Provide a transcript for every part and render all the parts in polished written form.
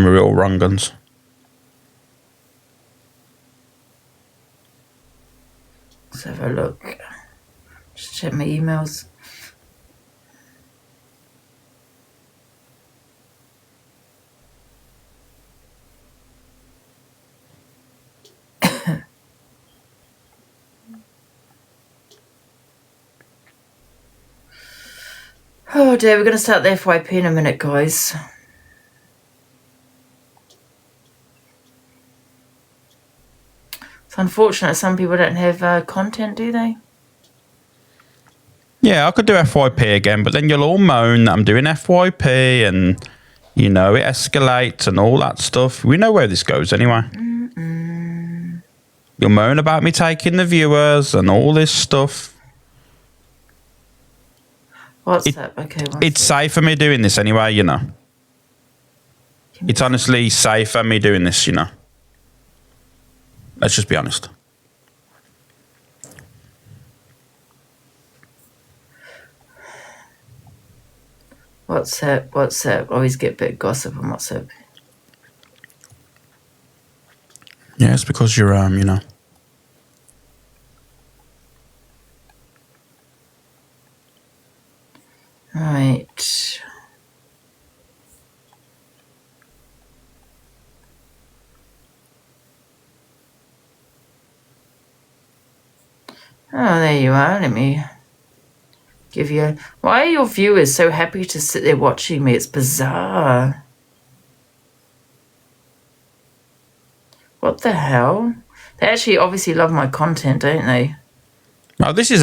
some real wrong ones. Let's have a look. Just check my emails. Oh dear, we're going to start the FYP in a minute, guys. It's unfortunate some people don't have content, do they? Yeah, I could do FYP again, but then you'll all moan that I'm doing FYP and, you know, it escalates and all that stuff. We know where this goes anyway. You'll moan about me taking the viewers and all this stuff. What's up? Okay, it's safer me doing this anyway, you know. It's honestly safer me doing this, you know. Let's just be honest. WhatsApp, WhatsApp. Always get a bit of gossip on WhatsApp. Yeah, it's because you're, you know. Right. Oh, there you are. Let me give you... Why are your viewers so happy to sit there watching me? It's bizarre. What the hell? They actually obviously love my content, don't they? No, this is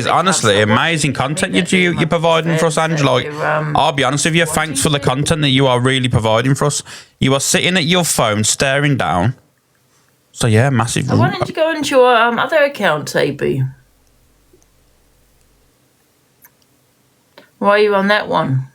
honestly amazing content you're providing for us, Angela. Like, I'll be honest with you. Thanks for the content that you are really providing for us. You are sitting at your phone, staring down. So yeah, massive. Why don't you go into your other account, AB? Why are you on that one?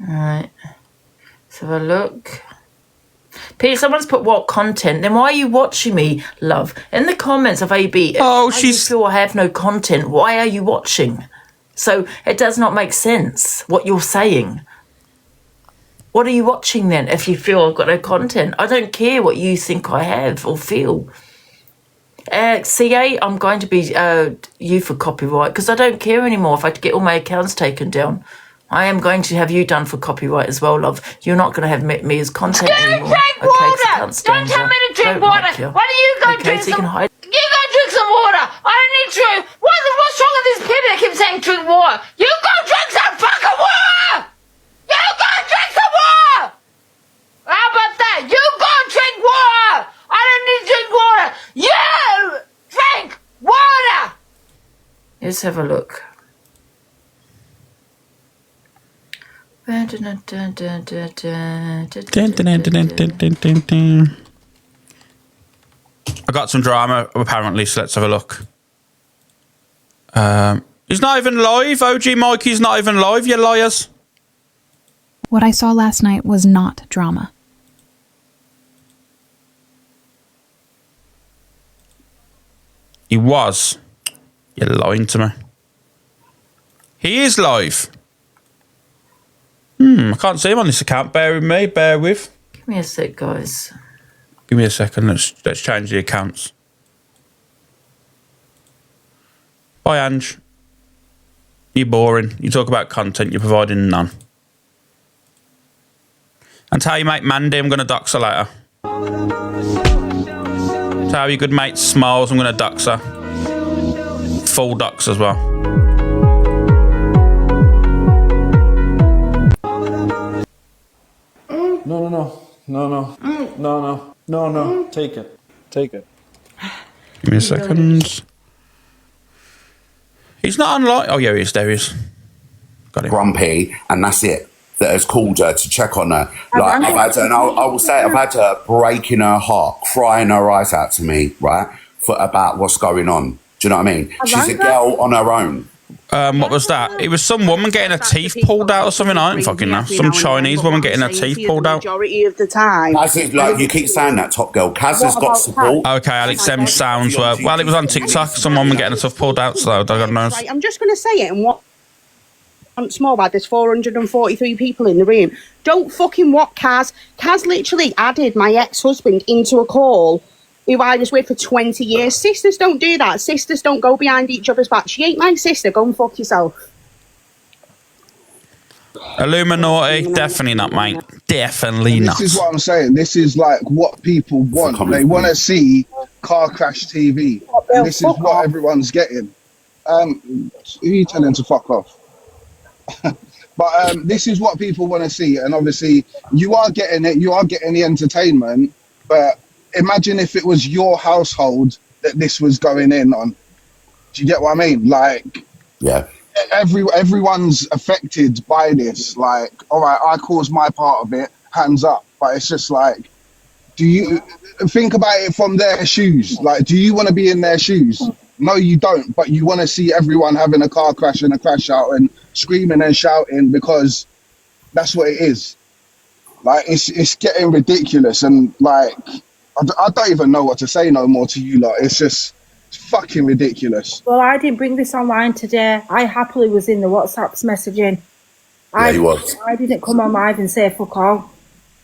Alright. Let's have a look. Peter, someone's put what content? Then why are you watching me, love? In the comments of AB, you feel I have no content. Why are you watching? So it does not make sense what you're saying. What are you watching then if you feel I've got no content? I don't care what you think I have or feel. CA, I'm going to be you for copyright because I don't care anymore if I get all my accounts taken down. I am going to have you done for copyright as well, love. You're not going to have me as content anymore. Drink water! Don't tell me to drink water! Why don't you go drink some... You go drink some water! I don't need to... What's wrong with this people that keep saying drink water? You go drink some fucking water! You go drink some water! How about that? You go drink water! I don't need to drink water! You drink water! Let's have a look. I got some drama apparently, so let's have a look. He's not even live. OG Mikey's not even live, you liars. What I saw last night was not drama. He was. You're lying to me. He is live. I can't see him on this account. Bear with me. Bear with. Give me a sec, guys. Give me a second. Let's change the accounts. Bye, Ange. You're boring. You talk about content. You're providing none. And tell your mate Mandy I'm going to dox her later. Tell your good mate Smiles I'm going to dox her. Full dox as well. No. Take it. Give me a second. He's not online. Oh, yeah, he is. There he is. Got him. Grumpy, and that's it. That has called her to check on her. Like, I've had her, and I will say, I've had her breaking her heart, crying her eyes out to me, right, about what's going on. Do you know what I mean? She's a girl on her own. What was that? It was some woman getting her teeth pulled out or something. I don't fucking know. Some Chinese woman getting her teeth pulled out. Majority of the time. Kaz is, like, you keep saying that, Top Girl. Kaz has got support. Okay, Alex, them sounds were... Well, it was on TikTok. Some woman getting her teeth pulled out, so I don't know. Right, I'm just going to say it, and once more, there's 443 people in the room. Don't fucking what Kaz. Kaz literally added my ex-husband into a call who I was with for 20 years. Sisters don't do that. Sisters don't go behind each other's back. She ain't my sister. Go and fuck yourself. Illuminati, definitely not, mate. Definitely not. This is what I'm saying. This is like what people want. They want to see car crash TV. And this is what everyone's getting. Who are you telling to fuck off? But this is what people want to see. And obviously, you are getting it. You are getting the entertainment. But imagine if it was your household that this was going in on. Do you get what I mean? Like, yeah. Everyone's affected by this. Like, all right, I caused my part of it, hands up. But it's just like, do you think about it from their shoes? Like, do you want to be in their shoes? No, you don't. But you want to see everyone having a car crash and a crash out and screaming and shouting because that's what it is. Like, it's getting ridiculous. And like, I don't even know what to say no more to you lot. It's just fucking ridiculous. Well, I didn't bring this online today. I happily was in the WhatsApps messaging. Yeah, you was. I didn't come on live and say fuck all.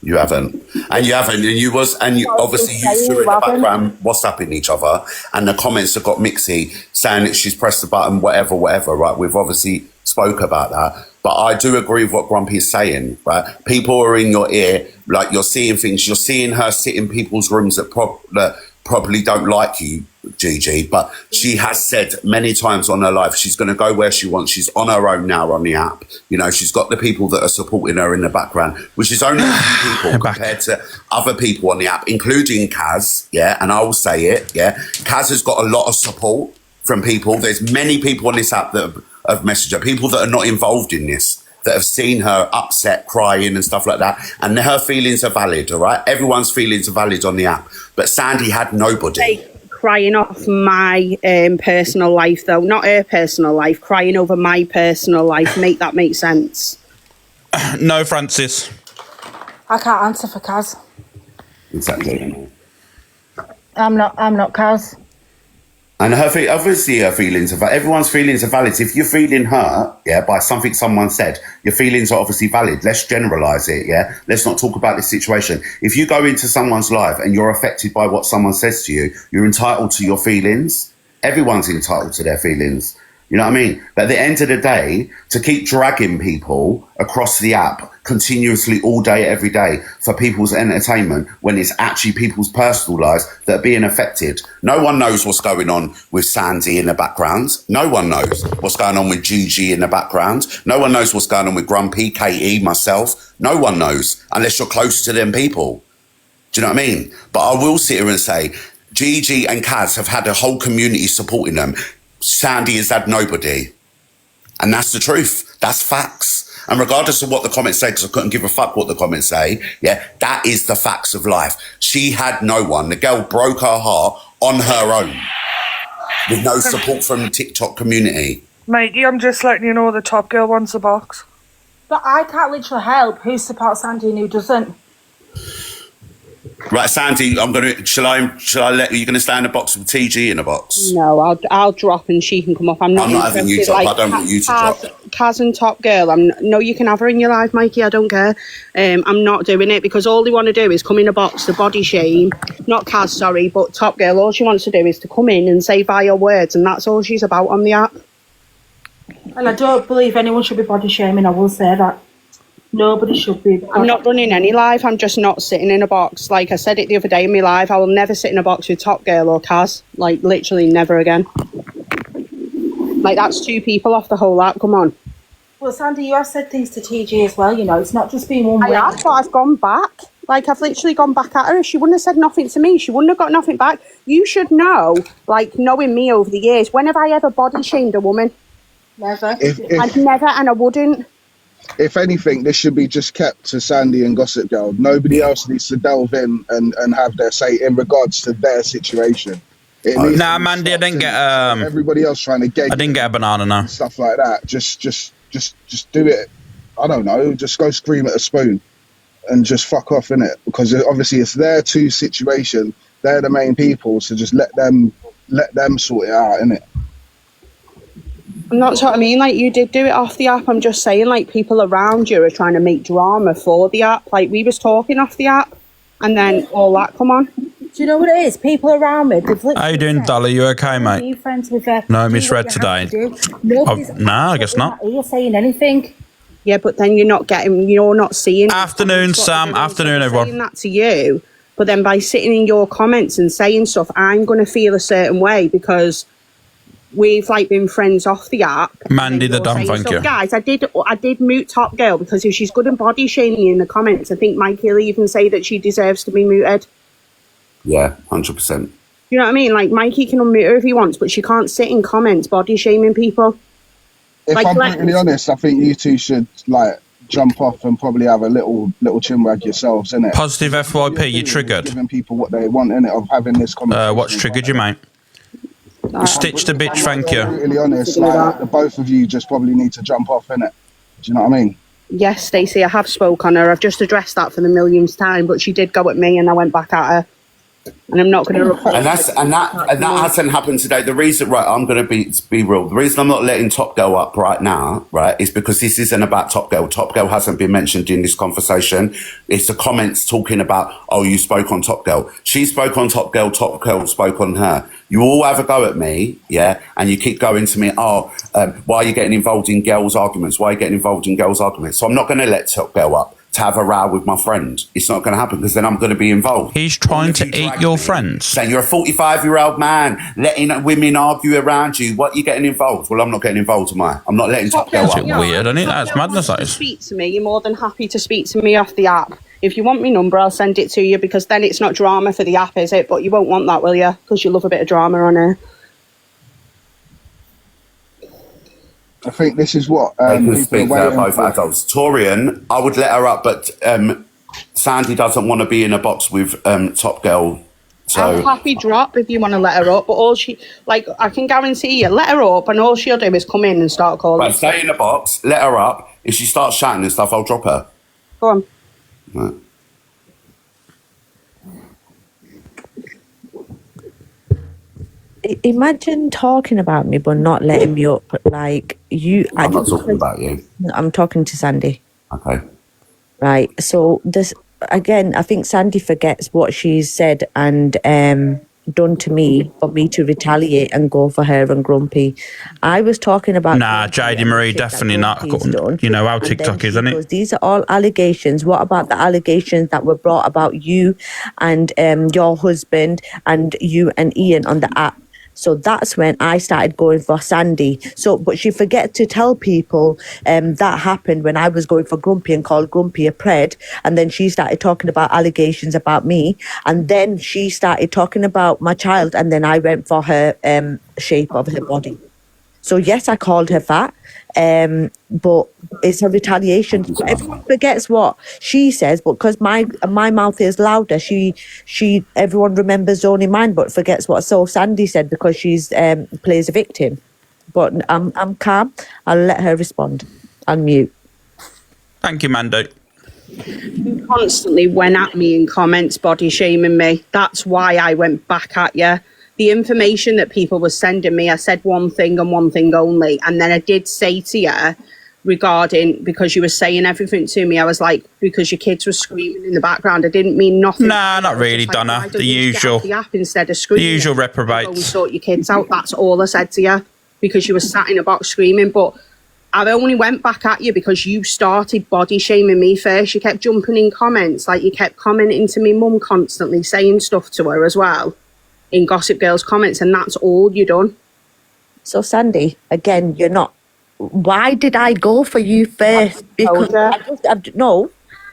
You haven't. And you haven't. And you was, and you obviously you two in the background WhatsApping each other, and the comments have got mixy saying that she's pressed the button, whatever, right? We've obviously spoke about that. But I do agree with what Grumpy is saying, right? People are in your ear, like you're seeing things. You're seeing her sit in people's rooms that probably don't like you, Gigi, but she has said many times on her life she's going to go where she wants. She's on her own now on the app. You know, she's got the people that are supporting her in the background, which is only people compared to other people on the app, including Kaz, yeah, and I will say it, yeah. Kaz has got a lot of support from people. There's many people on this app that have messaged her, people that are not involved in this, that have seen her upset, crying and stuff like that. And her feelings are valid, all right? Everyone's feelings are valid on the app. But Sandy had nobody. Crying off my personal life, though. Not her personal life. Crying over my personal life. Make that make sense? No, Francis. I can't answer for Kaz. Exactly. I'm not Kaz. And obviously her feelings are valid. Everyone's feelings are valid. If you're feeling hurt, yeah, by something someone said, your feelings are obviously valid. Let's generalize it, yeah? Let's not talk about this situation. If you go into someone's life and you're affected by what someone says to you, you're entitled to your feelings. Everyone's entitled to their feelings. You know what I mean? But at the end of the day, to keep dragging people across the app continuously all day, every day for people's entertainment when it's actually people's personal lives that are being affected. No one knows what's going on with Sandy in the background. No one knows what's going on with Gigi in the background. No one knows what's going on with Grumpy, Katie, myself. No one knows unless you're close to them people. Do you know what I mean? But I will sit here and say Gigi and Kaz have had a whole community supporting them. Sandy has had nobody. And that's the truth. That's facts. And regardless of what the comments say, because I couldn't give a fuck what the comments say, yeah, that is the facts of life. She had no one. The girl broke her heart on her own with no support from the TikTok community. Mikey, I'm just letting you know the Top Girl wants a box. But I can't literally help who supports Sandy and who doesn't. Right, Sandy, shall I let you, gonna stay in the box with TG in a box? No, I'll drop and she can come up. I'm not having you drop. I don't want you to drop. Kaz and Top Girl, no, you can have her in your life, Mikey, I don't care. I'm not doing it because all they want to do is come in a box to body shame. Not Kaz, sorry, but Top Girl, all she wants to do is to come in and say vile words, and that's all she's about on the app. Well, I don't believe anyone should be body shaming, I will say that. Nobody should be. I'm not running any live. I'm just not sitting in a box. Like I said it the other day in my live, I will never sit in a box with Top Girl or Kaz. Like, literally never again. Like, that's two people off the whole app. Come on. Well, Sandy, you have said things to TG as well, you know. It's not just been one way. I have, but I've gone back. Like, I've literally gone back at her. She wouldn't have said nothing to me. She wouldn't have got nothing back. You should know, like, knowing me over the years, when have I ever body shamed a woman? Never. I'd never, and I wouldn't. If anything, this should be just kept to Sandy and Gossip Girl. Nobody else needs to delve in and have their say in regards to their situation. It needs Nah, to Mandy, I didn't get everybody else trying to get. I didn't get a banana. No. Stuff like that. Just do it. I don't know. Just go scream at a spoon, and just fuck off, innit? Because obviously it's their two situation. They're the main people, so just let them sort it out, innit? And that's what I mean. Like, you did do it off the app. I'm just saying, like, people around you are trying to make drama for the app. Like, we was talking off the app, and then all that come on. Do you know what it is? People around me. How you doing, Dolly? You okay, mate? Be friends with her. No, misread today. Nah, I guess not. You're saying anything. Yeah, but then you're not seeing. Afternoon, Sam. Afternoon, everyone. Saying that to you, but then by sitting in your comments and saying stuff, I'm going to feel a certain way because we've like been friends off the app. Mandy the dumb, thank you. Guys, I did mute Top Girl because if she's good and body shaming you in the comments, I think Mikey will even say that she deserves to be muted. Yeah, 100%. You know what I mean? Like, Mikey can unmute her if he wants, but she can't sit in comments body shaming people. If I'm brutally honest, I think you two should like jump off and probably have a little chinwag yourselves, innit? Positive FYP, you triggered. Giving people what they want, innit, of having this conversation. What's triggered you, mate? Stitch the bitch, thank you. Brutally honest, like, the both of you just probably need to jump off, innit? Do you know what I mean? Yes, Stacey, I have spoke on her. I've just addressed that for the millionth time, but she did go at me and I went back at her. And I'm not going to record. And that hasn't happened today. The reason, right, I'm going to be real. The reason I'm not letting Top Girl up right now, right, is because this isn't about Top Girl. Top Girl hasn't been mentioned in this conversation. It's the comments talking about, oh, you spoke on Top Girl. She spoke on Top Girl. Top Girl spoke on her. You all have a go at me, yeah, and you keep going to me, why are you getting involved in girls' arguments? Why are you getting involved in girls' arguments? So I'm not going to let Top Girl up to have a row with my friend. It's not going to happen because then I'm going to be involved. He's trying to eat your friends. Saying you're a 45-year-old man letting women argue around you. What are you getting involved? Well, I'm not getting involved, am I? I'm not letting Top Girl up. That's weird, isn't it? That's madness. That is. Speak to me. You're more than happy to speak to me off the app. If you want my number, I'll send it to you because then it's not drama for the app, is it? But you won't want that, will you? Because you love a bit of drama on here. I think this is what they can speak. They're both adults. Torian, I would let her up, but Sandy doesn't want to be in a box with Top Girl. So I'll happy drop if you want to let her up, but all she I can guarantee you, let her up, and all she'll do is come in and start calling. Right, stay in the box, let her up. If she starts shouting and stuff, I'll drop her. Go on. Right. Imagine talking about me but not letting me up. Like you, I'm not talking about you. I'm talking to Sandy. Okay. Right. So this again, I think Sandy forgets what she's said and done to me for me to retaliate and go for her and Grumpy. I was talking about JD Marie definitely not. You know how TikTok is, isn't it? These are all allegations. What about the allegations that were brought about you and your husband and you and Ian on the app? So that's when I started going for Sandy. So, but she forget to tell people that happened when I was going for Grumpy and called Grumpy a pred. And then she started talking about allegations about me. And then she started talking about my child. And then I went for her shape of her body. So yes, I called her fat, but it's a retaliation. Everyone forgets what she says, but because my mouth is louder, everyone remembers only mine, but forgets what Sandy said because she's plays a victim. But I'm calm. I'll let her respond. I'll mute. Thank you, Mando. You constantly went at me in comments, body shaming me. That's why I went back at you. The information that people were sending me, I said one thing and one thing only. And then I did say to you regarding, because you were saying everything to me, I was like, because your kids were screaming in the background. I didn't mean nothing. Nah, not really, Donna. The usual. The app instead of screaming. The usual reprobates. Go and sort your kids out. That's all I said to you because you were sat in a box screaming. But I only went back at you because you started body shaming me first. You kept jumping in comments. Like you kept commenting to me mum constantly, saying stuff to her as well. In Gossip Girl's comments, and that's all you done. So Sandy, again, you're not. Why did I go for you first? Because no,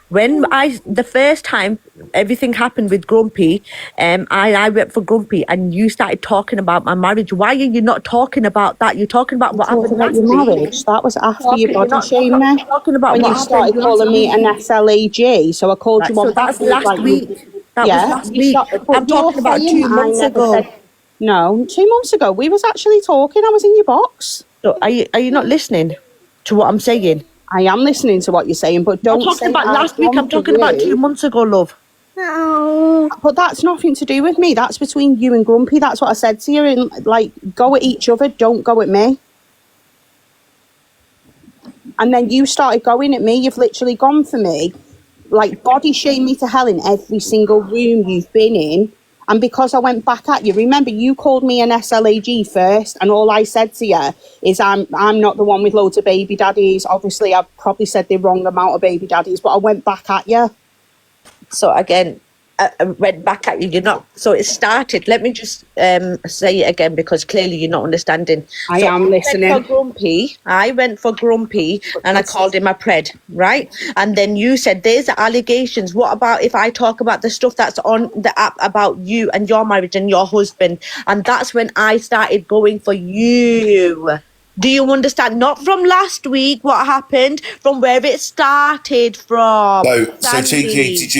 when the first time everything happened with Grumpy, I went for Grumpy, and you started talking about my marriage. Why are you not talking about that? You're talking about what happened last your marriage. week. That was after you body shamed me. Talking about when what you started calling me an SLAG, so I called you so on. that's last week. That was last week. I'm talking about 2 months ago. No, 2 months ago we was actually talking. I was in your box. So are you not listening to what I'm saying? I am listening to what you're saying, but don't I'm talking say about I've last week. gone I'm for talking about you. 2 months ago, love. No, but that's nothing to do with me. That's between you and Grumpy. That's what I said to you. And like, go at each other. Don't go at me. And then you started going at me. You've literally gone for me, like body shame me to hell in every single room you've been in. And because I went back at you, remember you called me an SLAG first, and all I said to you is I'm not the one with loads of baby daddies. Obviously, I've probably said the wrong amount of baby daddies, but I went back at you. So again, I went back at you. You're not. So it started. Let me just say it again because clearly you're not understanding. I So am listening. I went for Grumpy and I called him a pred, right? And then you said there's allegations. What about if I talk about the stuff that's on the app about you and your marriage and your husband? And that's when I started going for you. Do you understand? Not from last week, what happened, from where it started from. So Sandy. TG, did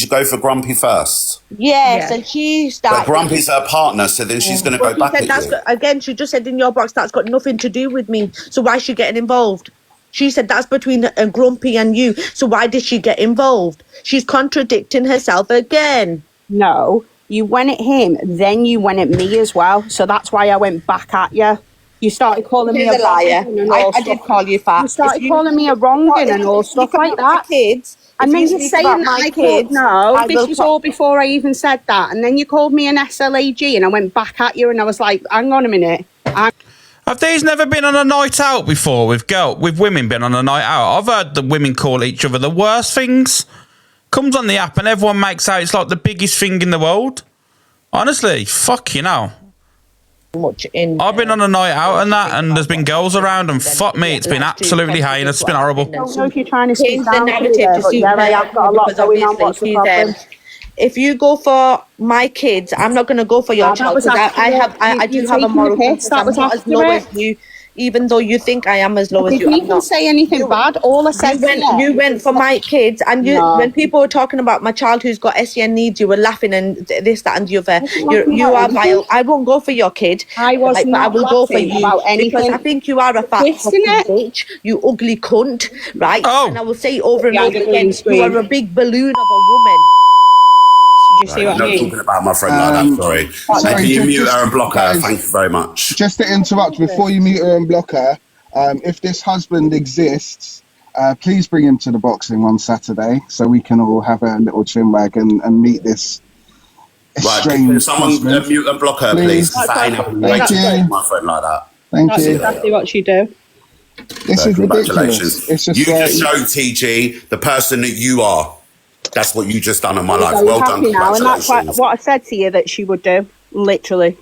you go for Grumpy first? Yes, and she started. But Grumpy's her partner, so then she's going to go She back said at you. again, she just said in your box, that's got nothing to do with me. So why is she getting involved? She said that's between Grumpy and you. So why did she get involved? She's contradicting herself again. No, you went at him, then you went at me as well. So that's why I went back at you. You started calling me a liar. I did call you fat. You started calling me a wrong and all stuff like that. Kids, and then you're speak saying about that my I kids, called, no, I this will was all before I even said that. And then you called me an SLAG and I went back at you and I was like, hang on a minute. Have these never been on a night out before with women been on a night out? I've heard the women call each other the worst things. Comes on the app and everyone makes out it's like the biggest thing in the world. Honestly, fuck you know. I've been on a night out and that, and there's been girls around, and fuck me, it's been absolutely heinous. It's been horrible. I don't know if you're trying to Change speak the down narrative to to but suit yeah, I her, have got a lot because going on. obviously What's the she's, problem? if you go for my kids, I'm not going to go for your That child was because after I do you have a taking moral the piss, compass. that I'm was not as after low it. as you, even though you think I am as low as Did you. you I'm even not. say anything bad? All I said You went for my kids, and you when people were talking about my child who's got SEN needs, you were laughing and this, that, and the other. You are vile. I won't go for your kid. I was but I not will go for laughing you about anything. because I think you are a fat Twisting it. bitch. You ugly cunt, right? Oh. And I will say over and Yeah, over the again, green screen. you are a big balloon of a woman. Do you see what I Not mean? talking about my friend like that, sorry. sorry, Can you just- mute her and block her? guys, Thank you very much. Just to interrupt, before you mute her and block her, if this husband exists, please bring him to the boxing on Saturday so we can all have a little chinwag and meet this Right, estranged can someone husband. mute and block her, please? Please. That ain't happening. Thank Wait to you. talk to my friend like that. Thank That's you. exactly what you do. This is ridiculous. Congratulations. It's just You like, just showed TG the person that you are. That's what you just done in my life. So Well you're done. happy now, and that's Congratulations. what I said to you that she would do. Literally.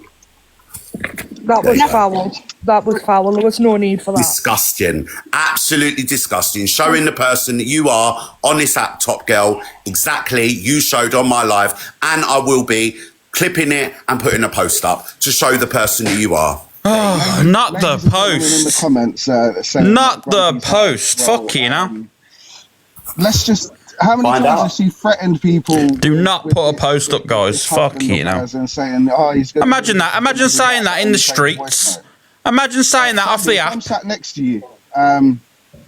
That was foul. That was foul. There was no need for that. Disgusting. Absolutely disgusting. Showing the person that you are on this app, Top Girl, exactly you showed on my live, and I will be clipping it and putting a post up to show the person that you are. Oh, not the ladies and gentlemen in the post. comments, saying Not that the Grumpy's post. well, Fuck you know. Let's just. How many Find times out. have she threatened people? Do not put a post up, guys. Fuck you know. And saying, oh, he's gonna Imagine that. Imagine saying that in the streets. Imagine saying that off the I'm app. sat next to you.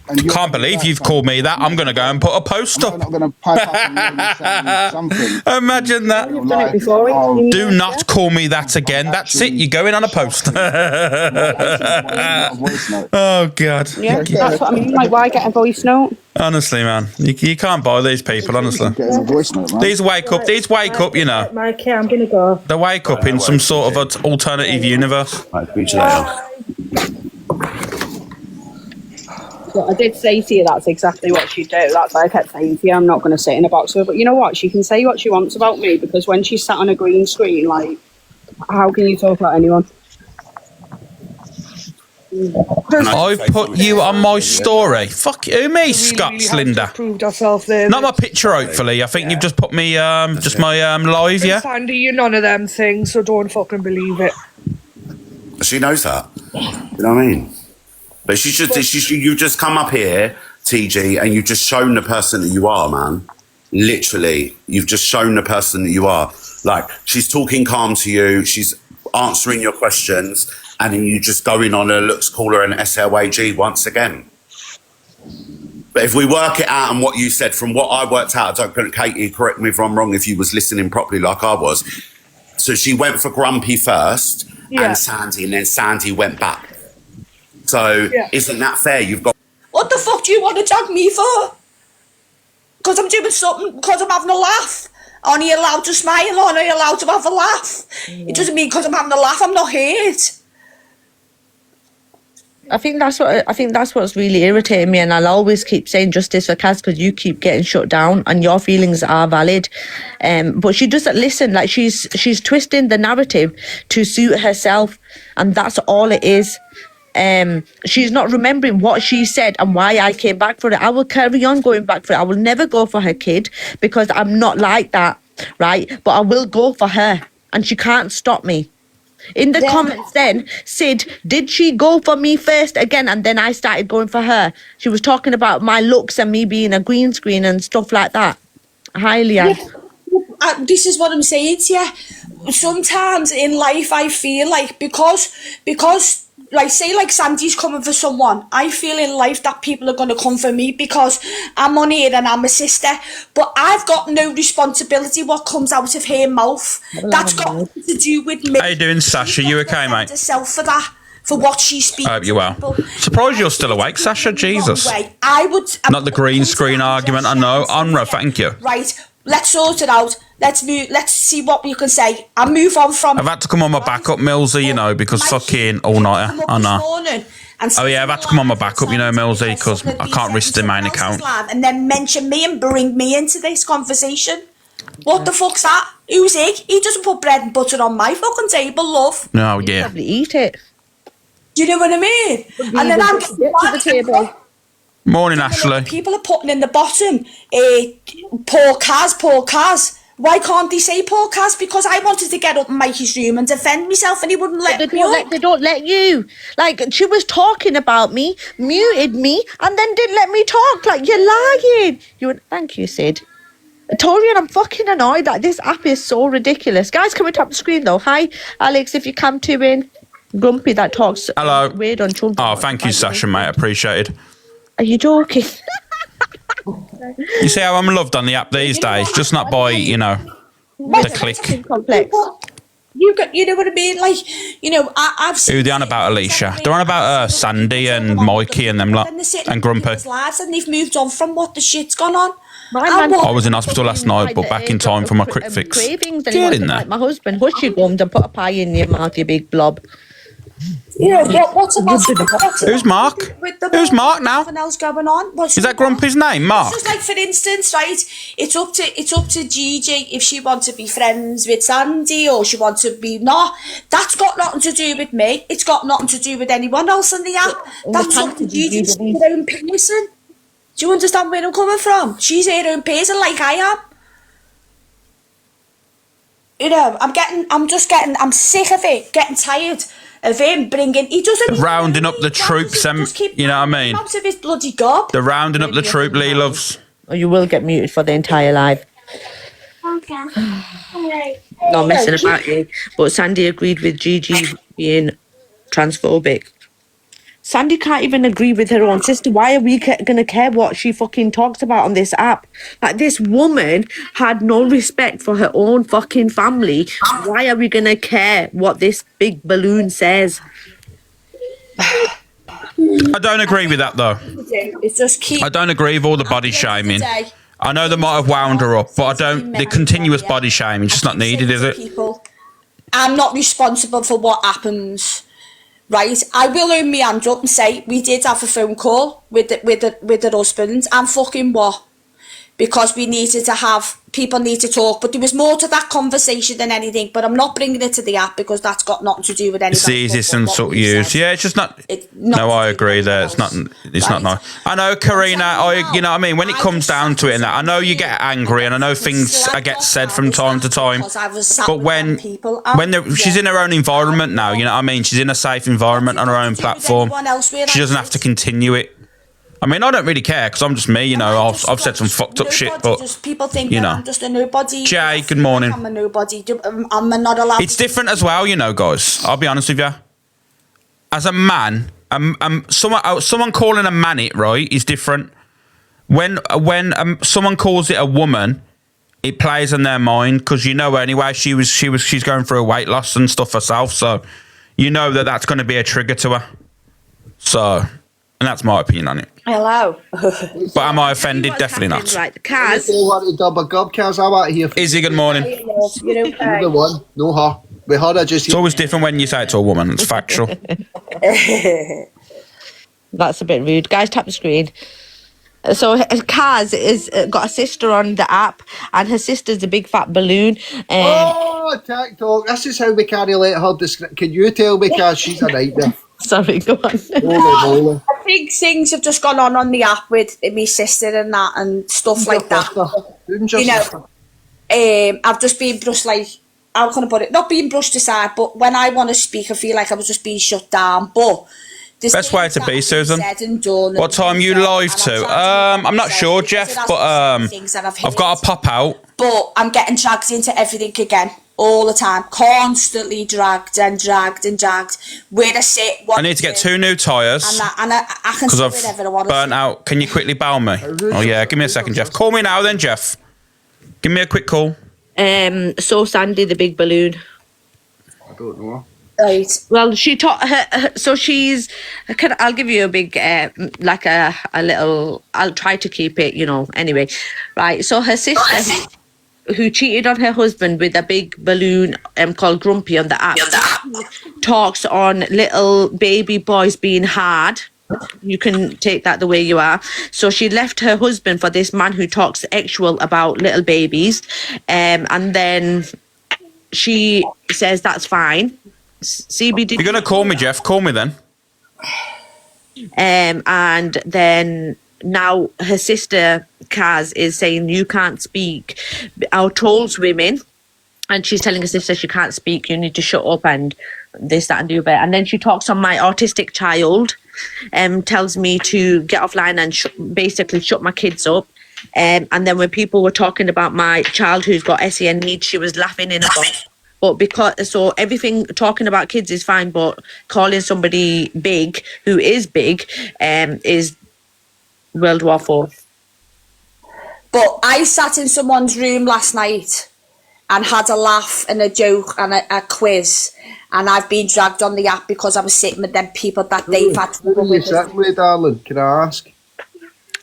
And you're Can't believe you've called me that. I'm going to go and put a post I'm up. not going to pipe up and say something. Imagine that. You've done it before. Oh, Do not call me that again. That's it. You're going on a post. voice note. Oh, God. Yeah, that's what I mean. Like, why get a voice note? Honestly, man. You can't buy these people, honestly. Get a voice note, man. These wake up, you know. Mikey, I'm gonna go. They wake up in some sort of an alternative universe. Right, speak to you later. But I did say to you that's exactly what she'd do. That's why I kept saying to you, I'm not going to sit in a box with her. But you know what? She can say what she wants about me because when she's sat on a green screen, like, how can you talk about anyone? I put you on my story. Fuck you, me, Scots, Linda. Proved herself there. Not my picture, hopefully. I think you've just put me, just my live, yeah. Sandy, you're none of them things, so don't fucking believe it. She knows that. You know what I mean? But you've just come up here, TG, and you've just shown the person that you are, man. Literally, you've just shown the person that you are. Like, she's talking calm to you. She's answering your questions, and then you just going on a looks caller and SLAG once again. But if we work it out and what you said, from what I worked out, Katie, correct me if I'm wrong, if you was listening properly like I was. So she went for Grumpy first and Sandy, and then Sandy went back. So isn't that fair? You've got... What the fuck do you want to tag me for? Because I'm doing something, because I'm having a laugh. Aren't you allowed to smile? Aren't you allowed to have a laugh? It doesn't mean because I'm having a laugh, I'm not hurt. I think that's what's really irritating me, and I'll always keep saying justice for Kaz because you keep getting shut down and your feelings are valid. But she doesn't listen. Like she's twisting the narrative to suit herself, and that's all it is. She's not remembering what she said and why I came back for it. I will carry on going back for it. I will never go for her kid because I'm not like that, right? But I will go for her, and she can't stop me. In the comments then, Sid, did she go for me first again and then I started going for her? She was talking about my looks and me being a green screen and stuff like that. Hi, Leanne. Yeah. This is what I'm saying to you. Sometimes in life I feel like because like say like Sandy's coming for someone, I feel in life that people are going to come for me because I'm on here and I'm a sister, but I've got no responsibility what comes out of her mouth. That's got nothing to do with me. How you doing, Sasha? You okay, mate? Herself for that, for what she speaks. I hope you're well. Surprised you're still awake, Sasha. Jesus. I would not the green screen argument. I know. Honra, thank you. Right. Let's sort it out. Let's move. Let's see what we can say and move on from. I've had to come on my backup, Millsy, you know, because fucking all nighter. I know. Oh yeah, I've had to come on my backup, you know, Millsy, because I can't risk the main account. And then mention me and bring me into this conversation. What the fuck's that? Who's he? He doesn't put bread and butter on my fucking table, love. No, yeah. Probably eat it. Do you know what I mean? And then I'm getting to the table. Morning, Ashley. People are putting in the bottom, poor Kaz. Why can't they say poor Kaz? Because I wanted to get up in Mikey's room and defend myself and he wouldn't let me up. They don't let you. Like, she was talking about me, muted me, and then didn't let me talk. Like, you're lying. Thank you, Sid. Torian, I'm fucking annoyed. Like, this app is so ridiculous. Guys, can we tap the screen, though? Hi, Alex, if you come to in. Grumpy that talks weird on children. Oh, thank you, Sasha, mate. Appreciated. Are you joking? You see how I'm loved on the app these days, just not by, you know, the click. Complex. You know what I mean? Like, you know, I've seen... Who they on about, Alicia? They're on about Sandy and Mikey and them lot, and Grumpy. Lives and they've moved on from what the shit's gone on. I was in hospital last night, but back in time for my quick fix. Cravings, Get in there. Like my husband, hushy gummed and put a pie in your mouth, you big blob. You know, what's about... Who's Mark? Who's Mark now? Nothing else going on. Is that Grumpy's name, Mark? It's just like, for instance, right, it's up to Gigi if she wants to be friends with Sandy or she wants to be not. That's got nothing to do with me. It's got nothing to do with anyone else on the app. That's up to Gigi to be her own person. Do you understand where I'm coming from? She's her own person like I am. You know, I'm sick of it, getting tired of him bringing, he doesn't... Rounding up the troops, you know what I mean? Out of his bloody gob. They're rounding up the troop, Lee loves. Or you will get muted for the entire live. Okay. Not messing about you. But Sandy agreed with Gigi being transphobic. Sandy can't even agree with her own sister. Why are we going to care what she fucking talks about on this app? Like, this woman had no respect for her own fucking family. Why are we going to care what this big balloon says? I don't agree with that, though. It's just I don't agree with all the body shaming. I know they might have wound her up, but I don't... The continuous body shaming is just not needed, is it? I'm not responsible for what happens. Right, I will own my hand up and say we did have a phone call with the husband and fucking what? Because we needed to have, people need to talk, but there was more to that conversation than anything, but I'm not bringing it to the app because that's got nothing to do with anything. It's the easiest and sort of use. Yeah, it's just not... No, I agree there. It's not nice. I know, Karina, you know what I mean? When it comes down to it and that, I know you get angry and I know things get said from time to time, but when she's in her own environment now, you know what I mean? She's in a safe environment on her own platform. She doesn't have to continue it. I mean, I don't really care because I'm just me, you know. I've said some fucked up shit, but just people think you know. I'm just a nobody. Jay, good morning. I'm a nobody. I'm not allowed. It's different as well, you know, guys. I'll be honest with you. As a man, someone calling a man it, right, is different. When someone calls it a woman, it plays in their mind because you know anyway she's going through a weight loss and stuff herself, so you know that's going to be a trigger to her. So, and that's my opinion on it. Hello. But am I offended? Definitely not. Right, Kaz. Kaz, I'm out here. Izzy, good morning. You're okay. The one, no her. We heard her just. It's always different when you say it to a woman. It's factual. That's a bit rude. Guys, tap the screen. So Kaz is got a sister on the app, and her sister's a big fat balloon. Oh, TikTok. This is how we can't let her describe. Can you tell me, Kaz, she's a nightmare? Sorry, go on. Holy. I think things have just gone on the app with my sister and that and stuff like that. You know, I've just been brushed, like, how can I put it? Not being brushed aside, but when I want to speak, I feel like I was just being shut down. But best way to be, Susan. What time you live to? I'm not sure, Jeff, but I've got to pop out. But I'm getting dragged into everything again. All the time, constantly dragged and dragged and dragged. Where I sit, what I need to get 2 new tyres and I can because sit I've wherever I want burnt out. Can you quickly bow me? Oh yeah, give me a second, Jeff. Call me now, then, Jeff. Give me a quick call. So Sandy, the big balloon. I don't know. Right. Well, she taught her. So she's. I'll give you a big, like a little. I'll try to keep it, you know. Anyway, right. So her sister, who cheated on her husband with a big balloon called Grumpy on the app, talks on little baby boys being hard. You can take that the way you are. So she left her husband for this man who talks actual about little babies, and then she says that's fine. CBD. You're gonna call me, Jeff. Call me then. And then now her sister Kaz is saying you can't speak. Our trolls women, and she's telling her sister she can't speak. You need to shut up and this, that, and do better. And then she talks on my autistic child, tells me to get offline and basically shut my kids up. And then when people were talking about my child who's got SEN needs, she was laughing in a box. But because so everything talking about kids is fine, but calling somebody big who is big is World War IV. But I sat in someone's room last night and had a laugh and a joke and a quiz, and I've been dragged on the app because I was sitting with them people that they've had Who are you sitting with, darling? Can I ask?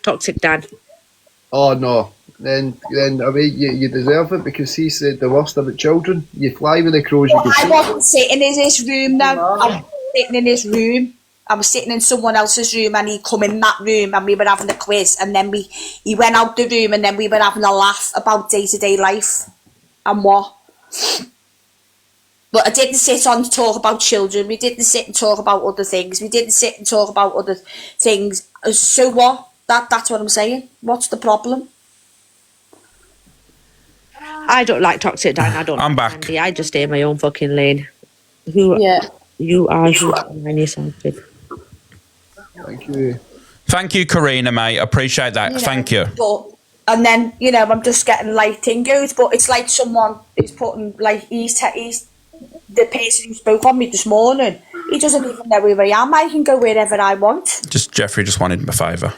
Toxic Dan. Oh no. Then I mean, you deserve it because he said the worst about children. You fly with the crows. Well, I wasn't sitting in his room now. I was sitting in his room. I was sitting in someone else's room, and he come in that room, and we were having a quiz, and then he went out the room, and then we were having a laugh about day-to-day life and what. But I didn't sit on to talk about children. We didn't sit and talk about other things. We didn't sit and talk about other things. So what? That's what I'm saying. What's the problem? I don't like Toxic Dan. I don't. I'm back. Andy. I just stay in my own fucking lane. You are who you yourself with. Thank you. Thank you, Karina, mate. Appreciate that. Thank you. But, and then, you know, I'm just getting like tingos, but it's like someone is putting, like, he's the person who spoke on me this morning. He doesn't even know where I am. I can go wherever I want. Just Jeffrey just wanted my favour.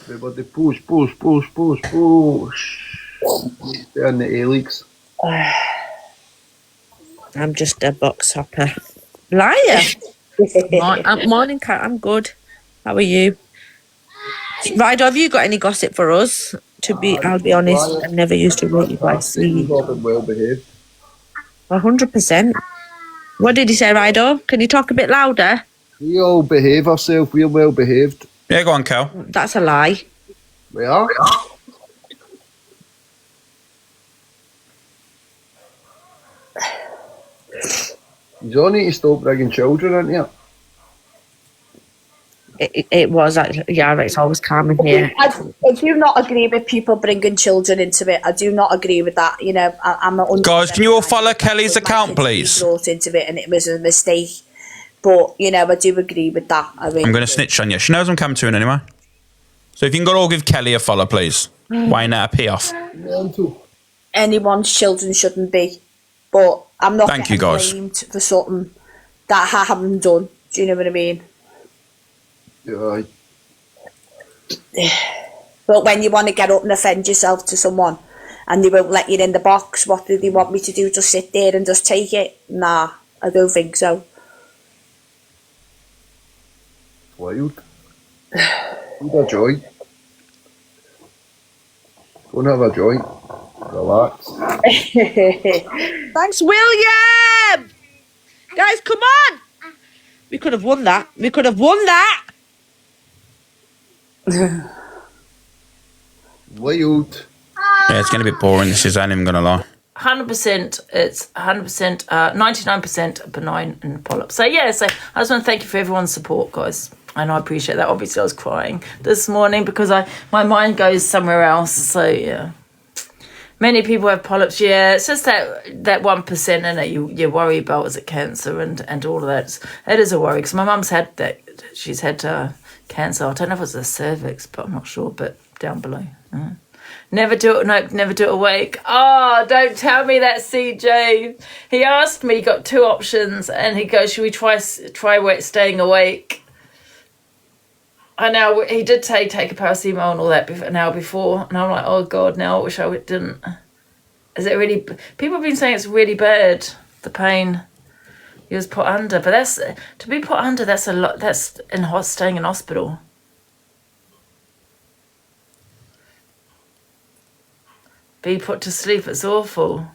Everybody push. They're in the A-Leagues. I'm just a box hopper. Liar. Morning, Kat. I'm good. How are you? Rido, have you got any gossip for us? I'll be honest, I never used to rate you by sleep. Well behaved. 100%. What did he say, Rido? Can you talk a bit louder? We all behave ourselves. We're well behaved. Yeah, go on, Cal. That's a lie. We are. You don't need to stop bringing children, aren't you? It was, yeah, it's always calm in here. I do not agree with people bringing children into it. I do not agree with that. You know, I'm not. Guys, can you all follow Kelly's account, please? Brought into it, and it was a mistake. But you know, I do agree with that. I mean, I'm going to snitch on you. She knows I'm coming to her anyway. So if you can go all give Kelly a follow, please. Why not a pee off? Anyone's children shouldn't be. But I'm not Thank you, getting guys. blamed for something that I haven't done. Do you know what I mean? Yeah. But when you want to get up and offend yourself to someone and they won't let you in the box, what do they want me to do? Just sit there and just take it? Nah, I don't think so. Wild. Have a joint. Go and have a joint. Relax. Thanks, William! Guys, come on! We could have won that. We could have won that! Wild. Yeah, it's going to be boring. This is, I ain't even going to lie. 100%, it's 100%, 99% benign and polyp. So yeah, so I just want to thank you for everyone's support, guys. And I appreciate that. Obviously, I was crying this morning because my mind goes somewhere else. So yeah. Many people have polyps, yeah. It's just that 1% in it you worry about, is it cancer and all of that. It is a worry because my mum's had that. She's had cancer. I don't know if it's the cervix, but I'm not sure. But down below. Never do it. No, never do it awake. Oh, don't tell me that, CJ. He asked me. He got two options, and he goes, "Should we try staying awake?" I know he did say take a paracetamol and all that an hour before, and I'm like, oh God, now I wish I didn't. Is it really? People have been saying it's really bad, the pain. He was put under, but that's to be put under. That's a lot. That's staying in hospital. Be put to sleep. It's awful.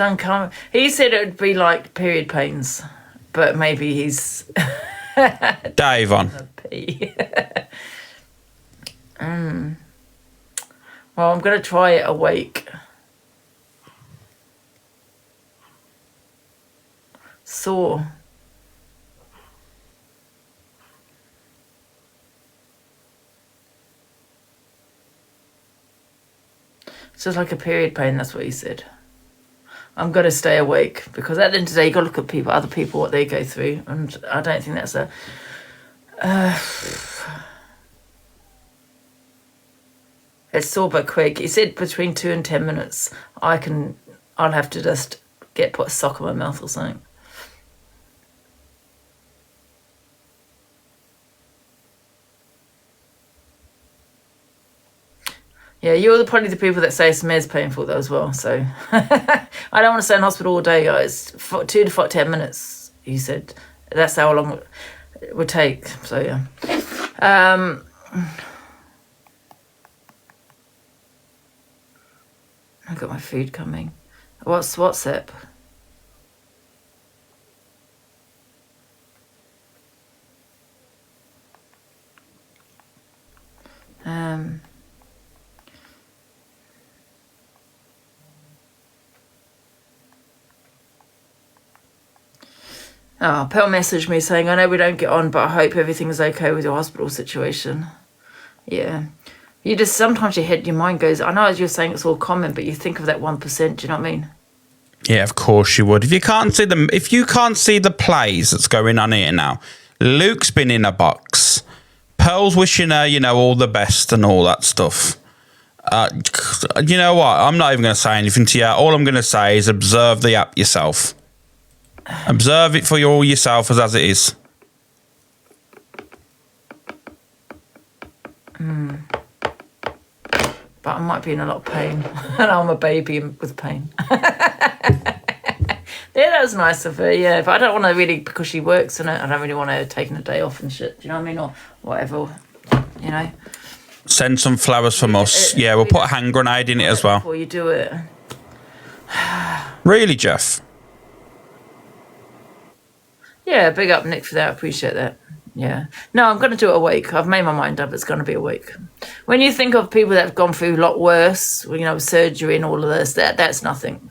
Uncommon. He said it would be like period pains, but maybe he's Dave on. Well, I'm gonna try it awake. Sore. It's just like a period pain. That's what he said. I'm going to stay awake because at the end of the day, you got to look at other people, what they go through. And I don't think that's it's sore but quick. He said between 2 and 10 minutes, I'll have to just put a sock in my mouth or something. Yeah, you're probably the people that say smear's painful though as well. So I don't want to stay in hospital all day, guys. 2 to 10 minutes, he said. That's how long it would take. So yeah. I've got my food coming. What's WhatsApp? Oh, Pearl messaged me saying, I know we don't get on, but I hope everything's okay with your hospital situation. Yeah. You just, sometimes your mind goes, I know as you're saying it's all common, but you think of that 1%, do you know what I mean? Yeah, of course you would. If you can't see the plays that's going on here now, Luke's been in a box. Pearl's wishing her, all the best and all that stuff. You know what? I'm not even going to say anything to you. All I'm going to say is observe the app yourself. Observe it for all yourself as it is. But I might be in a lot of pain. And I'm a baby with pain. Yeah, that was nice of her, yeah. But I don't want to really, because she works in it, I don't really want her taking a day off and shit. Do you know what I mean? Or whatever, Send some flowers from us. Yeah, we'll put a hand grenade in it as well. Before you do it. Really, Jeff? Yeah, big up Nick for that. I appreciate that. Yeah. No, I'm going to do it awake. I've made my mind up. It's going to be awake. When you think of people that have gone through a lot worse, surgery and all of this, that's nothing.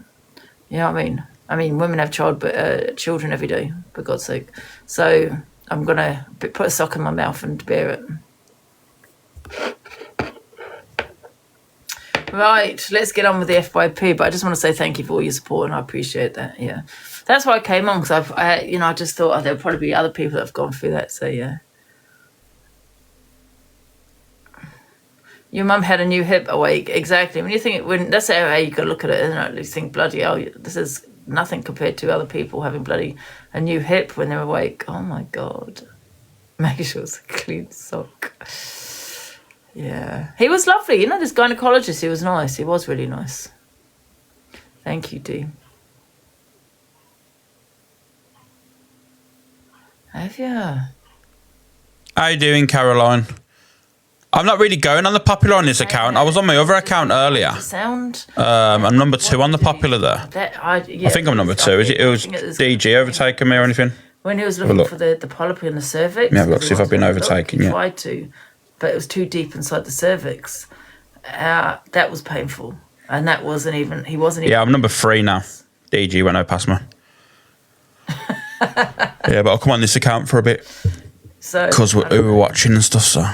You know what I mean? I mean, women have children every day, for God's sake. So I'm going to put a sock in my mouth and bear it. Right, let's get on with the FYP. But I just want to say thank you for all your support, and I appreciate that. Yeah, that's why I came on, because I just thought there'll probably be other people that have gone through that. So yeah. Your mum had a new hip awake. Exactly. When you think that's how you got to look at it, isn't it? You think, bloody hell, this is nothing compared to other people having bloody a new hip when they're awake. Oh my God. Make sure it's a clean sock. Yeah. He was lovely. You know, this gynecologist, he was nice. He was really nice. Thank you, Dee. Have you? How you doing, Caroline? I'm not really going on the popular on this account. I was on my other account earlier. Sound? I'm number 2 on the popular there. I think I'm number 2. It was DG overtaking me or anything? When he was looking for the polyp in the cervix. Yeah, look, see if I've been overtaken yet. He tried to, but it was too deep inside the cervix. That was painful. And that wasn't even, he wasn't even. Yeah, I'm number 3 now. DG went over past me. Yeah, but I'll come on this account for a bit. Because we were watching and stuff, so.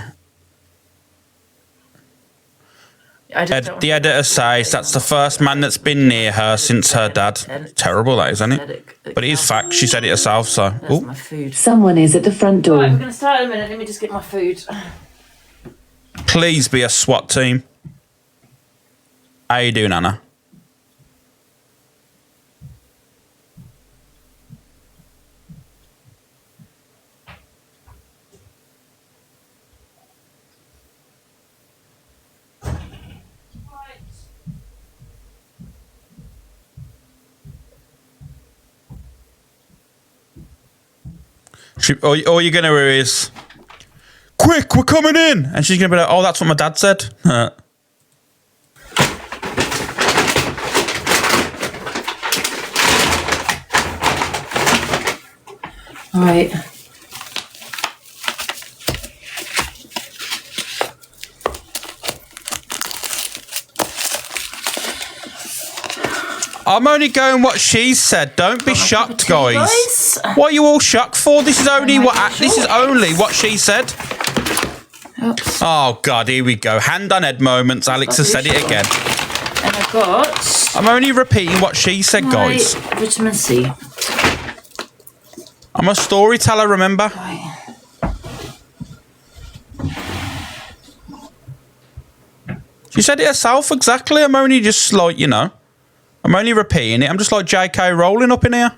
The editor says that's the first man that's been near her since her dad. Terrible, that is, isn't it? But it is fact. She said it herself, so. My food. Someone is at the front door. Right, we're going to start in a minute. Let me just get my food. Please be a SWAT team. How you doing, Anna? All you're going to hear is, quick, we're coming in. And she's going to be like, oh, that's what my dad said. All right. I'm only going what she said. Don't be shocked, guys. What are you all shocked for? This is only what she said. Oops. Oh God, here we go. Hand on head moments. Alex has said it again. And I've got. I'm only repeating what she said, guys. Vitamin C. I'm a storyteller, remember? She said it herself exactly. I'm only just like, you know. I'm only repeating it. I'm just like J.K. Rowling up in here.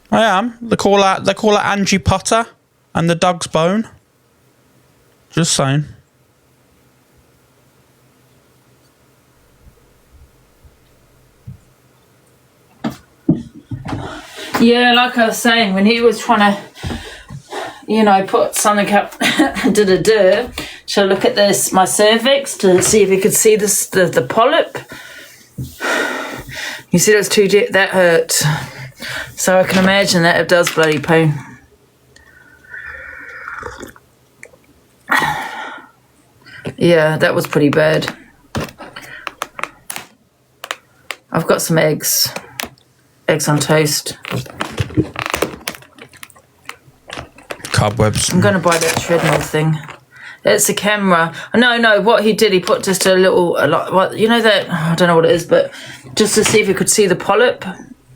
I am. They call her Angie Potter and the dog's bone. Just saying. Yeah, like I was saying, when he was trying to, you know, put something up, shall I look at this, my cervix, to see if he could see this, the polyp. You said it was too deep, that hurt. So I can imagine that it does bloody pain. Yeah, that was pretty bad. I've got some eggs. Eggs on toast. Cobwebs. I'm going to buy that treadmill thing. It's a camera. No, what he did, he put just a lot, you know that, I don't know what it is, but just to see if he could see the polyp.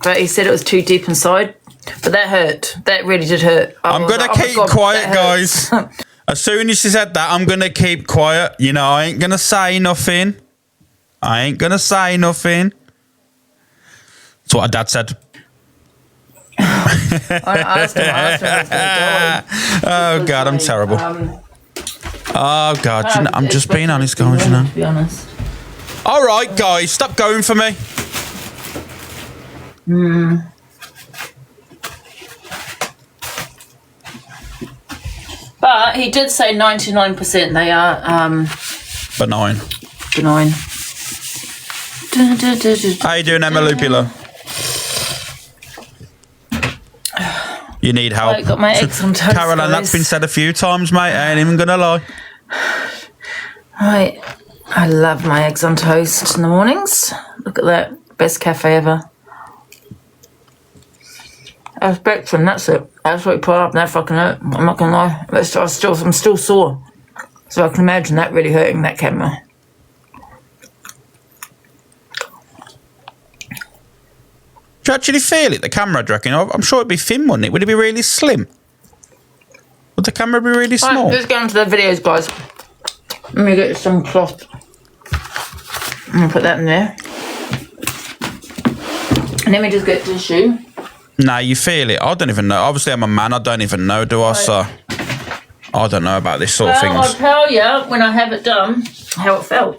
But he said it was too deep inside. But that hurt. That really did hurt. I'm going to keep quiet, guys. As soon as she said that, I'm going to keep quiet. You know, I ain't going to say nothing. That's what her dad said. I asked him oh, God, I'm terrible. Oh, God, I'm just being honest, guys, you know. To be honest. All right, guys, stop going for me. But he did say 99% they are benign. How you doing, Emma Lupula? You need help. I got my eggs on toast, Caroline, that's been said a few times, mate. I ain't even gonna lie. Right. I love my eggs on toast in the mornings. Look at that. Best cafe ever. A Spectrum, that's it. That's what you put up, and that fucking hurt. I'm not gonna lie. I'm still sore. So I can imagine that really hurting that camera. Do you actually feel it, the camera, do you reckon? I'm sure it'd be thin, wouldn't it? Would it be really slim? Would the camera be really small? Right, let's get on to the videos, guys. Let me get some cloth. I'm gonna put that in there. And let me just get tissue. Nah, you feel it. I don't even know. Obviously, I'm a man. I don't even know, do I? So I don't know about this sort of things. I'll tell you when I have it done how it felt.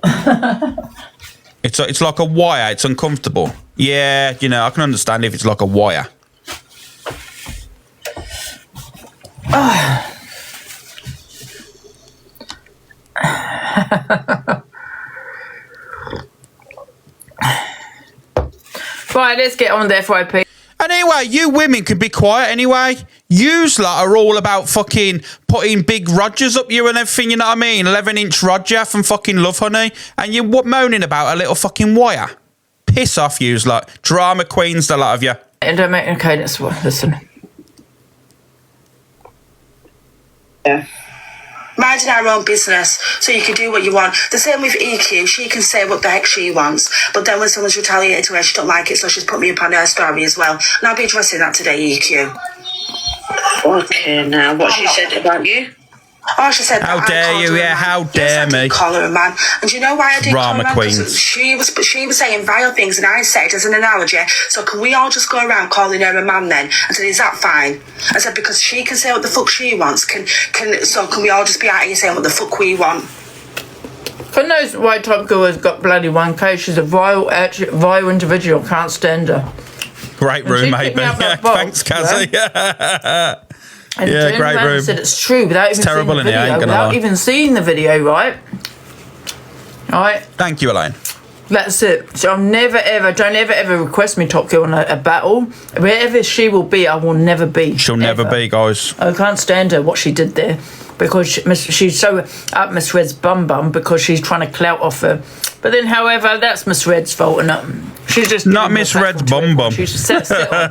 It's like a wire. It's uncomfortable. Yeah, you know, I can understand if it's like a wire. Right, let's get on with the FYP. Anyway, you women can be quiet anyway. Yous lot are all about fucking putting big Rogers up you and everything, you know what I mean? 11-inch Roger from fucking Love Honey. And you're moaning about a little fucking wire. Piss off, yous lot. Drama queens, the lot of you. Okay, let's listen. Yeah. Minding our own business so you can do what you want. The same with EQ. She can say what the heck she wants, but then when someone's retaliated to her, she don't like it, so she's put me up on her story as well. And I'll be addressing that today, EQ. Okay, now what she said about you? Oh, she said, how dare you? Yeah, how dare me? Call her a man. And do you know why I didn't call her a man? Queens. She was saying vile things, and I said, as an analogy, so can we all just go around calling her a man then? I said, is that fine? I said, because she can say what the fuck she wants. So can we all just be out here saying what the fuck we want? For those white top girl has got bloody 1K, she's a vile individual, can't stand her. Great room, mate. Yeah, thanks, Kazzy. Yeah. And yeah, great room. Said it's true without even terrible seeing the video. Without even seeing the video, right? Right. Thank you, Elaine. That's it. So don't ever request me Top Girl in a battle. Wherever she will be, I will never be. She'll never be, guys. I can't stand her, what she did there. Because she's so up Miss Red's bum because she's trying to clout off her. But then, however, that's Miss Red's fault, and she's just not Miss Red's bum. She sets it on.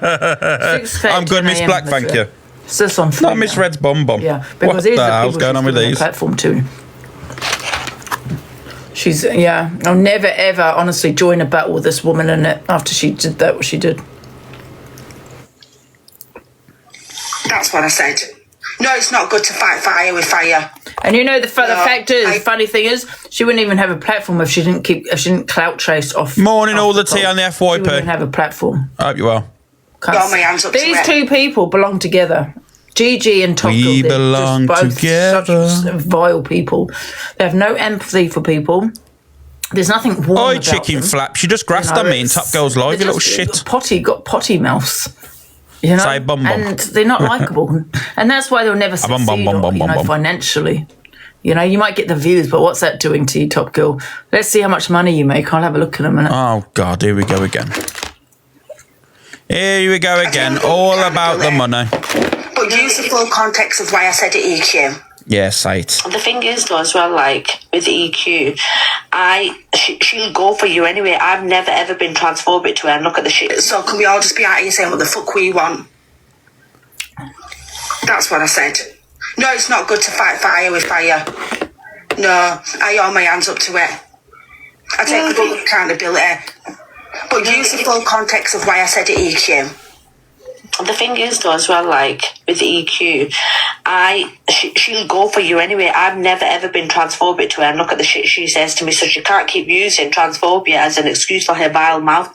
I'm good, Miss Black, thank you. Sits on not Miss Red's bum. Yeah, because what the hell's going on with these? Platform too. She's I'll never ever honestly join a battle with this woman in it after she did that what she did. That's what I said. No, it's not good to fight fire with fire. And you know the fact is, the funny thing is, she wouldn't even have a platform if she didn't clout chase off. Morning, all the tea on the FYP. She wouldn't even have a platform. I hope you are. These two people belong together. Gigi and Top Girl. We belong together. Such vile people. They have no empathy for people. There's nothing warm about chicken them. flap. She just grassed on me in Top Girl's live, you little shit. Got potty mouths. You know? Say bum bum. And they're not likeable. And that's why they'll never succeed financially. You know, you might get the views, but what's that doing to you, Top Girl? Let's see how much money you make. I'll have a look in a minute. Oh, God, here we go again. Here we go again. All about the money. But use the full context of why I said it, EQ. Yeah, say it. The thing is, though, as well, like with EQ, she'll go for you anyway. I've never ever been transphobic to her, and look at the shit. So can we all just be out here saying what the fuck we want? That's what I said. No, it's not good to fight fire with fire. No, I hold my hands up to it. I take full accountability. But use the full context of why I said it, EQ. The thing is, though, as well, like with EQ, she'll go for you anyway. I've never ever been transphobic to her, and look at the shit she says to me. So she can't keep using transphobia as an excuse for her vile mouth.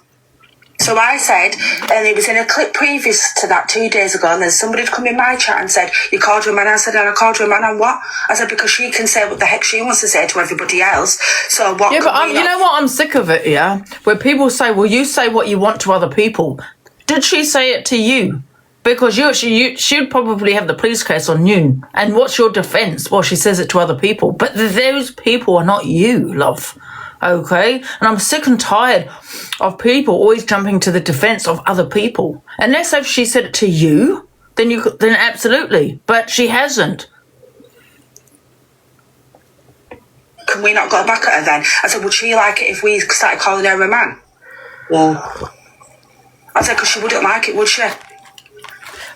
So I said, and it was in a clip previous to that 2 days ago, and then somebody had come in my chat and said, you called her a man. I said, and I called her a man on what? I said, because she can say what the heck she wants to say to everybody else. So what? Yeah, but you know what? I'm sick of it, yeah? Where people say, well, you say what you want to other people. Did she say it to you? Because she'd probably have the police case on you. And what's your defence? Well, she says it to other people. But those people are not you, love. Okay? And I'm sick and tired of people always jumping to the defence of other people. Unless if she said it to you, then absolutely. But she hasn't. Can we not go back at her then? I said, would she like it if we started calling her a man? Yeah. I said, because she wouldn't like it, would she?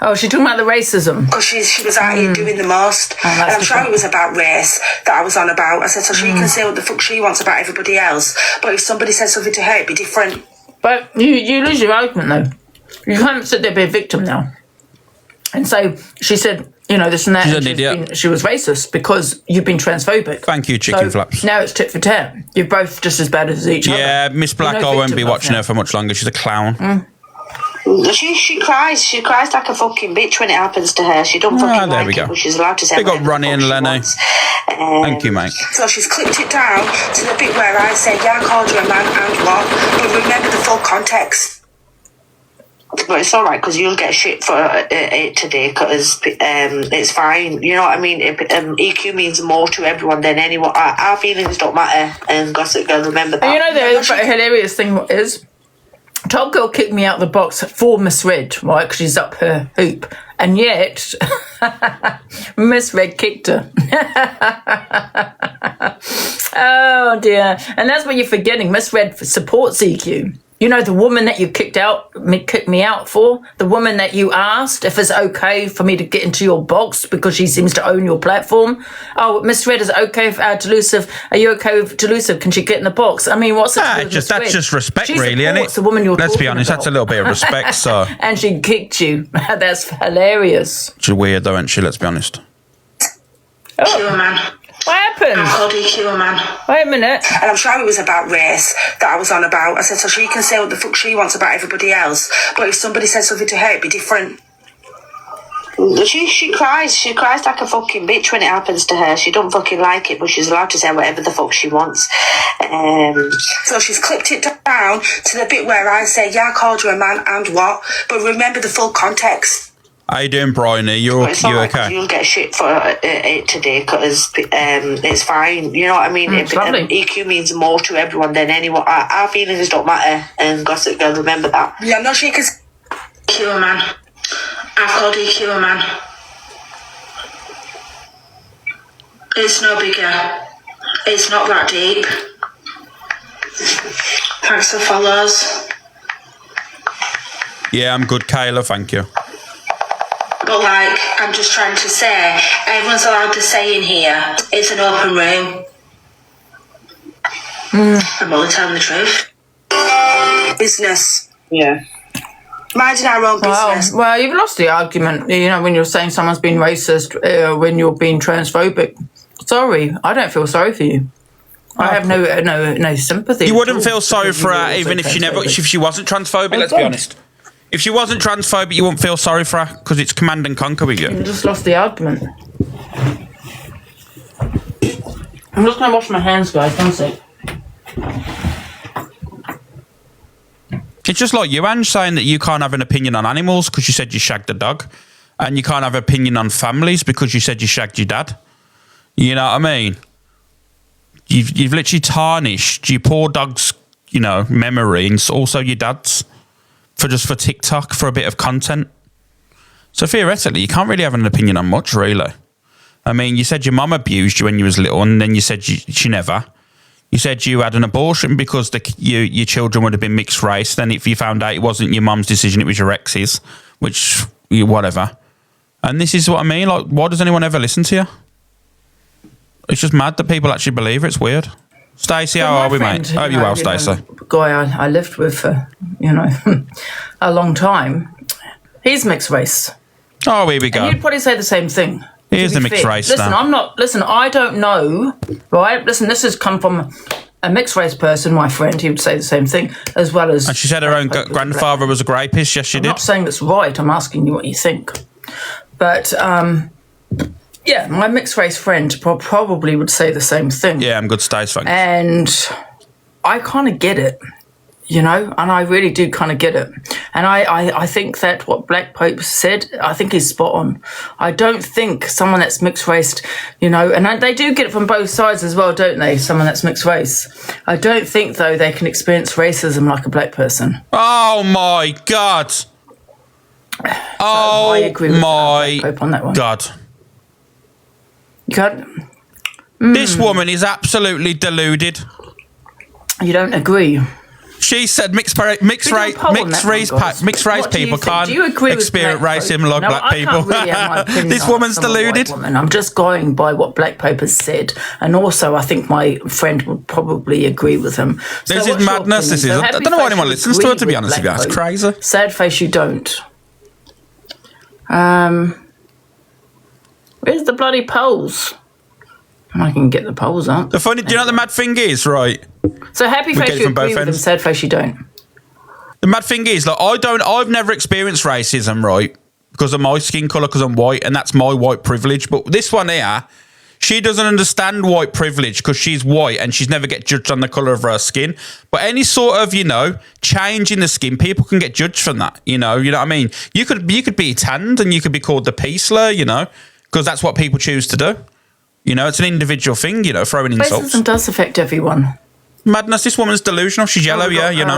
Oh, she's talking about the racism. Because she was out here doing the most. And I'm sure it was about race that I was on about. I said, so she can say what the fuck she wants about everybody else. But if somebody says something to her, it'd be different. But you lose your argument, though. You can't sit there and be a victim now. And so she said, you know, this and that. She's an idiot. She was racist because you've been transphobic. Thank you, Chicken So Flaps. now it's tit for tat. You're both just as bad as each other. Yeah, Miss Black, I won't be watching her for much longer. She's a clown. She cries. She cries like a fucking bitch when it happens to her. She don't fucking there like we go. it, but she's allowed to say Big up whatever Ronnie the and fuck she Lenny. wants. Thank you, mate. So she's clipped it down to the bit where I said, yeah, I called you a man and what? But remember the full context. But it's all right because you'll get shit for it today because it's fine. You know what I mean? EQ means more to everyone than anyone. Our feelings don't matter, and Gossip Girl, remember that. And you know, the hilarious thing is, Top Girl kicked me out of the box for misread, right? Because she's up her hoop. And yet, misread kicked her. Oh, dear. And that's what you're forgetting. Misread supports EQ. You know, the woman that you kicked me out for, the woman that you asked if it's okay for me to get into your box because she seems to own your platform. Oh, Miss Red, is it okay for Delusive? Are you okay with Delusive? Can she get in the box? I mean, what's the that's just respect, she really, isn't it? The woman you're Let's be talking honest, about. that's a little bit of respect, so. And she kicked you. That's hilarious. She's weird, though, isn't she? Let's be honest. EQ a man. What happened? I called EQ a man. Wait a minute. And I'm sure it was about race that I was on about. I said, so she can say what the fuck she wants about everybody else. But if somebody said something to her, it'd be different. She cries. She cries like a fucking bitch when it happens to her. She don't fucking like it, but she's allowed to say whatever the fuck she wants. So she's clipped it down to the bit where I say, yeah, I called you a man and what? But remember the full context. How you doing, Bryony? You okay? You'll get shit for it today because it's fine. You know what I mean? EQ means more to everyone than anyone. Our feelings don't matter, and Gossip Girl, remember that. Yeah, no, she can EQ a man. I've called EQ a man. It's no bigger. It's not that deep. Thanks for follows. Yeah, I'm good, Kayla, thank you. But like, I'm just trying to say, everyone's allowed to say in here, it's an open room. I'm only telling the truth. Business. Yeah. Minding our own business. Well, you've lost the argument, you know, when you're saying someone's been racist, when you're being transphobic. Sorry, I don't feel sorry for you. I have no sympathy. You wouldn't feel sorry for her even if she wasn't transphobic, let's be honest. If she wasn't transphobic, you wouldn't feel sorry for her because it's command and conquer with you. You just lost the argument. I'm just going to wash my hands, guys. One sec. It's just like you, Ange, saying that you can't have an opinion on animals because you said you shagged a dog, and you can't have an opinion on families because you said you shagged your dad. You know what I mean? You've literally tarnished your poor dog's, memory, and also your dad's. For TikTok, for a bit of content. So theoretically, you can't really have an opinion on much, really. I mean, you said your mum abused you when you was little, and then you said she never. You said you had an abortion because your children would have been mixed race. Then if you found out it wasn't your mum's decision, it was your ex's, which, whatever. And this is what I mean. Like, why does anyone ever listen to you? It's just mad that people actually believe it. It's weird. Stacey, how are we, mate? I hope you're well, Stacey. Guy I lived with for, a long time. He's mixed race. Oh, here we go. And you'd probably say the same thing. Here's the mixed race Listen, now. I don't know, right? Listen, this has come from a mixed race person, my friend. He would say the same thing, as well as... And she said her own grandfather was a rapist. Yes, she did. I'm not saying that's right. I'm asking you what you think. But, yeah, my mixed race friend probably would say the same thing. Yeah, I'm good, Stace, thanks. And I kind of get it, and I really do kind of get it. And I think that what Black Pope said, I think he's spot on. I don't think someone that's mixed raced, and they do get it from both sides as well, don't they? Someone that's mixed race. I don't think, though, they can experience racism like a black person. Oh, my God. I agree with Black Pope on that one. God. Mm. This woman is absolutely deluded. You don't agree? She said mixed race people can't experience racism like black people. Really this woman's deluded. I'm just going by what Black Papers said, and also I think my friend would probably agree with him. This is madness. This is. I don't know why anyone listens to her. To be honest with you, that's crazy. Sad face, you don't. Where's the bloody polls? I can get the polls up. Do you know what the mad thing is, right? So happy face you agree with them, sad face you don't. The mad thing is, like, I've never experienced racism, right? Because of my skin colour, because I'm white, and that's my white privilege. But this one here, she doesn't understand white privilege because she's white and she's never get judged on the colour of her skin. But any sort of, change in the skin, people can get judged from that, you know what I mean? You could be tanned and you could be called the P slur, because that's what people choose to do. It's an individual thing, throwing insults. Racism does affect everyone. Madness, this woman's delusional. She's yellow,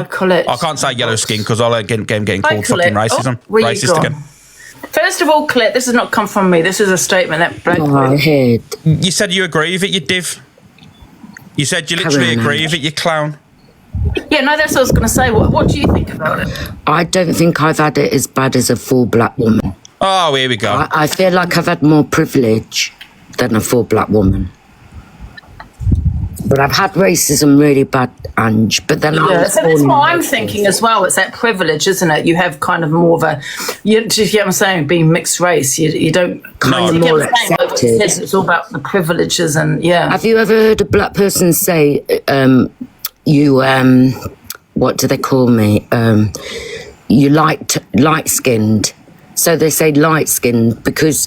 Colette. I can't say yellow skin because I'll getting called fucking racism. Racist again. First of all, Colette, this has not come from me. This is a statement that Black You said you agree with it, you div. You said you literally agree with it, you clown. Yeah, no, that's what I was going to say. What do you think about it? I don't think I've had it as bad as a full black woman. Oh, here we go. I feel like I've had more privilege than a full black woman. But I've had racism really bad, Ange. But then so that's what I'm thinking as well. It's that privilege, isn't it? You have kind of more of a, do you get what I'm saying? Being mixed race, you don't kind of more accepted. It's all about the privileges and Have you ever heard a black person say, what do they call me? You light-skinned. So they say light-skinned because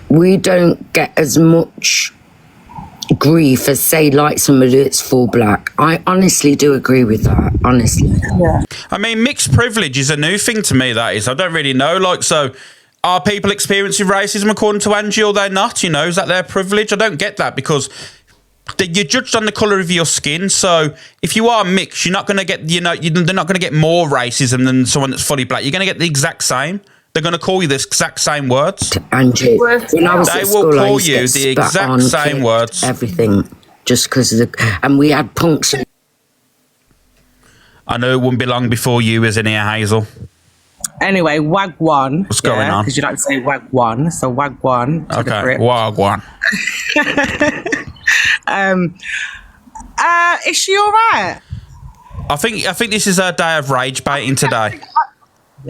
we don't get as much grief as, say, like somebody that's full black. I honestly do agree with that, honestly. Yeah. I mean, mixed privilege is a new thing to me, that is. I don't really know. So are people experiencing racism according to Angie or they're not? Is that their privilege? I don't get that because you're judged on the colour of your skin. So if you are mixed, you're not going to get, they're not going to get more racism than someone that's fully black. You're going to get the exact same. They're going to call you the exact same words. Angie, when I was they at will school, call you the exact same words. Everything, just because of and we had punks. I know it wouldn't be long before you was in here, Hazel. Anyway, Wagwan. What's going on? Because you like to say Wagwan, so Wagwan. Okay, Wagwan. Is she all right? I think this is her day of rage baiting today.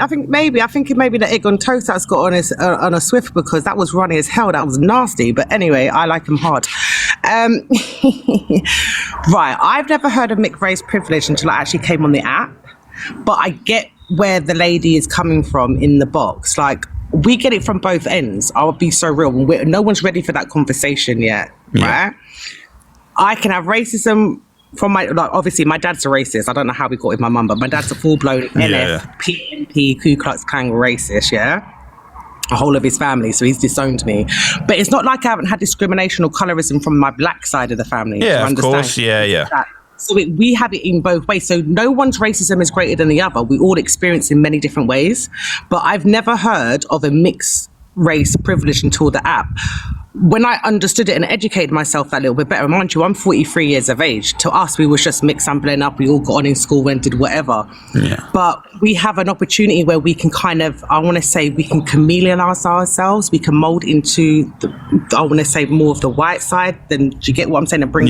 I think it may be the egg on toast that's got on a Swift because that was runny as hell. That was nasty. But anyway, I like him hard. Right. I've never heard of mixed race privilege until I actually came on the app. But I get where the lady is coming from in the box. Like, we get it from both ends. I'll be so real. No one's ready for that conversation yet. Yeah. Right? I can have racism from obviously my dad's a racist. I don't know how we got with my mum, but my dad's a full-blown NF, PNP, Ku Klux Klan racist, a whole of his family, so he's disowned me. But it's not like I haven't had discrimination or colorism from my black side of the family. Yeah, of course, yeah. So we have it in both ways. So no one's racism is greater than the other. We all experience it in many different ways. But I've never heard of a mixed race privilege until the app. When I understood it and educated myself that little bit better, mind you, I'm 43 years of age. To us, we was just mixed and blend up. We all got on in school, went, did whatever. Yeah. But we have an opportunity where we can kind of, I want to say, we can chameleonize ourselves. We can mold into, I want to say, more of the white side. Then do you get what I'm saying? And bring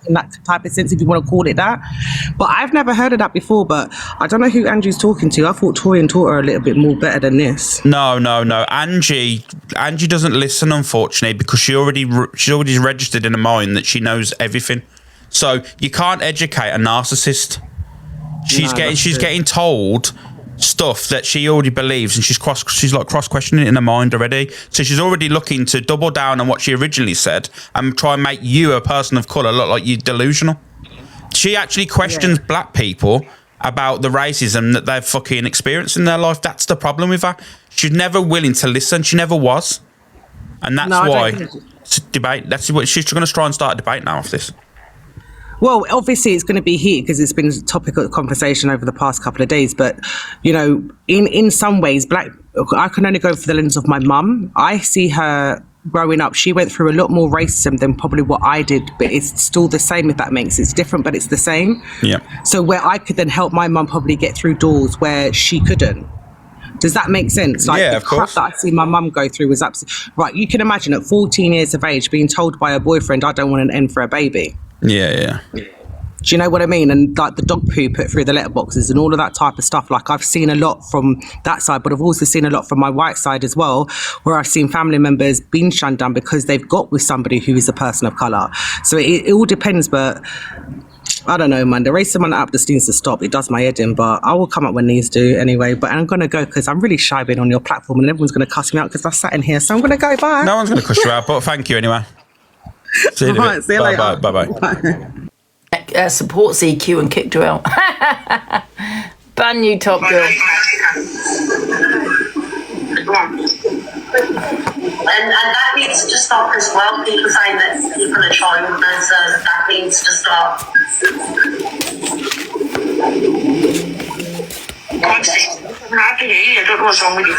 in that type of sense, if you want to call it that. But I've never heard of that before, but I don't know who Angie's talking to. I thought Torian taught her a little bit more better than this. No. Angie doesn't listen, unfortunately, because she's already registered in her mind that she knows everything. So you can't educate a narcissist. She's getting told stuff that she already believes, and she's cross-questioning it in her mind already. So she's already looking to double down on what she originally said and try and make you, a person of colour, look like you're delusional. She actually questions black people about the racism that they've fucking experienced in their life. That's the problem with her. She's never willing to listen. She never was. And that's why it's a debate. That's what she's going to try and start a debate now off this. Well, obviously it's going to be heated because it's been a topic of conversation over the past couple of days. But, in some ways, I can only go for the lens of my mum. I see her growing up, she went through a lot more racism than probably what I did, but it's still the same, if that makes sense. It's different, but it's the same. Yeah. So where I could then help my mum probably get through doors where she couldn't. Does that make sense? Like, yeah, the of course. crap that I see my mum go through was absolutely right. You can imagine at 14 years of age being told by her boyfriend, "I don't want an end for a baby." Yeah. Do you know what I mean? And like the dog poo put through the letterboxes and all of that type of stuff. Like, I've seen a lot from that side, but I've also seen a lot from my white side as well, where I've seen family members being shunned down because they've got with somebody who is a person of colour. So it all depends, but I don't know, man. The racism on the app just needs to stop. It does my head in, but I will come up when these do anyway. But I'm going to go because I'm really shy being on your platform and everyone's going to cuss me out because I sat in here. So I'm going to go. Bye. No one's going to cuss you out, but thank you anyway. See you, Right, see you later. Bye. Supports EQ and kicked her out. Ban you, top girl. And that needs to stop as well. People saying that people are childbirths, that needs to stop. I can hear you. I don't know what's wrong with you.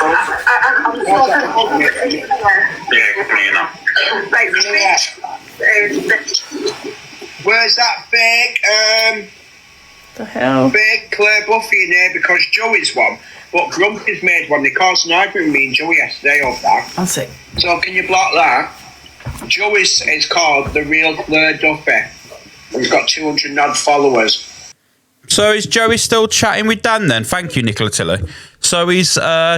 Where's that fake, the hell? Fake Claire Buffy in there because Joey's one. But Grumpy's made one. They caused an argument with me and Joey yesterday over that. I'll see. So can you block that? Joey's is called The Real Claire Duffy. He's got 200 odd followers. So is Joey still chatting with Dan then? Thank you, Nicola Tilly. So is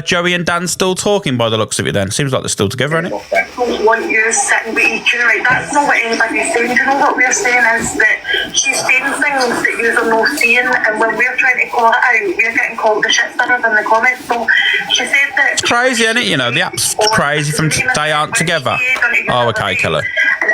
Joey and Dan still talking by the looks of it then? Seems like they're still together, isn't it? Don't want you sitting with each other, right? That's not what anybody's saying. Do you know what we're saying is that she's saying things that you are not seeing, and when we're trying to call it out, we're getting called the shit stirrers in the comments. So she said that... It's crazy, isn't it? You know, the app's crazy from they aren't together. Oh, okay, Kelly.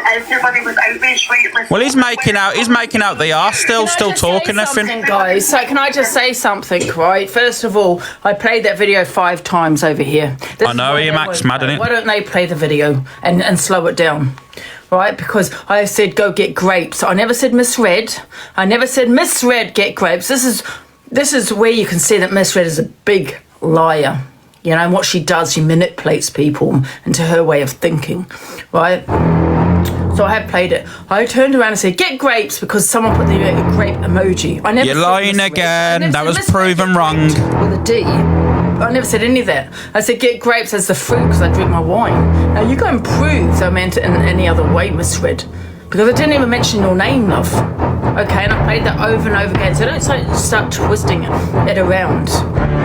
Everybody was outraged, right? Well, he's making out they are still talking, I think. Guys, so can I just say something, right? First of all, I played that video 5 times over here. I know, Max, mad, innit? Why don't they play the video and slow it down? Right? Because I said go get grapes. I never said misread. I never said misread get grapes. This is where you can see that misread is a big liar. You know, and what she does, she manipulates people into her way of thinking, right? So I had played it. I turned around and said, get grapes, because someone put the grape emoji. I never. You're lying again. That was proven wrong. With a D. I never said any of that. I said, get grapes as the fruit, because I drink my wine. Now, you go and prove that I meant it in any other way, misread. Because I didn't even mention your name, love. Okay, and I played that over and over again. So don't start twisting it around.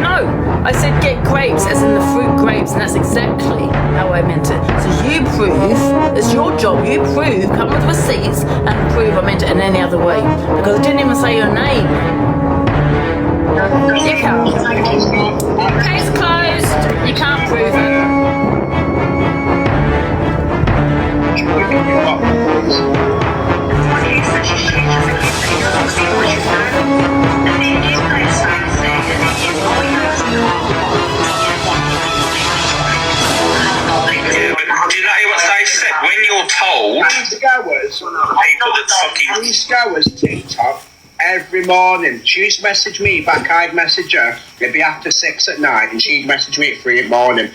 No, I said get grapes, as in the fruit grapes, and that's exactly how I meant it. So you prove, it's your job, you prove, come with receipts and prove I meant it in any other way. Because I didn't even say your name. You can't. Case closed. You can't prove it. When you're told, these goers TikTok every morning. She's messaged me back, I'd message her. It'd be after 6 at night, and she'd message me at 3 in the morning.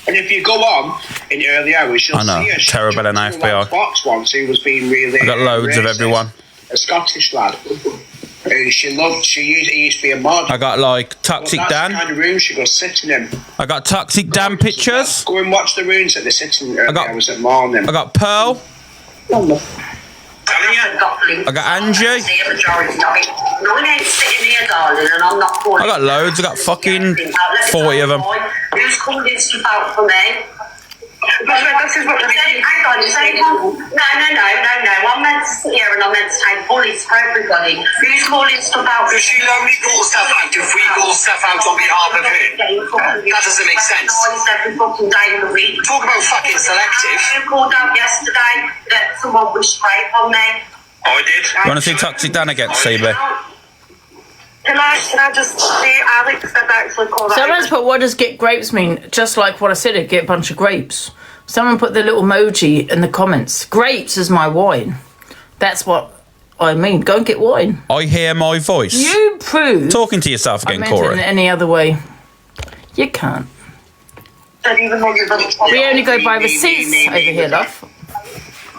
And if you go on in early hours, you'll see her. Terrible in FBI. Fox once who was being really. I got loads of everyone. A Scottish lad. She loved. He used to be a mod. I got like Toxic Dan. That's the kind of room she goes sitting in. I got Toxic Dan pictures. Go and watch the rooms that they're sitting in. I was at morning. I got Pearl. I got Angie. I got loads. I got fucking 40 of them. Who's called this stuff out for me? This is what hang on, no. I'm meant to sit here and I'm meant to take bullets for everybody. Who's calling stuff out? Because you only call stuff out if we call stuff out on behalf of who? That doesn't make sense. Every fucking day of the week. Talk about fucking selective. You called out yesterday that someone was straight on me. I did. You want to see Toxic Dan again, CB? Can I just see Alex that actually called out? Someone's put, what does get grapes mean? Just like what I said, get a bunch of grapes. Someone put the little emoji in the comments. Grapes is my wine. That's what I mean. Go and get wine. I hear my voice. You prove. Talking to yourself again, I meant Cora. it in any other way. You can't. We only go by receipts over here, love.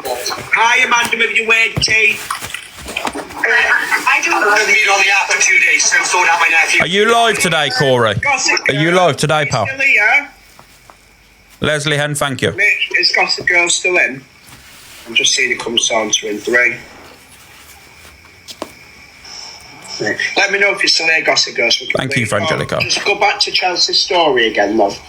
Hi, Amanda, with your weird tea. I haven't been on the app for 2 days, so I'm sorting out my nephew. Are you live today, Corey? Are you live today, pal? Still here? Leslie Hen, thank you. Mitch, is Gossip Girl still in? I'm just seeing it come on to in 3. Let me know if you're still here, Gossip Girl. So Thank you, Frangelico. Just go back to Chelsea's story again, love.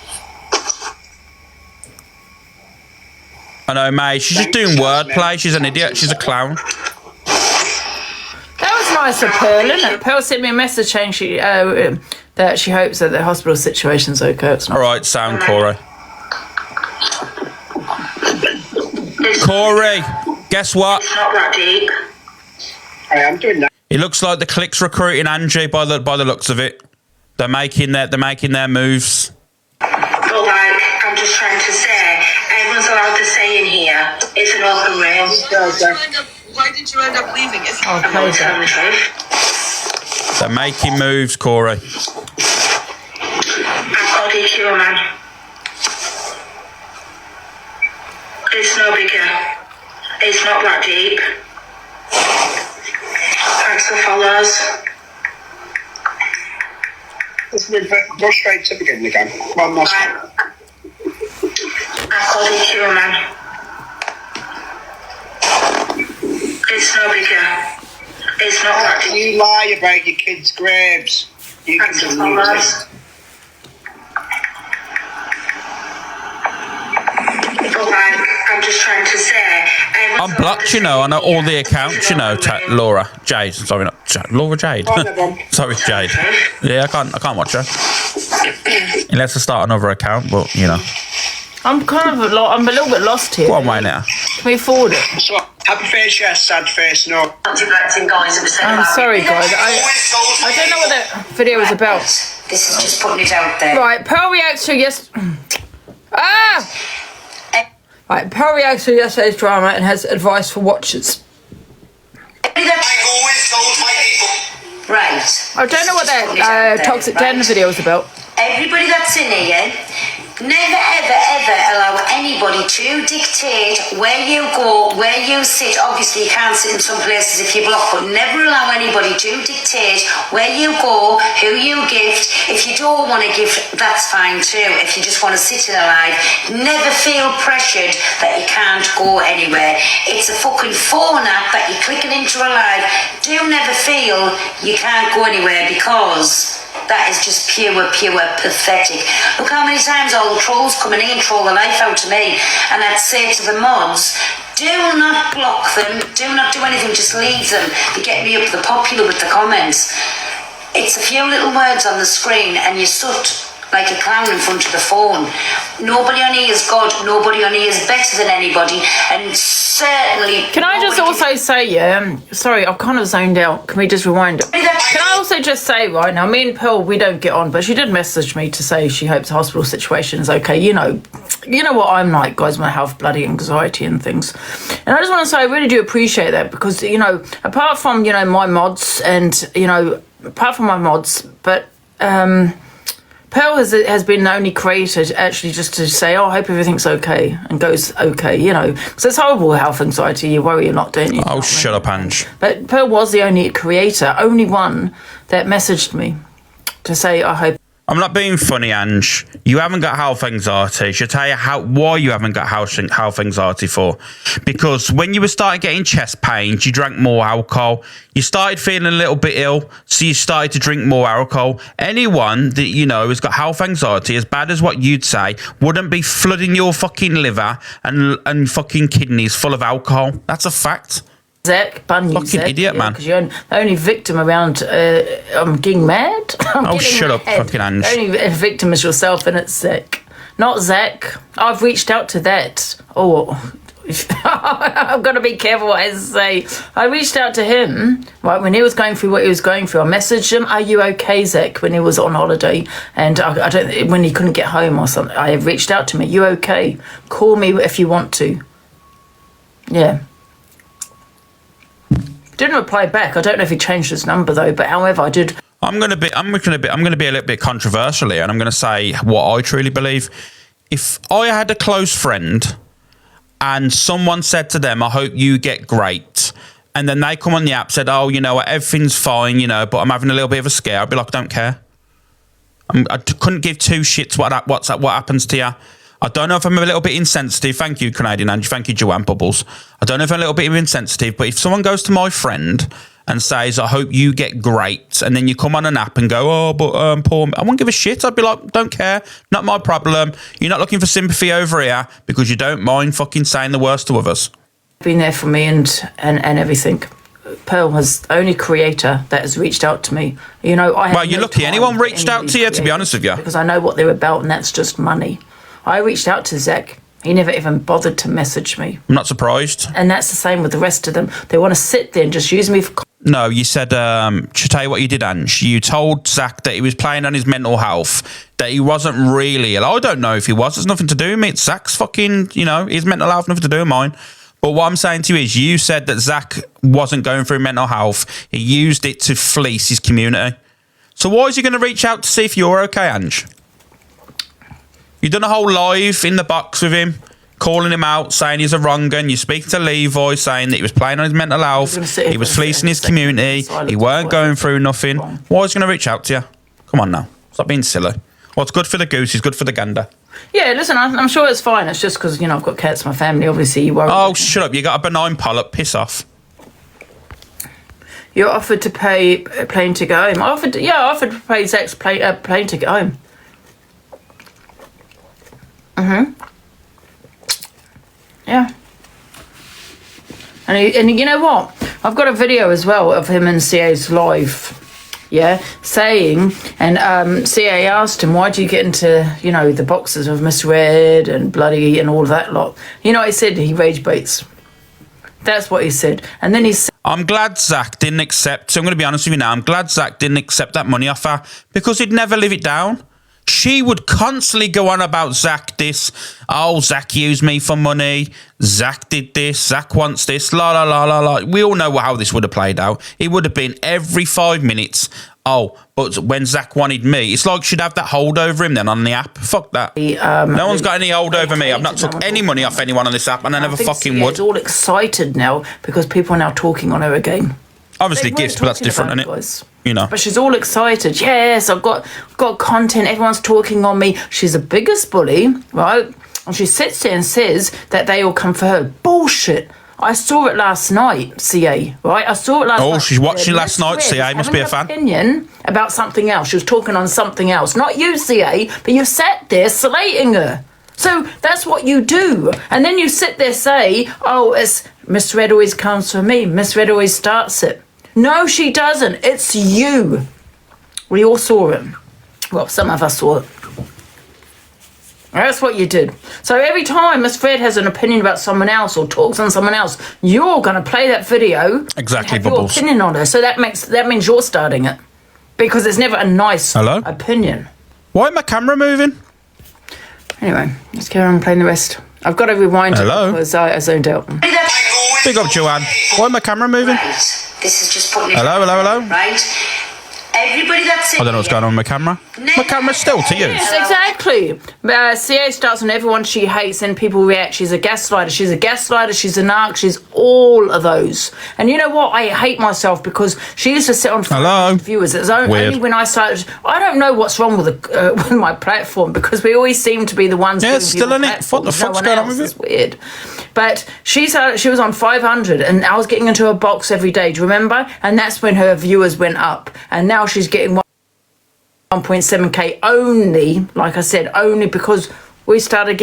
I know, mate. She's just doing wordplay. She's an idiot. She's a clown. That was nice of Pearl, isn't it? Pearl sent me a message saying that she hopes that the hospital situation's okay. All right, sound, Corey. Corey, guess what? It's not that deep. I am doing that. It looks like the click's recruiting Angie by the looks of it. They're making their moves. But like, I'm just trying to say, everyone's allowed to say in here. It's an open room. Why did you end up leaving? I'm not telling the truth. They're making moves, Corey. I've got EQ, man. It's no bigger. It's not that deep. Thanks for follows. Go straight to the beginning again. One more time. I've got EQ, man. It's no bigger. It's not that deep. You lie about your kids' graves. You Thanks can for believe follows. it. But like, I'm just trying to say. I'm blocked, you know. I know all the accounts, you know. Laura Jade. Sorry, not Jade. Laura Jade. Sorry, Jade. Yeah, I can't watch her unless I start another account. But you know, I'm kind of I'm a little bit lost here. Go on, right now. Can we forward it? So, happy face, yes. Sad face, no. I'm sorry, guys. I don't know what that video is about. This is just putting it out there. Right, Pearl reacts to Right, Pearl reacts to yesterday's drama and has advice for watchers. Right. I don't know what that Toxic 10 video is about. Everybody that's in here, never ever ever allow anybody to dictate where you go, where you sit. Obviously you can't sit in some places if you block, but never allow anybody to dictate where you go, who you gift. If you don't want to gift, that's fine too. If you just want to sit in a live, never feel pressured that you can't go anywhere. It's a fucking phone app that you're clicking into a live. Do never feel you can't go anywhere, because that is just pure pathetic. Look how many times all the trolls coming in troll the life out of me, and I'd say to the mods, do not block them, do not do anything, just leave them. They get me up the popular with the comments. It's a few little words on the screen and you sut like a clown in front of the phone. Nobody on here is God, nobody on here is better than anybody, and certainly... Can I just also say, sorry, I've kind of zoned out. Can we just rewind it? Can I also just say, right now, me and Pearl, we don't get on, but she did message me to say she hopes the hospital situation is okay. You know what I'm like, guys, when I have bloody anxiety and things. And I just want to say, I really do appreciate that, because, you know, apart from, you know, my mods and, you know, but... Pearl has been the only creator actually just to say, oh, I hope everything's okay, and goes okay, you know. Because it's horrible health anxiety, you worry a lot, don't you? Oh, shut up, Ange. But Pearl was the only creator, only one that messaged me to say, I hope... I'm not being funny, Ange. You haven't got health anxiety. I should tell you why you haven't got health anxiety for. Because when you were starting getting chest pains, you drank more alcohol. You started feeling a little bit ill, so you started to drink more alcohol. Anyone that you know has got health anxiety, as bad as what you'd say, wouldn't be flooding your fucking liver and fucking kidneys full of alcohol. That's a fact. Zach, Bunyan, fucking Zach, idiot, man. Because you're the only victim around. I'm getting mad. Shut up, fucking Ange. The only victim is yourself, and it's Zach, not Zach. I've reached out to that. Oh, I've got to be careful what I say. I reached out to him right when he was going through what he was going through. I messaged him, "Are you okay, Zach?" When he was on holiday, and I don't when he couldn't get home or something. I reached out to him. You okay? Call me if you want to. Yeah. Didn't reply back. I don't know if he changed his number though, but however, I did. I'm gonna be a little bit controversial here, and I'm gonna say what I truly believe. if I had a close friend and someone said to them, I hope you get great, and then they come on the app, said, oh, you know what, everything's fine, you know, but I'm having a little bit of a scare, I'd be like, I don't care. I couldn't give two shits what happens to you. I don't know if I'm a little bit insensitive. Thank you, Canadian Angie. Thank you, Joanne Bubbles. I don't know if I'm a little bit insensitive, but if someone goes to my friend and says, I hope you get great, and then you come on an app and go, oh, but poor me, I won't give a shit. I'd be like, don't care. Not my problem. You're not looking for sympathy over here because you don't mind fucking saying the worst to others. Been there for me and everything. Pearl was the only creator that has reached out to me. You know, well, you're lucky. Anyone reached out to you, to be honest with you? Because I know what they're about, and that's just money. I reached out to Zach. He never even bothered to message me. I'm not surprised. And that's the same with the rest of them. They want to sit there and just use me for... No, you said, to tell you what you did, Ange. You told Zach that he was playing on his mental health, that he wasn't really... I don't know if he was. There's nothing to do with me. It's Zach's fucking, you know, his mental health, nothing to do with mine. But what I'm saying to you is you said that Zach wasn't going through mental health. He used it to fleece his community. So why is he going to reach out to see if you're okay, Ange? You've done a whole live in the box with him, calling him out, saying he's a wrong un. You're speaking to Levi, saying that he was playing on his mental health. He was fleecing his community. He weren't going through nothing. Why is he going to reach out to you? Come on now. Stop being silly. What's good for the goose is good for the gander. Yeah, listen, I'm sure it's fine. It's just because, you know, I've got cats in my family. Obviously, you worry. Oh, shut up. You got a benign polyp. Piss off. You're offered to pay a plane to go home. I offered to pay Zach's plane to go home. Yeah. And you know what? I've got a video as well of him and CA's live. Yeah, saying, and CA asked him, why do you get into, you know, the boxes of Misread and Bloody and all that lot? You know, he said he rage baits. That's what he said. And then he said... I'm glad Zach didn't accept, so I'm going to be honest with you now, I'm glad Zach didn't accept that money offer because he'd never live it down. She would constantly go on about Zach this. Oh, Zach used me for money. Zach did this. Zach wants this. La, la, la, la, la. We all know how this would have played out. It would have been every 5 minutes. Oh, but when Zach wanted me, it's like she'd have that hold over him then on the app. Fuck that. No one's got any hold over me. I've not took any money off anyone on this app, and I never fucking would. She's all excited now because people are now talking on her again. Obviously gifts, but that's different, isn't it? You know. But she's all excited. Yes, I've got content. Everyone's talking on me. She's the biggest bully, right? And she sits there and says that they all come for her. Bullshit. I saw it last night, CA, right? I saw it last night. Oh, she's watching last night, CA. Must be a fan. Opinion about something else. She was talking on something else. Not you, CA, but you sat there slating her. So that's what you do. And then you sit there say, oh, it's Miss Red always comes for me. Miss Red always starts it. No, she doesn't. It's you. We all saw it. Well, some of us saw it. That's what you did. So every time Miss Fred has an opinion about someone else or talks on someone else, you're going to play that video. Exactly, and have Bubbles. your opinion on her. So that means you're starting it. Because it's never a nice opinion. Why is my camera moving? Anyway, let's carry on playing the rest. I've got to rewind it because I zoned out. Big up, Joanne. Why is my camera moving? This is just putting it Hello. right. Everybody that's I don't know what's going on with my camera. My camera's still to use. Yes, exactly. CA starts on everyone she hates and people react. She's a gaslighter. She's a a narc. She's all of those. And you know what? I hate myself because she used to sit on viewers. It's only when I started. I don't know what's wrong with my platform because we always seem to be the ones. Yeah, it's still in it. What the fuck's going on with it? It's weird. But she was on 500 and I was getting into a box every day. Do you remember? And that's when her viewers went up. And now she's getting 1.7k only, like I said, only because we started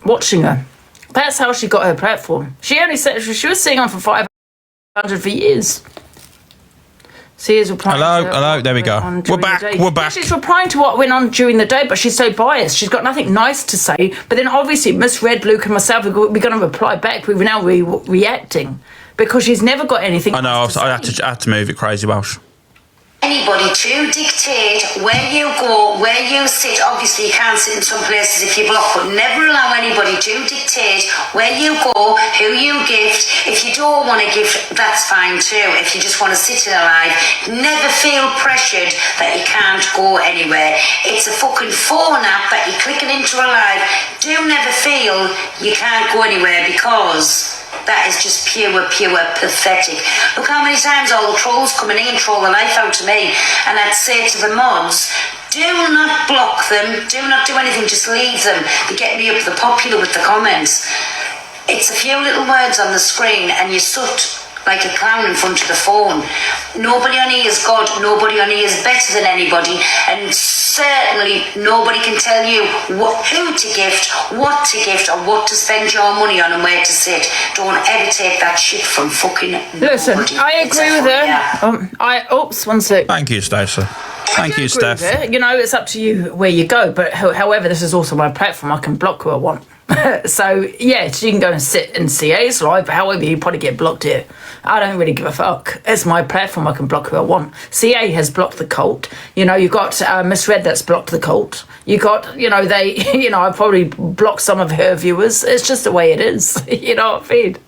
watching her. That's how she got her platform. She only said she was sitting on for 500 for years. See, is replying. Hello. There we go. We're back. She's replying to what went on during the day, but she's so biased. She's got nothing nice to say. But then obviously, Miss Red, Luke, and myself, we're going to reply back. We're now reacting because she's never got anything. I know. I had to move it. Crazy Welsh. anybody to dictate where you go, where you sit. Obviously, you can't sit in some places if you block, but never allow anybody to dictate where you go, who you gift. If you don't want to gift, that's fine too. If you just want to sit in a live, never feel pressured that you can't go anywhere. It's a fucking phone app that you're clicking into a live. Do never feel you can't go anywhere, because that is just pure pathetic. Look how many times all the trolls come in and troll the life out of me, and I'd say to the mods, do not block them, do not do anything, just leave them. They get me up the popular with the comments. It's a few little words on the screen and you sut like a clown in front of the phone. Nobody on here is God, nobody on here is better than anybody, and certainly nobody can tell you who to gift, what to gift, or what to spend your money on and where to sit. Don't ever take that shit from fucking Listen, nobody. I agree with her. Oops, one sec. Thank you, Stacey. Thank you, Steph. You know, it's up to you where you go, but however, this is also my platform. I can block who I want. So, yeah, so you can go and sit in CA's live, however, you probably get blocked here. I don't really give a fuck. It's my platform. I can block who I want. CA has blocked the cult. You know, you've got Miss Red that's blocked the cult. You got, you know, I've probably blocked some of her viewers. It's just the way it is. You know what I mean?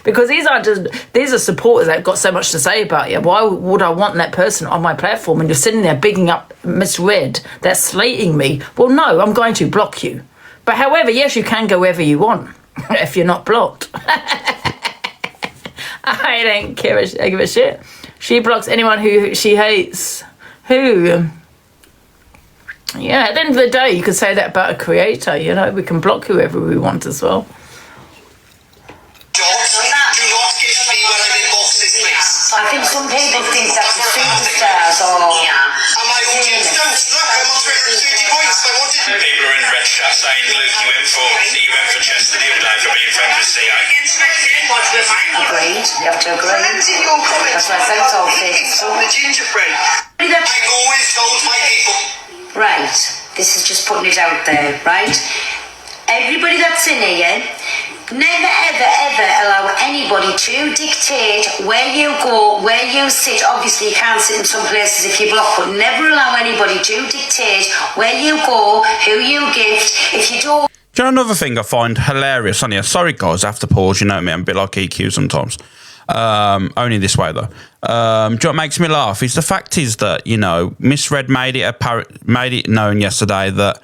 Because these are supporters that have got so much to say about you. Why would I want that person on my platform and you're sitting there bigging up Miss Red that's slating me? Well, no, I'm going to block you. But however, yes, you can go wherever you want if you're not blocked. I don't care. I give a shit. She blocks anyone who she hates. Who? Yeah, at the end of the day, you could say that about a creator. You know, we can block whoever we want as well. I think some people think that the superstars or... People are in the red chat saying, Luke, you went for Chester the other day for being friends with CA. Agreed. You have to agree. That's why I said it's all fake. I've always told my people. Right. This is just putting it out there, right? Everybody that's in here, never ever allow anybody to dictate where you go, where you sit. Obviously you can't sit in some places if you block, but never allow anybody to dictate where you go, who you gift. If you don't... Do you know another thing I find hilarious on here? Sorry guys, I have to pause, you know me, I'm a bit like EQ sometimes. Only this way though. Do you know what makes me laugh is the fact is that, you know, Miss Red made it known yesterday that,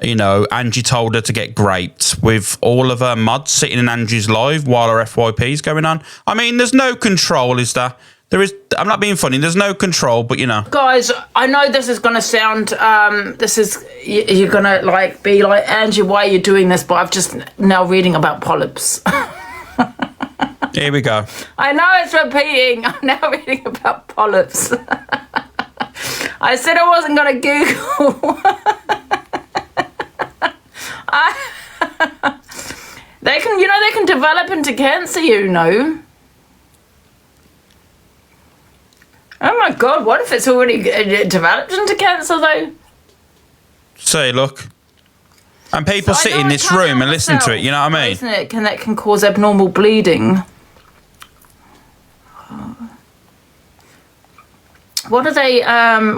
you know, Angie told her to get graped with all of her mods sitting in Angie's live while her FYP is going on. I mean, there's no control, is there? There is. I'm not being funny. There's no control, but you know. Guys, I know this is going to sound, you're going to like be like, Angie, why are you doing this? But I'm just now reading about polyps. Here we go. I know it's repeating. I'm now reading about polyps. I said I wasn't going to Google. They can develop into cancer, you know. Oh my God, what if it's already developed into cancer though? See, look. And people sit in this room and listen to it, you know what I mean? Isn't it? That can cause abnormal bleeding. What are they,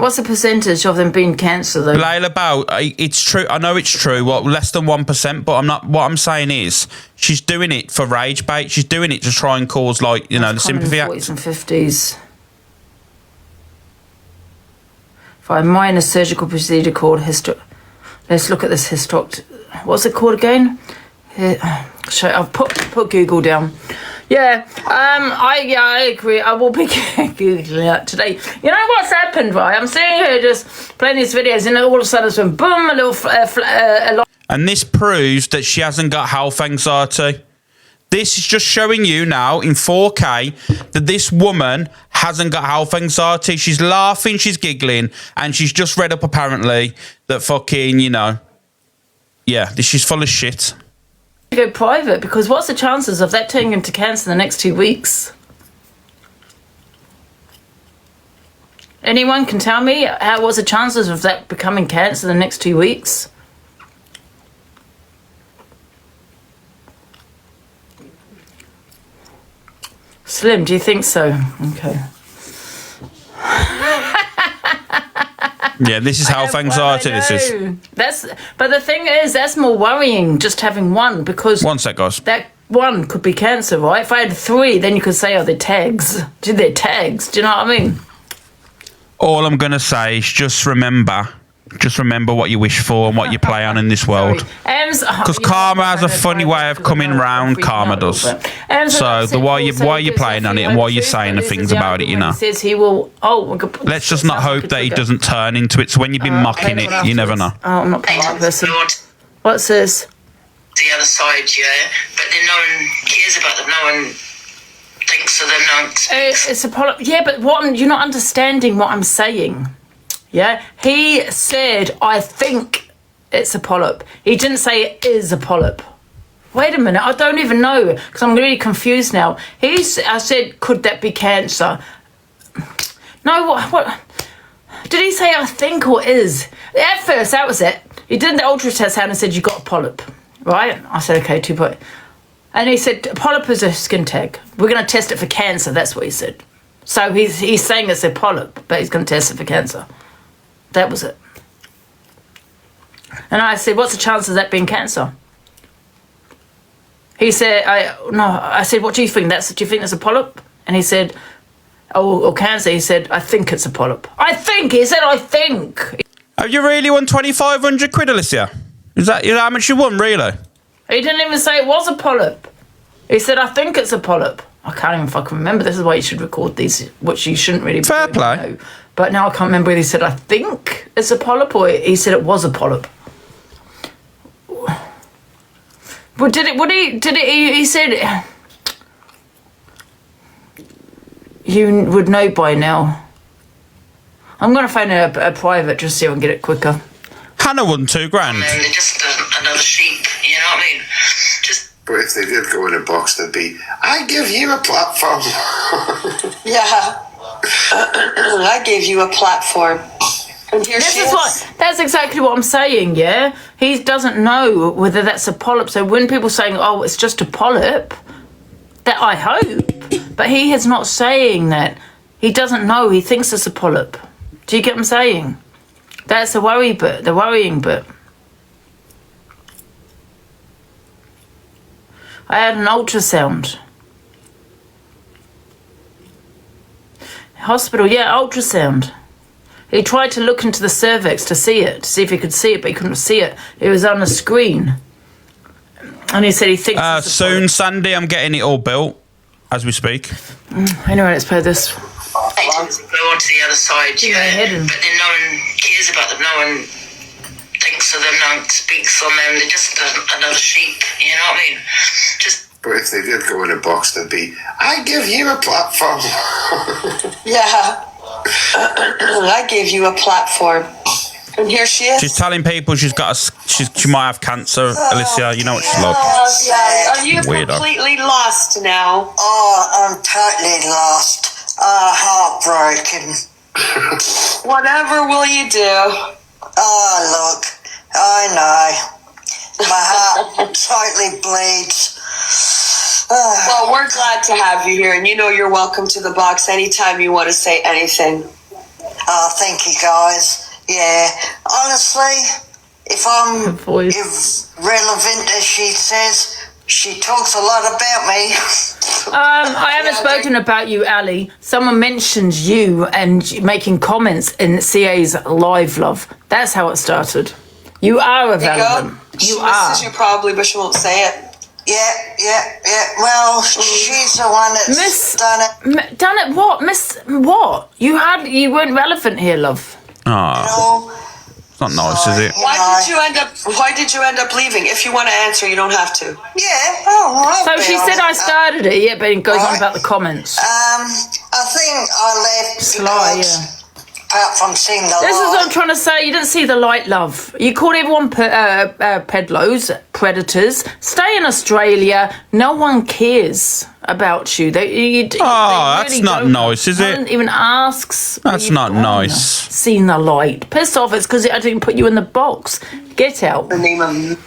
what's the percentage of them being cancer though? Layla Bow, it's true, I know it's true, less than 1%, but what I'm saying is, she's doing it for rage bait, she's doing it to try and cause, like, you know, the sympathy act. 40s and 50s. For a minor surgical procedure called let's look at this what's it called again? I'll put Google down. Yeah, I agree. I will be Googling that today. You know what's happened, right? I'm sitting here just playing these videos and all of a sudden it's been boom, a little... And this proves that she hasn't got health anxiety. This is just showing you now in 4K that this woman hasn't got health anxiety. She's laughing, she's giggling, and she's just read up apparently that fucking, you know, yeah, she's full of shit. Go private, because what's the chances of that turning into cancer in the next 2 weeks? Anyone can tell me what's the chances of that becoming cancer in the next 2 weeks? Slim, do you think so? Okay. Yeah, this is health anxiety. This is. But the thing is, that's more worrying just having one, because 1 sec, guys. that one could be cancer, right? If I had 3, then you could say, oh, they're tags. They're tags. Do you know what I mean? All I'm gonna say is just remember what you wish for and what you play on in this world. Because karma has a funny way of coming round. Karma does. So why you playing on it and why you're saying the things about it, you know. He says he will. Oh, let's just not hope that he doesn't turn into it. So when you've been mocking it, you never know. Oh, I'm not the right person. What's this? The other side, yeah, but then no one cares about them. No one thinks of them. No one speaks. It's a polyp. Yeah, but you're not understanding what I'm saying. Yeah, he said, I think it's a polyp. He didn't say it is a polyp. Wait a minute, I don't even know, because I'm really confused now. I said, could that be cancer? No, what? Did he say I think or is? At first, that was it. He did the ultrasound and said, you got a polyp, right? I said, okay, 2 point. And he said, polyp is a skin tag. We're going to test it for cancer, that's what he said. So he's saying it's a polyp, but he's going to test it for cancer. That was it. And I said, what's the chance of that being cancer? He said, I said, what do you think? Do you think that's a polyp? And he said, or cancer. He said, I think it's a polyp. I think. He said, I think. Have you really won 2,500 quid, Alicia? Is that how much you won, really? He didn't even say it was a polyp. He said, I think it's a polyp. I can't even fucking remember. This is why you should record these, which you shouldn't really. Fair play. Know. But now I can't remember whether he said, I think it's a polyp, or he said it was a polyp. But he said, you would know by now. I'm going to find a private just so I can get it quicker. Hannah won $2,000. They're just another sheep, you know what I mean? But if they did go in a box, they'd be, I give you a platform. Yeah. I gave you a platform. And here that's exactly what I'm saying, yeah? He doesn't know whether that's a polyp. So when people saying, oh, it's just a polyp, that I hope. But he is not saying that. He doesn't know. He thinks it's a polyp. Do you get what I'm saying? That's the worrying bit. I had an ultrasound. Hospital, yeah, ultrasound. He tried to look into the cervix to see it, to see if he could see it, but he couldn't see it. It was on the screen. And he said he thinks soon, Sandy, I'm getting it all built as we speak. Anyway, let's play this. Go on to the other side, yeah, but then no one cares about them. No one thinks of them. No one speaks on them. They're just another sheep, you know what I mean? But if they did go in a box, they'd be, I give you a platform. Yeah. I gave you a platform. And here she is. She's telling people she might have cancer, Alicia. You know what she's like. Yeah. Are you Weirdo. completely lost now? Oh, I'm totally lost. Heartbroken. Whatever will you do? Oh, look. I know. My heart totally bleeds. Well, we're glad to have you here, and you know you're welcome to the box anytime you want to say anything. Oh, thank you, guys. Yeah, honestly, if I'm relevant as she says, she talks a lot about me. I haven't spoken about you, Ali. Someone mentioned you and making comments in CA's live, love. That's how it started. You are irrelevant. You are. You probably, but she won't say it. Yeah. Well, she's the one that's done it. Done it what? Miss what? You weren't relevant here, love. Oh. It's not nice, is it? Why did you end up leaving? If you want to answer, you don't have to. Yeah. Oh, so she said I started it, yeah, but it goes on about the comments. I think I left Sly, apart from seeing the light. This is what I'm trying to say. You didn't see the light, love. You called everyone pedlos, predators. Stay in Australia. No one cares about you. They really that's not nice, is it? No one even asks. That's not nice. Seen the light. Pissed off. It's because I didn't put you in the box. Get out. The name of...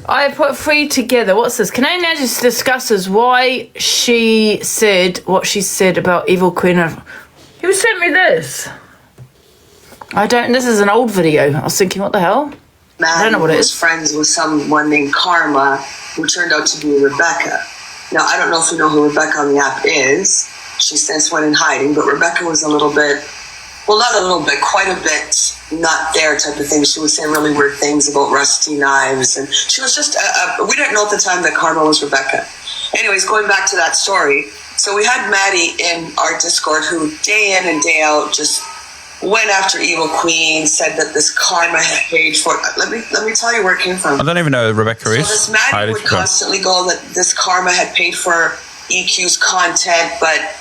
I put 3 together. What's this? Canadian Edges discusses why she said what she said about Evil Queen of... Who sent me this? I don't. This is an old video. I was thinking, what the hell? I don't know what it is. Friends with someone named Karma, who turned out to be Rebecca. Now, I don't know if you know who Rebecca on the app is. She since went in hiding, but Rebecca was a little bit, well, not a little bit, quite a bit not there type of thing. She was saying really weird things about rusty knives, and she was just, we didn't know at the time that Karma was Rebecca. Anyways, going back to that story, so we had Maddie in our Discord who day in and day out just went after Evil Queen, said that this Karma had paid for it. Let me tell you where it came from. I don't even know who Rebecca is. So this Maddie would constantly go that this Karma had paid for EQ's content, but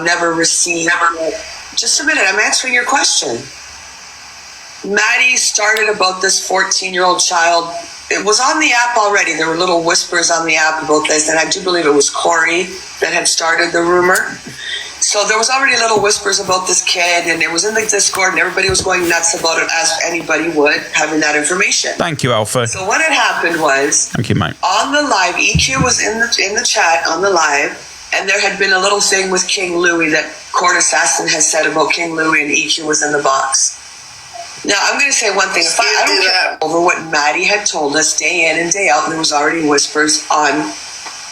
never received. Just a minute, I'm answering your question. Maddie started about this 14-year-old child. It was on the app already. There were little whispers on the app about this, and I do believe it was Corey that had started the rumor. So there was already little whispers about this kid, and it was in the Discord, and everybody was going nuts about it, as anybody would, having that information. Thank you, Alpha. So what had happened was, thank you, mate. On the live, EQ was in the chat on the live, and there had been a little thing with King Louie that Court Assassin has said about King Louie, and EQ was in the box. Now, I'm going to say one thing. If I don't care over what Maddie had told us day in and day out, and there was already whispers on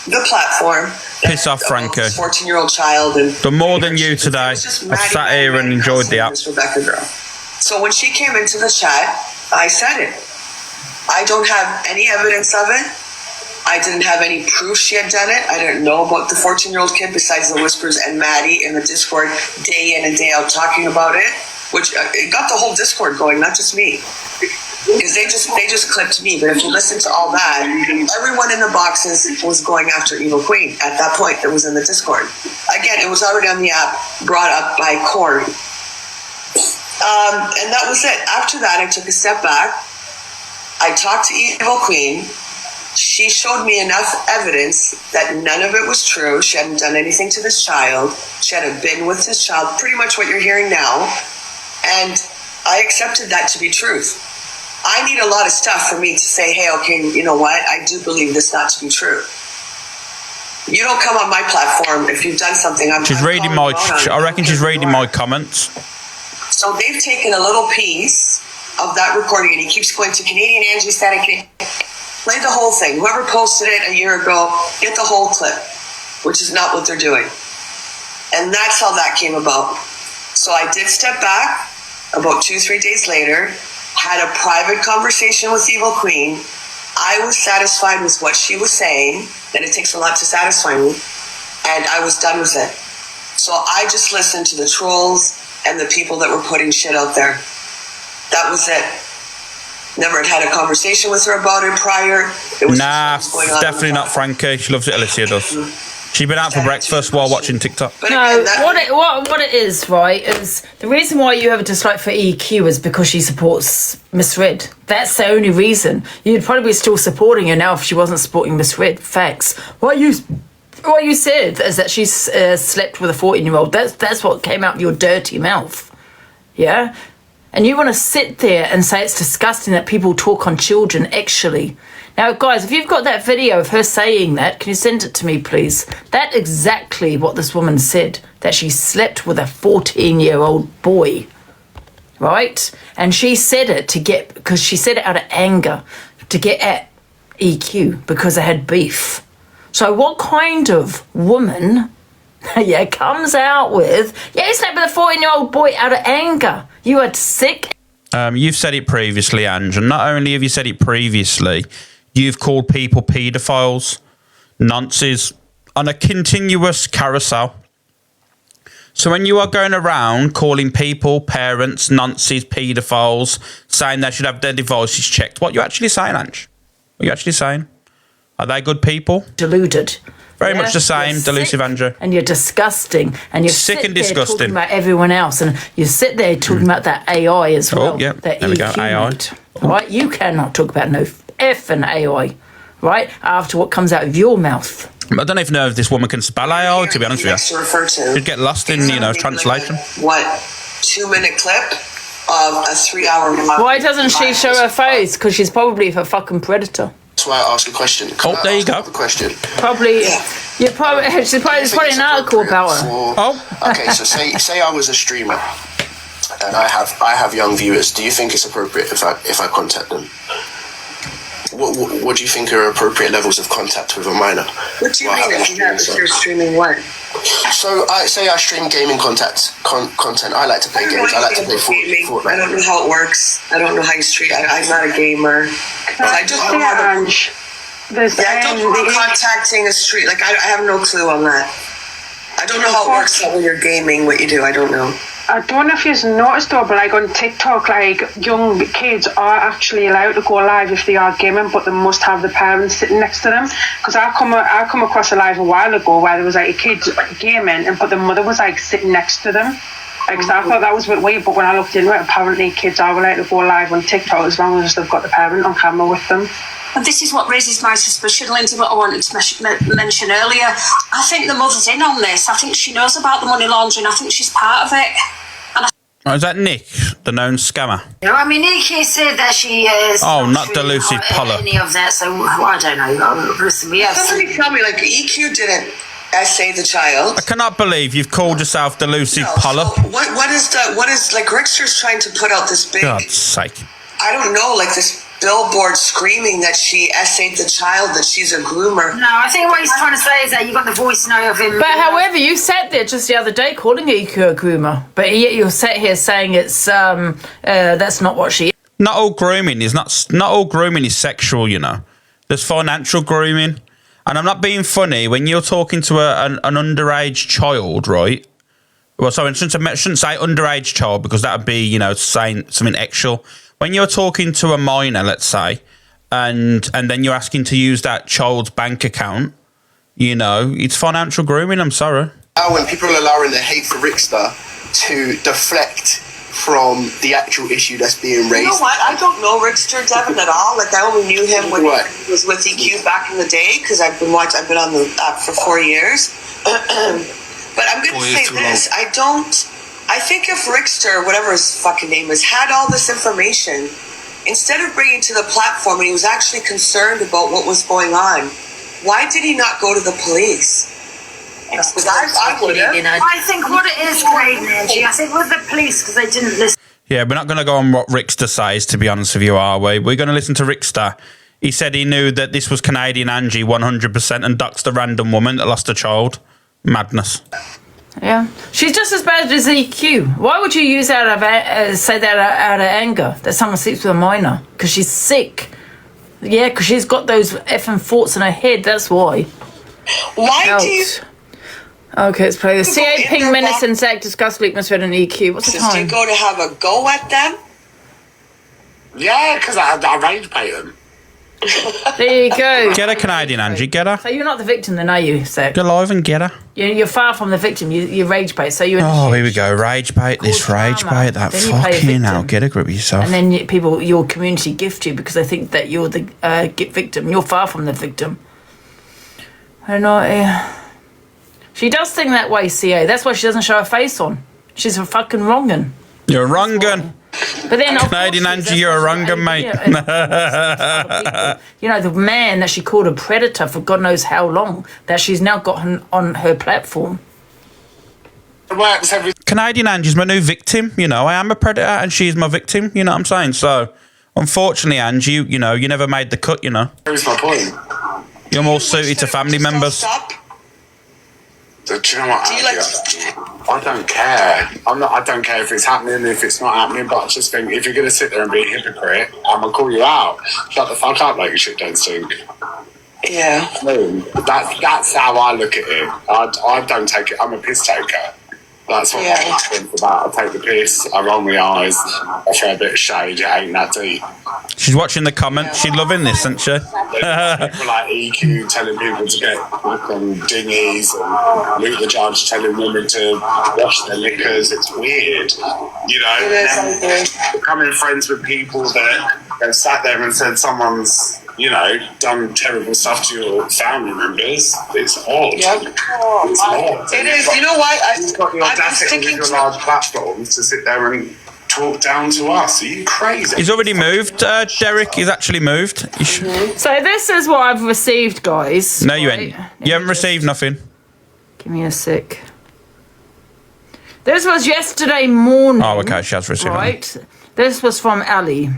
the platform. Piss off, Franco. 14-year-old child. And done more than you today. I sat here and enjoyed the app. This Rebecca girl. So when she came into the chat, I said it. I don't have any evidence of it. I didn't have any proof she had done it. I didn't know about the 14-year-old kid besides the whispers and Maddie in the Discord day in and day out talking about it, which it got the whole Discord going, not just me. Because they just clipped me. But if you listen to all that, everyone in the boxes was going after Evil Queen at that point that was in the Discord. Again, it was already on the app, brought up by Corey. And that was it. After that, I took a step back. I talked to Evil Queen. She showed me enough evidence that none of it was true. She hadn't done anything to this child. She hadn't been with this child, pretty much what you're hearing now. And I accepted that to be truth. I need a lot of stuff for me to say, hey, okay, you know what? I do believe this not to be true. You don't come on my platform if you've done something. She's reading my. I reckon she's reading my comments. So they've taken a little piece of that recording, and he keeps going to Canadian Angie Static. Play the whole thing. Whoever posted it a year ago, get the whole clip, which is not what they're doing. And that's how that came about. So I did step back about 2-3 days later, had a private conversation with Evil Queen. I was satisfied with what she was saying, and it takes a lot to satisfy me, and I was done with it. So I just listened to the trolls and the people that were putting shit out there. That was it. Never had a conversation with her about it prior. It was definitely not Frankie. She loves it, Alicia does. She's been out for breakfast while watching TikTok. No, what it is, right, is the reason why you have a dislike for EQ is because she supports Miss Red. That's the only reason. You'd probably be still supporting her now if she wasn't supporting Miss Red. Facts. What you said is that she slept with a 14-year-old. That's what came out of your dirty mouth. Yeah? And you want to sit there and say it's disgusting that people talk on children, actually. Now, guys, if you've got that video of her saying that, can you send it to me, please? That's exactly what this woman said, that she slept with a 14-year-old boy, right? And she said it because she said it out of anger, to get at EQ, because they had beef. So what kind of woman, comes out with, you slept with a 14-year-old boy out of anger? You are sick. You've said it previously, Ange, and not only have you said it previously, you've called people paedophiles, nonces, on a continuous carousel. So when you are going around calling people, parents, nonces, paedophiles, saying they should have their devices checked, what are you actually saying, Ange? What are you actually saying? Are they good people? Deluded. Very much the same, delusive Andrew. And you're disgusting. And you're sick and disgusting. Talking about everyone else. And you sit there talking about that AI as well. Oh, yeah. That there we go, AI. Right? You cannot talk about no effing AI, right? After what comes out of your mouth. I don't even know if this woman can spell AI, to be honest with you. You'd get lost in, translation. 2-minute clip of a 3-hour... Why doesn't she show her face? Because she's probably a fucking predator. That's why I asked a question. There you go. Question. Probably, there's probably an article about her. Okay, so say I was a streamer, and I have young viewers, do you think it's appropriate if I contact them? What do you think are appropriate levels of contact with a minor? What do you mean if you're streaming what? So I stream gaming content. I like to play games. I like to play Fortnite. I don't know how it works. I don't know how you stream. I'm not a gamer. I don't know how I don't know how contacting a stream. Like I have no clue on that. I don't know how it works when you're gaming. What you do, I don't know. I don't know if you've noticed though, but like on TikTok, like young kids are actually allowed to go live if they are gaming, but they must have the parents sitting next to them. Because I come across a live a while ago where there was like a kid gaming, but the mother was like sitting next to them. Like, so I thought that was a bit weird, but when I looked into it, apparently kids are allowed to go live on TikTok as long as they've got the parent on camera with them. And this is what raises my suspicion, Lindsay, what I wanted to mention earlier. I think the mother's in on this. I think she knows about the money laundering. I think she's part of it. Is that Nick, the known scammer? No, I mean, Nikki said that she is. Oh, not Delusive Pollard. Any of that, so I don't know. Listen, we have. Somebody tell me, like, EQ didn't essay the child. I cannot believe you've called yourself Delusive Pollard. So what is like Rickster's trying to put out this big. God's sake. I don't know, like this billboard screaming that she essayed the child, that she's a groomer. No, I think what he's trying to say is that you got the voice note of him. But however, you sat there just the other day calling EQ a groomer, but yet you're sat here saying it's that's not what she is. Not all grooming is not all grooming is sexual, you know. There's financial grooming, and I'm not being funny when you're talking to an underage child, right? Well, sorry, I shouldn't say underage child because that would be, you know, saying something sexual. When you're talking to a minor, let's say, and then you're asking to use that child's bank account, you know, it's financial grooming, I'm sorry. When people are allowing their hate for Rickster to deflect from the actual issue that's being raised. You know what? I don't know Rickster Devon at all. Like, I only knew him when he was with EQ back in the day because I've been on the app for 4 years. But I'm going to say this. I think if Rickster, whatever his fucking name is, had all this information, instead of bringing it to the platform and he was actually concerned about what was going on, why did he not go to the police? Because I would have. I think what it is, Craig, Angie, I think with the police, because they didn't listen. Yeah, we're not going to go on what Rickster says, to be honest with you, are we? We're going to listen to Rickster. He said he knew that this was Canadian Angie 100% and doxed a random woman that lost a child. Madness. Yeah, she's just as bad as EQ. Why would you use say that out of anger that someone sleeps with a minor? Because she's sick. Yeah, because she's got those effing thoughts in her head. That's why. Why do you? Okay, let's play this. CA Ping Menace and Zach discuss weakness with an EQ. What's the time? Did you go to have a go at them? Yeah, because I rage bait them. There you go. Get her, Canadian Angie, get her. So you're not the victim then, are you, Zach? Get live and get her. You're far from the victim. You rage bait. So you. Oh, here we go. Rage bait this, rage bait that. Fucking hell. Get a grip of yourself. And then your community gift you because they think that you're the victim. You're far from the victim. I don't know. She does think that way, CA. That's why she doesn't show her face on. She's a fucking wrong'un. You're a wrong'un. But then, Canadian Angie, you're a wrong'un, mate. You know, the man that she called a predator for God knows how long, that she's now got on her platform. Canadian Angie's my new victim. You know, I am a predator and she's my victim. You know what I'm saying? So, unfortunately, Angie, you know, you never made the cut, you know. Here's my point. You're more suited to family members. Do you know what? I don't care. I don't care if it's happening, if it's not happening. But I just think if you're going to sit there and be a hypocrite, I'm gonna call you out. Shut the fuck up, like your shit don't stink. Yeah. That's how I look at it. I don't take it. I'm a piss taker. That's what I'm about. I take the piss. I roll my eyes. I throw a bit of shade. It ain't that deep. She's watching the comments. She's loving this, isn't she? People like EQ telling people to get on dinghies and Luke the Judge telling women to wash their knickers. It's weird. You know, becoming friends with people that have sat there and said someone's, you know, done terrible stuff to your family members. It's odd. Yep. It's odd. It is. You know what? You've got the audacity with your large platforms to sit there and talk down to us. Are you crazy? He's already moved, Derek. He's actually moved. So this is what I've received, guys. No, you ain't. You haven't received nothing. Give me a sec. This was yesterday morning. Oh, okay, she has received it. Right. This was from Ali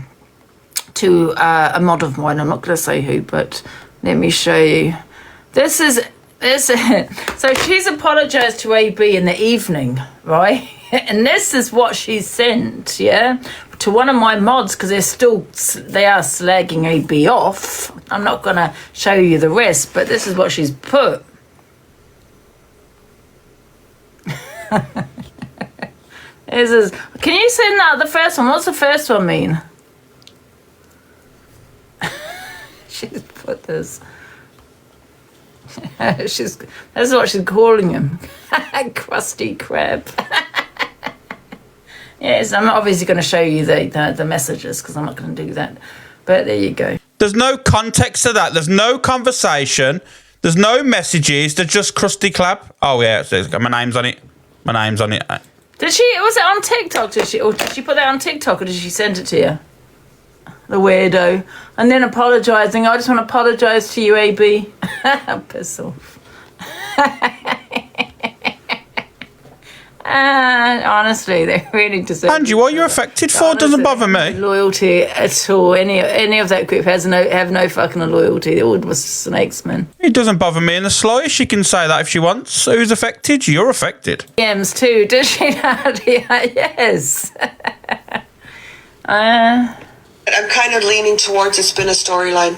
to a mod of mine. I'm not going to say who, but let me show you. This is so she's apologised to AB in the evening, right? And this is what she sent, yeah, to one of my mods because they are slagging AB off. I'm not going to show you the rest, but this is what she's put. Can you send that the first one? What's the first one mean? She's put this. This is what she's calling him. Crusty crab. Yes, I'm not obviously going to show you the messages because I'm not going to do that. But there you go. There's no context to that. There's no conversation. There's no messages. There's just crusty crab. Oh yeah, it says my name's on it. My name's on it. Was it on TikTok? Did she put that on TikTok or did she send it to you? The weirdo. And then apologising. I just want to apologise to you, AB. Piss off. Honestly, they really deserve. Angie, what you're affected for doesn't bother me. Loyalty at all. Any of that group have no fucking loyalty. They're all just snakes, man. It doesn't bother me in the slightest. She can say that if she wants. Who's affected? You're affected. DMs too, does she? Yes. I'm kind of leaning towards it's been a storyline.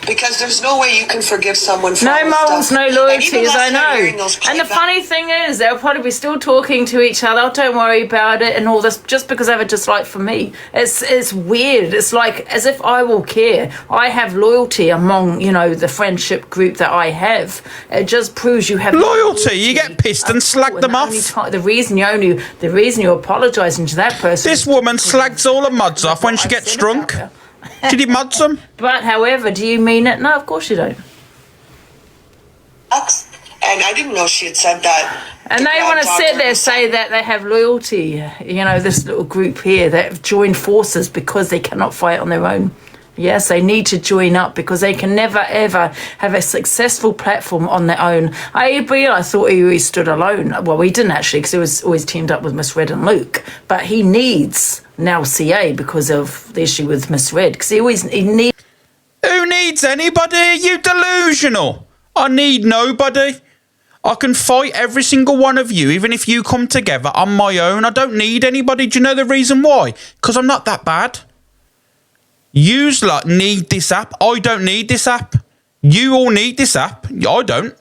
Because there's no way you can forgive someone for no all morals, stuff. no loyalties, I know. And the funny thing is, they'll probably be still talking to each other. Don't worry about it and all this, just because they have a dislike for me. It's weird. It's like as if I will care. I have loyalty among, the friendship group that I have. It just proves you have loyalty. You get pissed and slag them off. The reason you're apologising to that person. This woman slags all the mods off when she gets drunk. Did he mod some? But, however, do you mean it? No, of course you don't. And I didn't know she had said that. And they want to sit there say that they have loyalty. This little group here that have joined forces because they cannot fight on their own. Yes, they need to join up because they can never, ever have a successful platform on their own. I thought he always stood alone. Well, he didn't actually because he was always teamed up with Miss Red and Luke. But he needs now CA because of the issue with Miss Red. Because he needs... Who needs anybody? You delusional. I need nobody. I can fight every single one of you, even if you come together on my own. I don't need anybody. Do you know the reason why? Because I'm not that bad. Yous lot need this app. I don't need this app. You all need this app. I don't.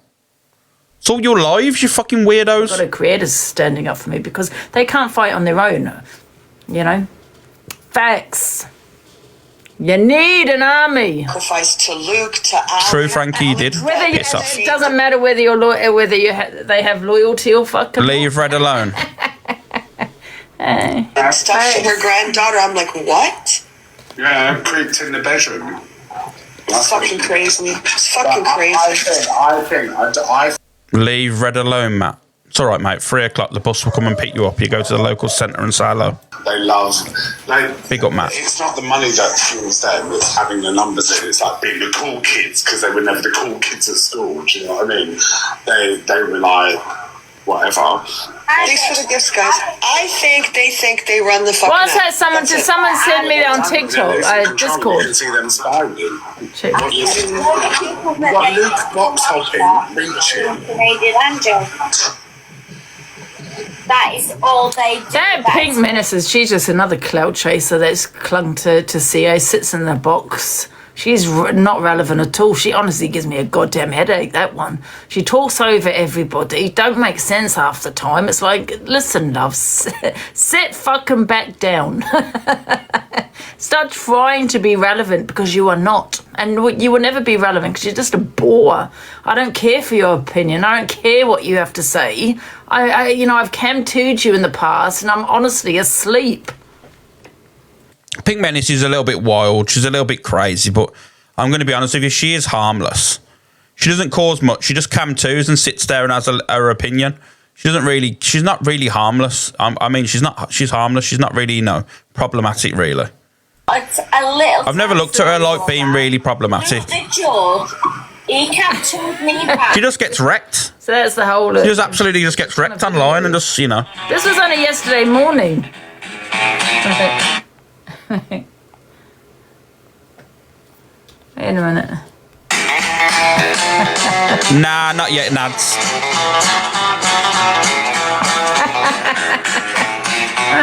It's all your lives, you fucking weirdos. I've got creators standing up for me because they can't fight on their own. Facts. You need an army. Sacrifice to Luke, to Al. True, Frankie, you did. Piss off. It doesn't matter whether you're they have loyalty or fucking. Leave Red alone. Stuff to her granddaughter. I'm like, what? Yeah, creeped in the bedroom. It's fucking crazy. It's fucking crazy. I think. Leave Red alone, Matt. It's all right, mate. 3 o'clock, the bus will come and pick you up. You go to the local centre and say hello. They love... Big up, Matt. It's not the money that fuels them. It's having the numbers in. It's like being the cool kids because they were never the cool kids at school. Do you know what I mean? They rely... whatever. Thanks for the gifts, guys. I think they run the fucking. What's that? Did someone send me that on TikTok? Discord. You can see them spiraling. What Luke box hopping, reaching. That is all they do. That Pink Menaces, she's just another clout chaser that's clung to CA, sits in the box. She's not relevant at all. She honestly gives me a goddamn headache, that one. She talks over everybody. Don't make sense half the time. It's like, listen, love, sit fucking back down. Start trying to be relevant because you are not. And you will never be relevant because you're just a bore. I don't care for your opinion. I don't care what you have to say. I've cam-2'd you in the past and I'm honestly asleep. Pink Menace is a little bit wild. She's a little bit crazy, but I'm going to be honest with you. She is harmless. She doesn't cause much. She just cam-2s and sits there and has her opinion. She's not really harmless. I mean, she's harmless. She's not really, problematic, really. It's a little. I've never looked at her like being really problematic. He cam-2'd me back. She just gets wrecked. So that's the whole. She just absolutely just gets wrecked online and just, you know. This was only yesterday morning. Wait a minute. Nah, not yet, Nads.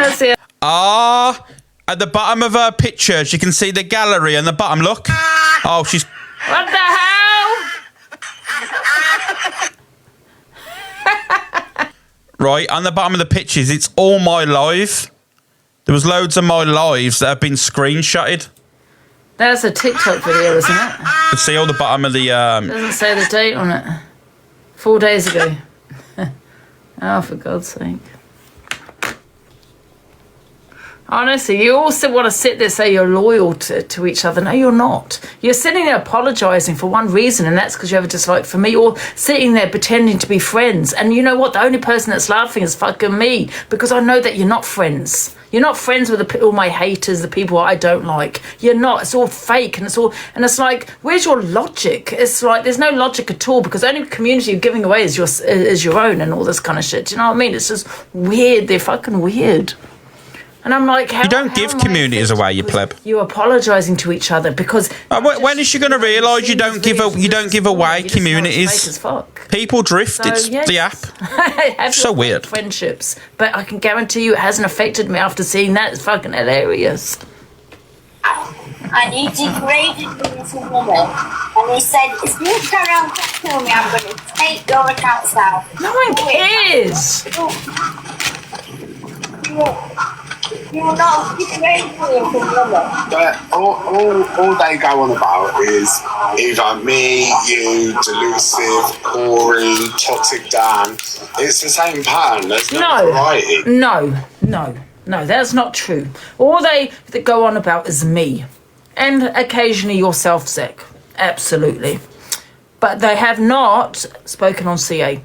Let's see. Ah, at the bottom of her pictures, you can see the gallery on the bottom. Look. Oh, she's. What the hell? Right, on the bottom of the pictures, it's all my live. There was loads of my lives that have been screenshotted. That's a TikTok video, isn't it? You can see all the bottom of the... Doesn't say the date on it. 4 days ago. Oh, for God's sake. Honestly, you also want to sit there and say you're loyal to each other. No, you're not. You're sitting there apologising for one reason, and that's because you have a dislike for me. You're sitting there pretending to be friends. And you know what? The only person that's laughing is fucking me, because I know that you're not friends. You're not friends with all my haters, the people I don't like. You're not. It's all fake, and it's like, where's your logic? It's like there's no logic at all, because the only community you're giving away is your own, and all this kind of shit. Do you know what I mean? It's just weird. They're fucking weird. And I'm like, you don't give communities away, you pleb. You're apologising to each other because. When is she going to realise you don't give away communities? Fake as fuck. People drift. So, it's the app. So weird. Friendships, but I can guarantee you it hasn't affected me after seeing that. It's fucking hilarious. And he degraded me as a woman, and he said, "If you carry on killing me, I'm going to take your accounts out." No one cares. You're not degrading me as a woman. But all they go on about is either me, you, Delusive, Corey, Toxic Dan. It's the same pattern. There's no variety. No, that's not true. All they go on about is me. And occasionally yourself, Zach. Absolutely. But they have not spoken on CA.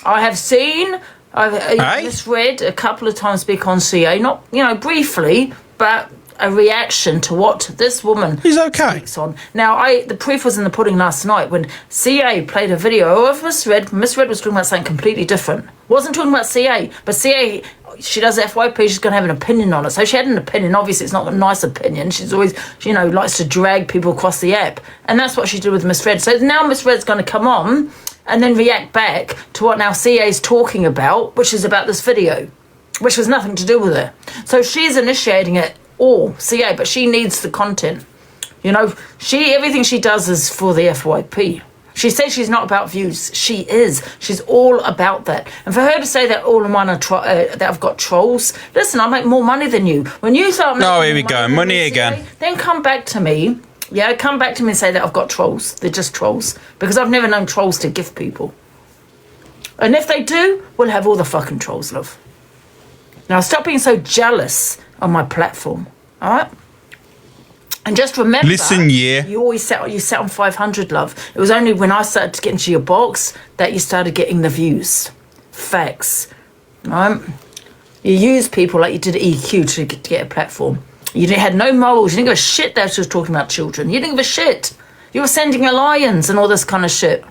I have seen... I've misread a couple of times speak on CA, not, briefly, but a reaction to what this woman speaks on. Now, the proof was in the pudding last night when CA played a video of Misread. Misread was talking about something completely different. Wasn't talking about CA, but CA, she does FYP, she's going to have an opinion on it. So she had an opinion. Obviously, it's not a nice opinion. She's always, likes to drag people across the app. And that's what she did with Misread. So now Misread's going to come on and then react back to what now CA's talking about, which is about this video, which has nothing to do with it. So she's initiating it all, CA, but she needs the content. Everything she does is for the FYP. She says she's not about views. She is. She's all about that. And for her to say that all in one are that I've got trolls, listen, I make more money than you. When you start making here we go, money again. Then come back to me. Yeah, come back to me and say that I've got trolls. They're just trolls. Because I've never known trolls to gift people. And if they do, we'll have all the fucking trolls, love. Now, stop being so jealous on my platform, all right? And just remember, you always sat on 500, love. It was only when I started to get into your box that you started getting the views. Facts, right? You use people like you did EQ to get a platform. You had no morals. You didn't give a shit that she was talking about children. You didn't give a shit. You were sending her lions and all this kind of shit.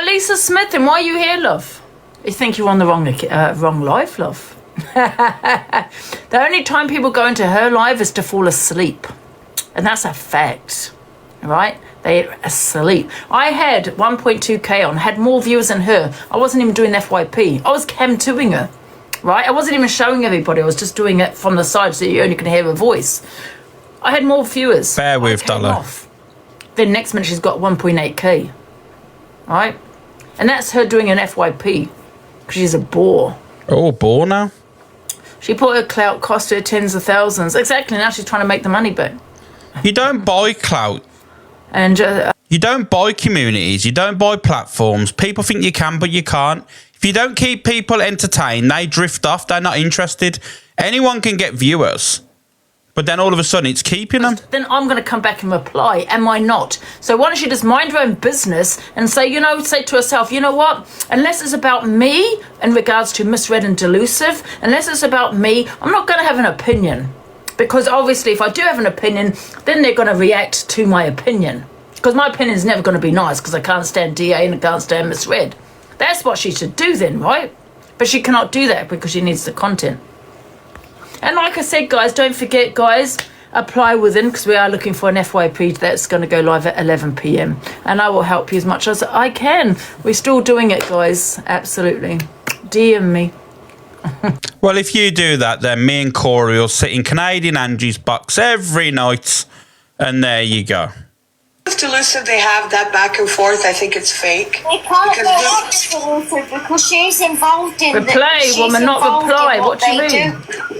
Lisa Smith, and why are you here, love? You think you're on the wrong live, love? The only time people go into her live is to fall asleep. And that's a fact, right? They're asleep. I had 1.2k on, had more viewers than her. I wasn't even doing FYP. I was cam-2ing her, right? I wasn't even showing everybody. I was just doing it from the side so you only can hear her voice. I had more viewers. Bear with, Dollar. Then next minute she's got 1.8k, right? And that's her doing an FYP because she's a bore. Oh, bore now? She put her clout, cost her tens of thousands. Exactly, now she's trying to make the money back. You don't buy clout. And you don't buy communities. You don't buy platforms. People think you can, but you can't. If you don't keep people entertained, they drift off. They're not interested. Anyone can get viewers. But then all of a sudden it's keeping them. Then I'm going to come back and reply, am I not? So why don't you just mind your own business and say, you know, say to herself, you know what? Unless it's about me in regards to misread and delusive, unless it's about me, I'm not going to have an opinion. Because obviously if I do have an opinion, then they're going to react to my opinion. Because my opinion is never going to be nice because I can't stand DA and I can't stand misread. That's what she should do then, right? But she cannot do that because she needs the content. And like I said, guys, don't forget, guys, apply within, because we are looking for an FYP that's going to go live at 11 p.m. And I will help you as much as I can. We're still doing it, guys. Absolutely. DM me. Well, if you do that, then me and Corey will sit in Canadian Angie's box every night. And there you go. If Delusive, they have that back and forth, I think it's fake. They can't go on to Delusive because she's involved in reply, woman, not reply. What do you mean?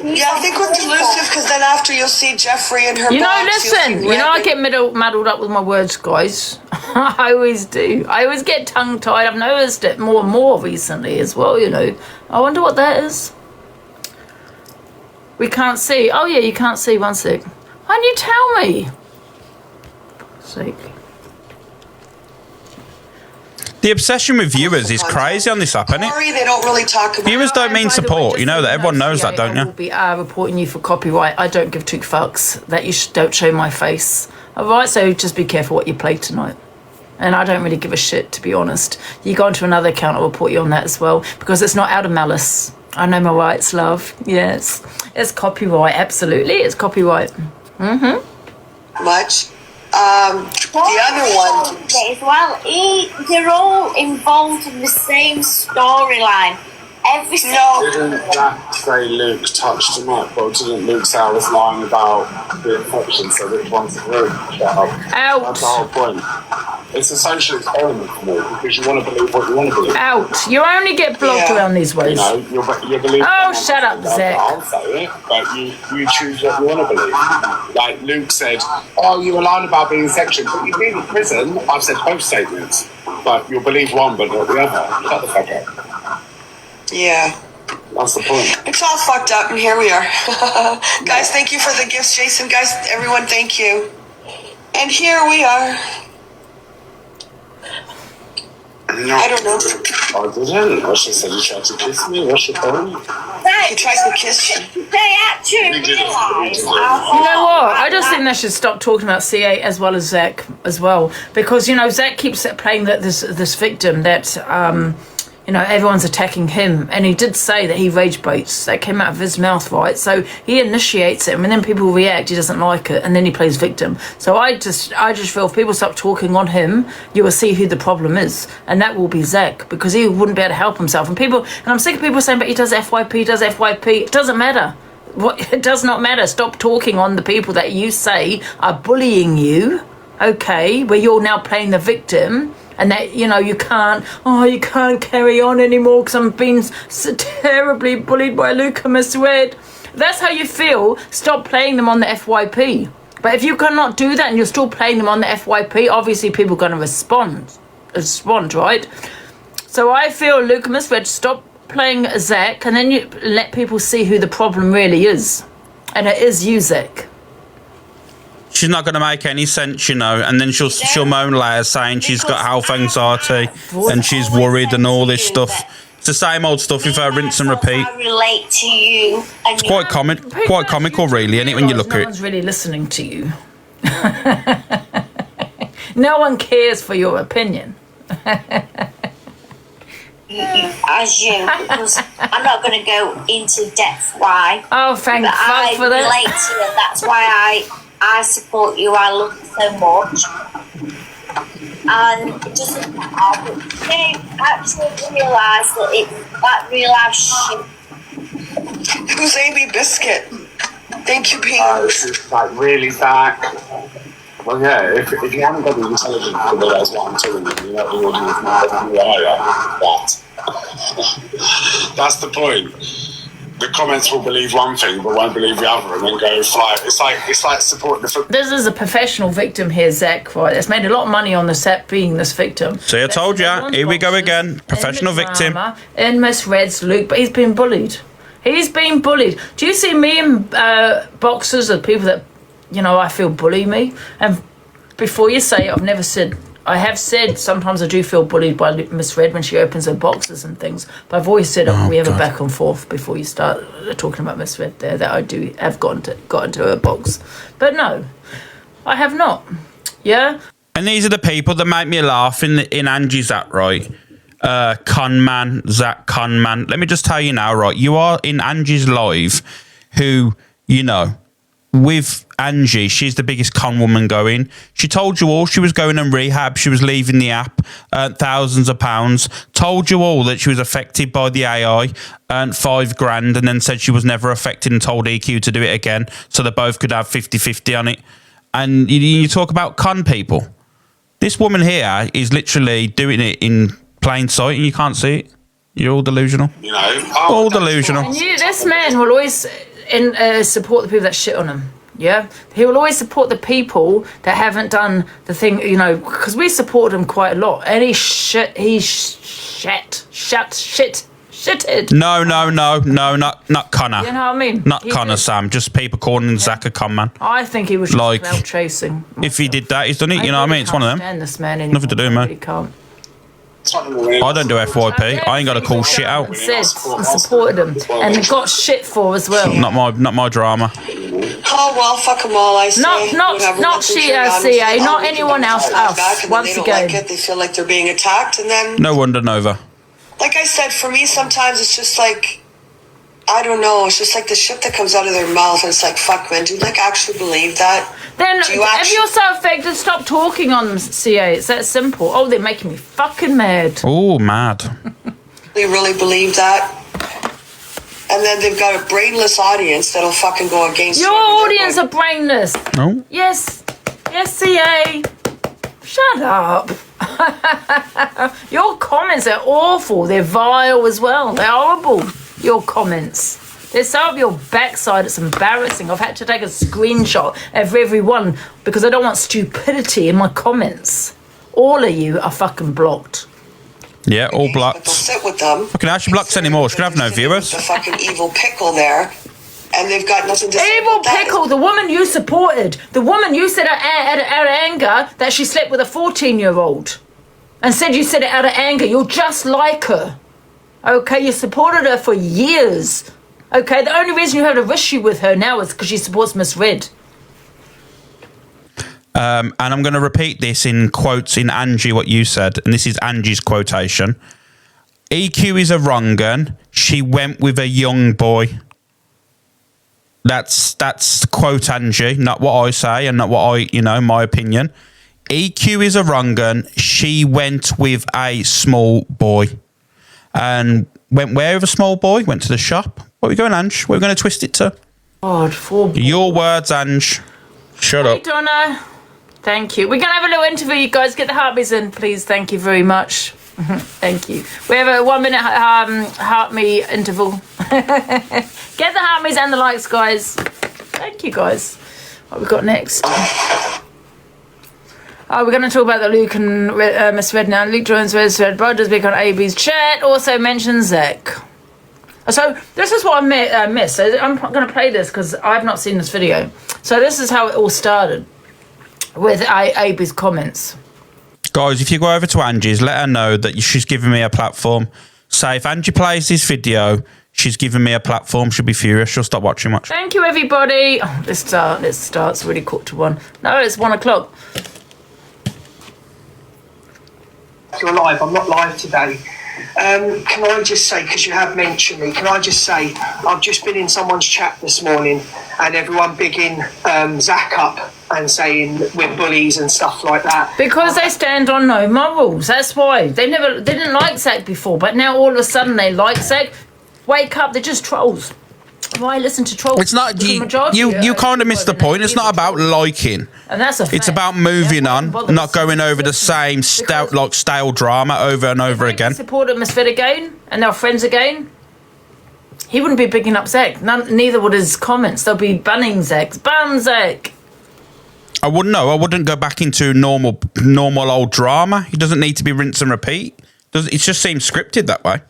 Yeah, I think with Delusive, because then after you'll see Jeffrey and her You know, box, listen, you know, I get muddled up with my words, guys. I always do. I always get tongue-tied. I've noticed it more and more recently as well, you know. I wonder what that is. We can't see. Oh, yeah, you can't see. One sec. Why didn't you tell me? Sake. The obsession with viewers is crazy on this app, isn't it? They don't really talk about viewers don't mean support. You know that. Everyone knows that, don't you? I will be reporting you for copyright. I don't give two fucks that you don't show my face. All right, so just be careful what you play tonight. And I don't really give a shit, to be honest. You go onto another account, I'll report you on that as well, because it's not out of malice. I know my rights, love. Yes, it's copyright. Absolutely, it's copyright. Much. The other one as well. They're all involved in the same storyline. Every single. Didn't that say Luke touched him up, or didn't Luke say I was lying about the infection? So which one's the group? Out. That's the whole point. It's a social experiment for me because you want to believe what you want to believe. Out. You only get blocked around these ways. You know, you believe. Oh, shut up, Zach. I'll say it, but you choose what you want to believe. Like Luke said, "Oh, you were lying about being sexual, but you've been in prison." I've said both statements, but you'll believe one, but not the other. Shut the fuck up. Yeah. That's the point. It's all fucked up, and here we are. Guys, thank you for the gifts, Jason. Guys, everyone, thank you. And here we are. No. I don't know. I didn't. Well, she said you tried to kiss me. What's your point? He tried to kiss you. They actually realise. You know what? I just think they should stop talking about CA as well as Zach as well, because you know Zach keeps playing that this victim that you know everyone's attacking him, and he did say that he rage baits. That came out of his mouth, right? So he initiates it, and then people react. He doesn't like it, and then he plays victim. So I just feel if people stop talking on him, you will see who the problem is, and that will be Zach, because he wouldn't be able to help himself. And I'm sick of people saying, but he does FYP, does FYP. It doesn't matter. It does not matter. Stop talking on the people that you say are bullying you. Okay, where you're now playing the victim. And that, you know, you can't carry on anymore because I'm being so terribly bullied by Luca Misread. That's how you feel. Stop playing them on the FYP. But if you cannot do that and you're still playing them on the FYP, obviously people are going to respond, right? So I feel Luca Misread, stop playing Zach, and then you let people see who the problem really is. And it is you, Zach. She's not going to make any sense, you know, and then she'll moan later saying she's got health anxiety and she's worried and all this stuff. It's the same old stuff with her rinse and repeat. I relate to you. It's quite comical, really, isn't it, when you look at it? No one's really listening to you. No one cares for your opinion. As you, because I'm not going to go into depth why. Oh, thank fuck for that. I relate to it. That's why I support you. I love you so much. And it doesn't matter. But they actually realise that it's that real life shit. Who's Amy Biscuit? Thank you, Pete. It's like really back. Well, yeah, if you haven't got the intelligence to realise what I'm telling you, you're not really That's the point. The comments will believe one thing but won't believe the other, and then go fly. It's like supporting the. This is a professional victim here, Zach. Right, it's made a lot of money on the set being this victim. See, I told you. Here we go again. Professional victim. In Miss Red's Luke, but he's been bullied. He's been bullied. Do you see me in boxers or people that, I feel bully me? And before you say it, I have said sometimes I do feel bullied by Miss Red when she opens her boxes and things. But I've always said we have a back and forth before you start talking about Miss Red there, that I do have got into her box. But no, I have not. Yeah? And these are the people that make me laugh in Angie's app, right? Conman, Zach Conman. Let me just tell you now, right? You are in Angie's live who, with Angie, she's the biggest con woman going. She told you all she was going in rehab. She was leaving the app, earned thousands of pounds. Told you all that she was affected by the AI, earned $5,000, and then said she was never affected and told EQ to do it again so they both could have 50-50 on it. And you talk about con people. This woman here is literally doing it in plain sight and you can't see it. You're all delusional. All delusional. And this man will always support the people that shit on him. Yeah, he will always support the people that haven't done the thing, because we supported him quite a lot. And he shitted. No, not Connor. You know what I mean? Not Connor, Sam. Just people calling Zach a con man. I think he was just clout chasing. If he did that, he's done it. You know what I mean? It's one of them. Stand this man anymore. Nothing to do, man. He can't. I don't do FYP. I ain't got to call shit out. And supported him and got shit for as well. Not my drama. Oh well, fuck them all. I say. Not CA, not anyone else. Us. Once again, they feel like they're being attacked, and then. No wonder, Nova. Like I said, for me, sometimes it's just like, I don't know. It's just like the shit that comes out of their mouth, and it's like, fuck, man, do you actually believe that? Then if you're so affected, stop talking on them, CA. It's that simple. Oh, they're making me fucking mad. Oh, mad. They really believe that. And then they've got a brainless audience that'll fucking go against your audience are brainless. No. Yes, CA. Shut up. Your comments are awful. They're vile as well. They're horrible. Your comments. They're so up your backside. It's embarrassing. I've had to take a screenshot of every one because I don't want stupidity in my comments. All of you are fucking blocked. Yeah, all blocked. They'll sit with them. Fucking how she blocks anymore? She can have no viewers. The fucking evil pickle there. And they've got nothing to say. Evil pickle, the woman you supported. The woman you said out of anger that she slept with a 14-year-old. And said you said it out of anger. You're just like her. Okay, you supported her for years. Okay, the only reason you have an issue with her now is because she supports Miss Red. And I'm going to repeat this in quotes in Angie, what you said. And this is Angie's quotation. EQ is a wrong un. She went with a young boy. That's quote Angie, not what I say and not what my opinion. EQ is a wrong un. She went with a small boy. And went where with a small boy? Went to the shop. What are we going, Ange? What are we going to twist it to? God, your words, Ange. Shut up. Donna. Thank you. We're going to have a little interview, you guys. Get the heartbeats in, please. Thank you very much. Thank you. We have a 1 minute heart me interval. Get the heartbeats and the likes, guys. Thank you, guys. What we got next? We're going to talk about the Luke and Miss Red now. Luke joins Miss Red. Rogers big on AB's chat. Also mentions Zach. So this is what I missed. So I'm going to play this because I've not seen this video. So this is how it all started with AB's comments. Guys, if you go over to Angie's, let her know that she's giving me a platform. Say if Angie plays this video, she's giving me a platform. She'll be furious. She'll stop watching much. Thank you, everybody. Oh, let's start. It's really quarter to 1. No, it's 1 o'clock. You're live. I'm not live today. Can I just say, because you have mentioned me, can I just say I've just been in someone's chat this morning and everyone bigging Zach up and saying we're bullies and stuff like that. Because they stand on no morals. That's why. They didn't like Zach before, but now all of a sudden they like Zach. Wake up, they're just trolls. Why listen to trolls? It's not you kind of missed the point. It's not about liking. And that's a fact. It's about moving on, not going over the same stale drama over and over again. If he supported Miss Red again and they're friends again, he wouldn't be picking up Zach. Neither would his comments. They'll be banning Zach. Ban Zach. I wouldn't know. I wouldn't go back into normal old drama. He doesn't need to be rinse and repeat. It just seems scripted that way.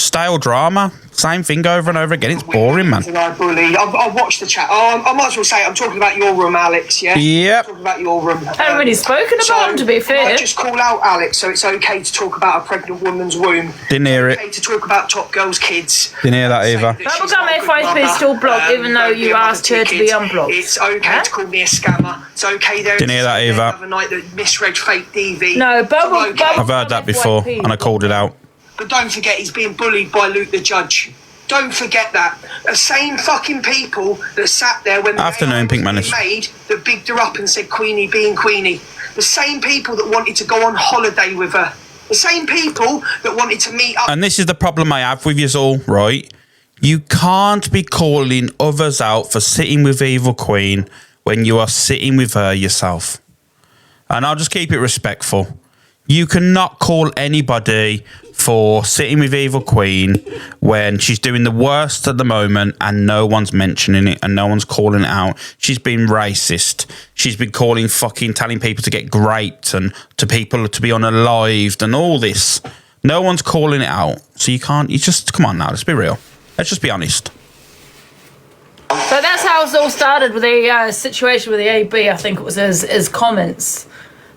stale drama. Same thing over and over again. It's boring, man. I bully. I've watched the chat. I might as well say it. I'm talking about your room, Alex, yeah? Yep. I'm talking about your room. I haven't really spoken about him, to be fair. I just call out Alex, so it's okay to talk about a pregnant woman's womb. Didn't hear it. Okay to talk about Top Girl's kids. Didn't hear that either. Bubblegum FYP is still blocked, even though you asked her to be unblocked. It's okay to call me a scammer. It's okay there. Didn't hear that either. The other night that misread fake DV. No, Bubblegum. I've heard that before, and I called it out. But don't forget, he's being bullied by Luke the Judge. Don't forget that. The same fucking people that sat there when the Afternoon, Pink Menace. made that bigged her up and said Queenie being Queenie. The same people that wanted to go on holiday with her. The same people that wanted to meet up. And this is the problem I have with you all, right? You can't be calling others out for sitting with Evil Queen when you are sitting with her yourself. And I'll just keep it respectful. You cannot call anybody for sitting with Evil Queen when she's doing the worst at the moment and no one's mentioning it and no one's calling it out. She's been racist. She's been telling people to get raped and to people to be unalived and all this. No one's calling it out. So come on now, let's be real. Let's just be honest. So that's how it all started with the situation with the AB. I think it was his comments.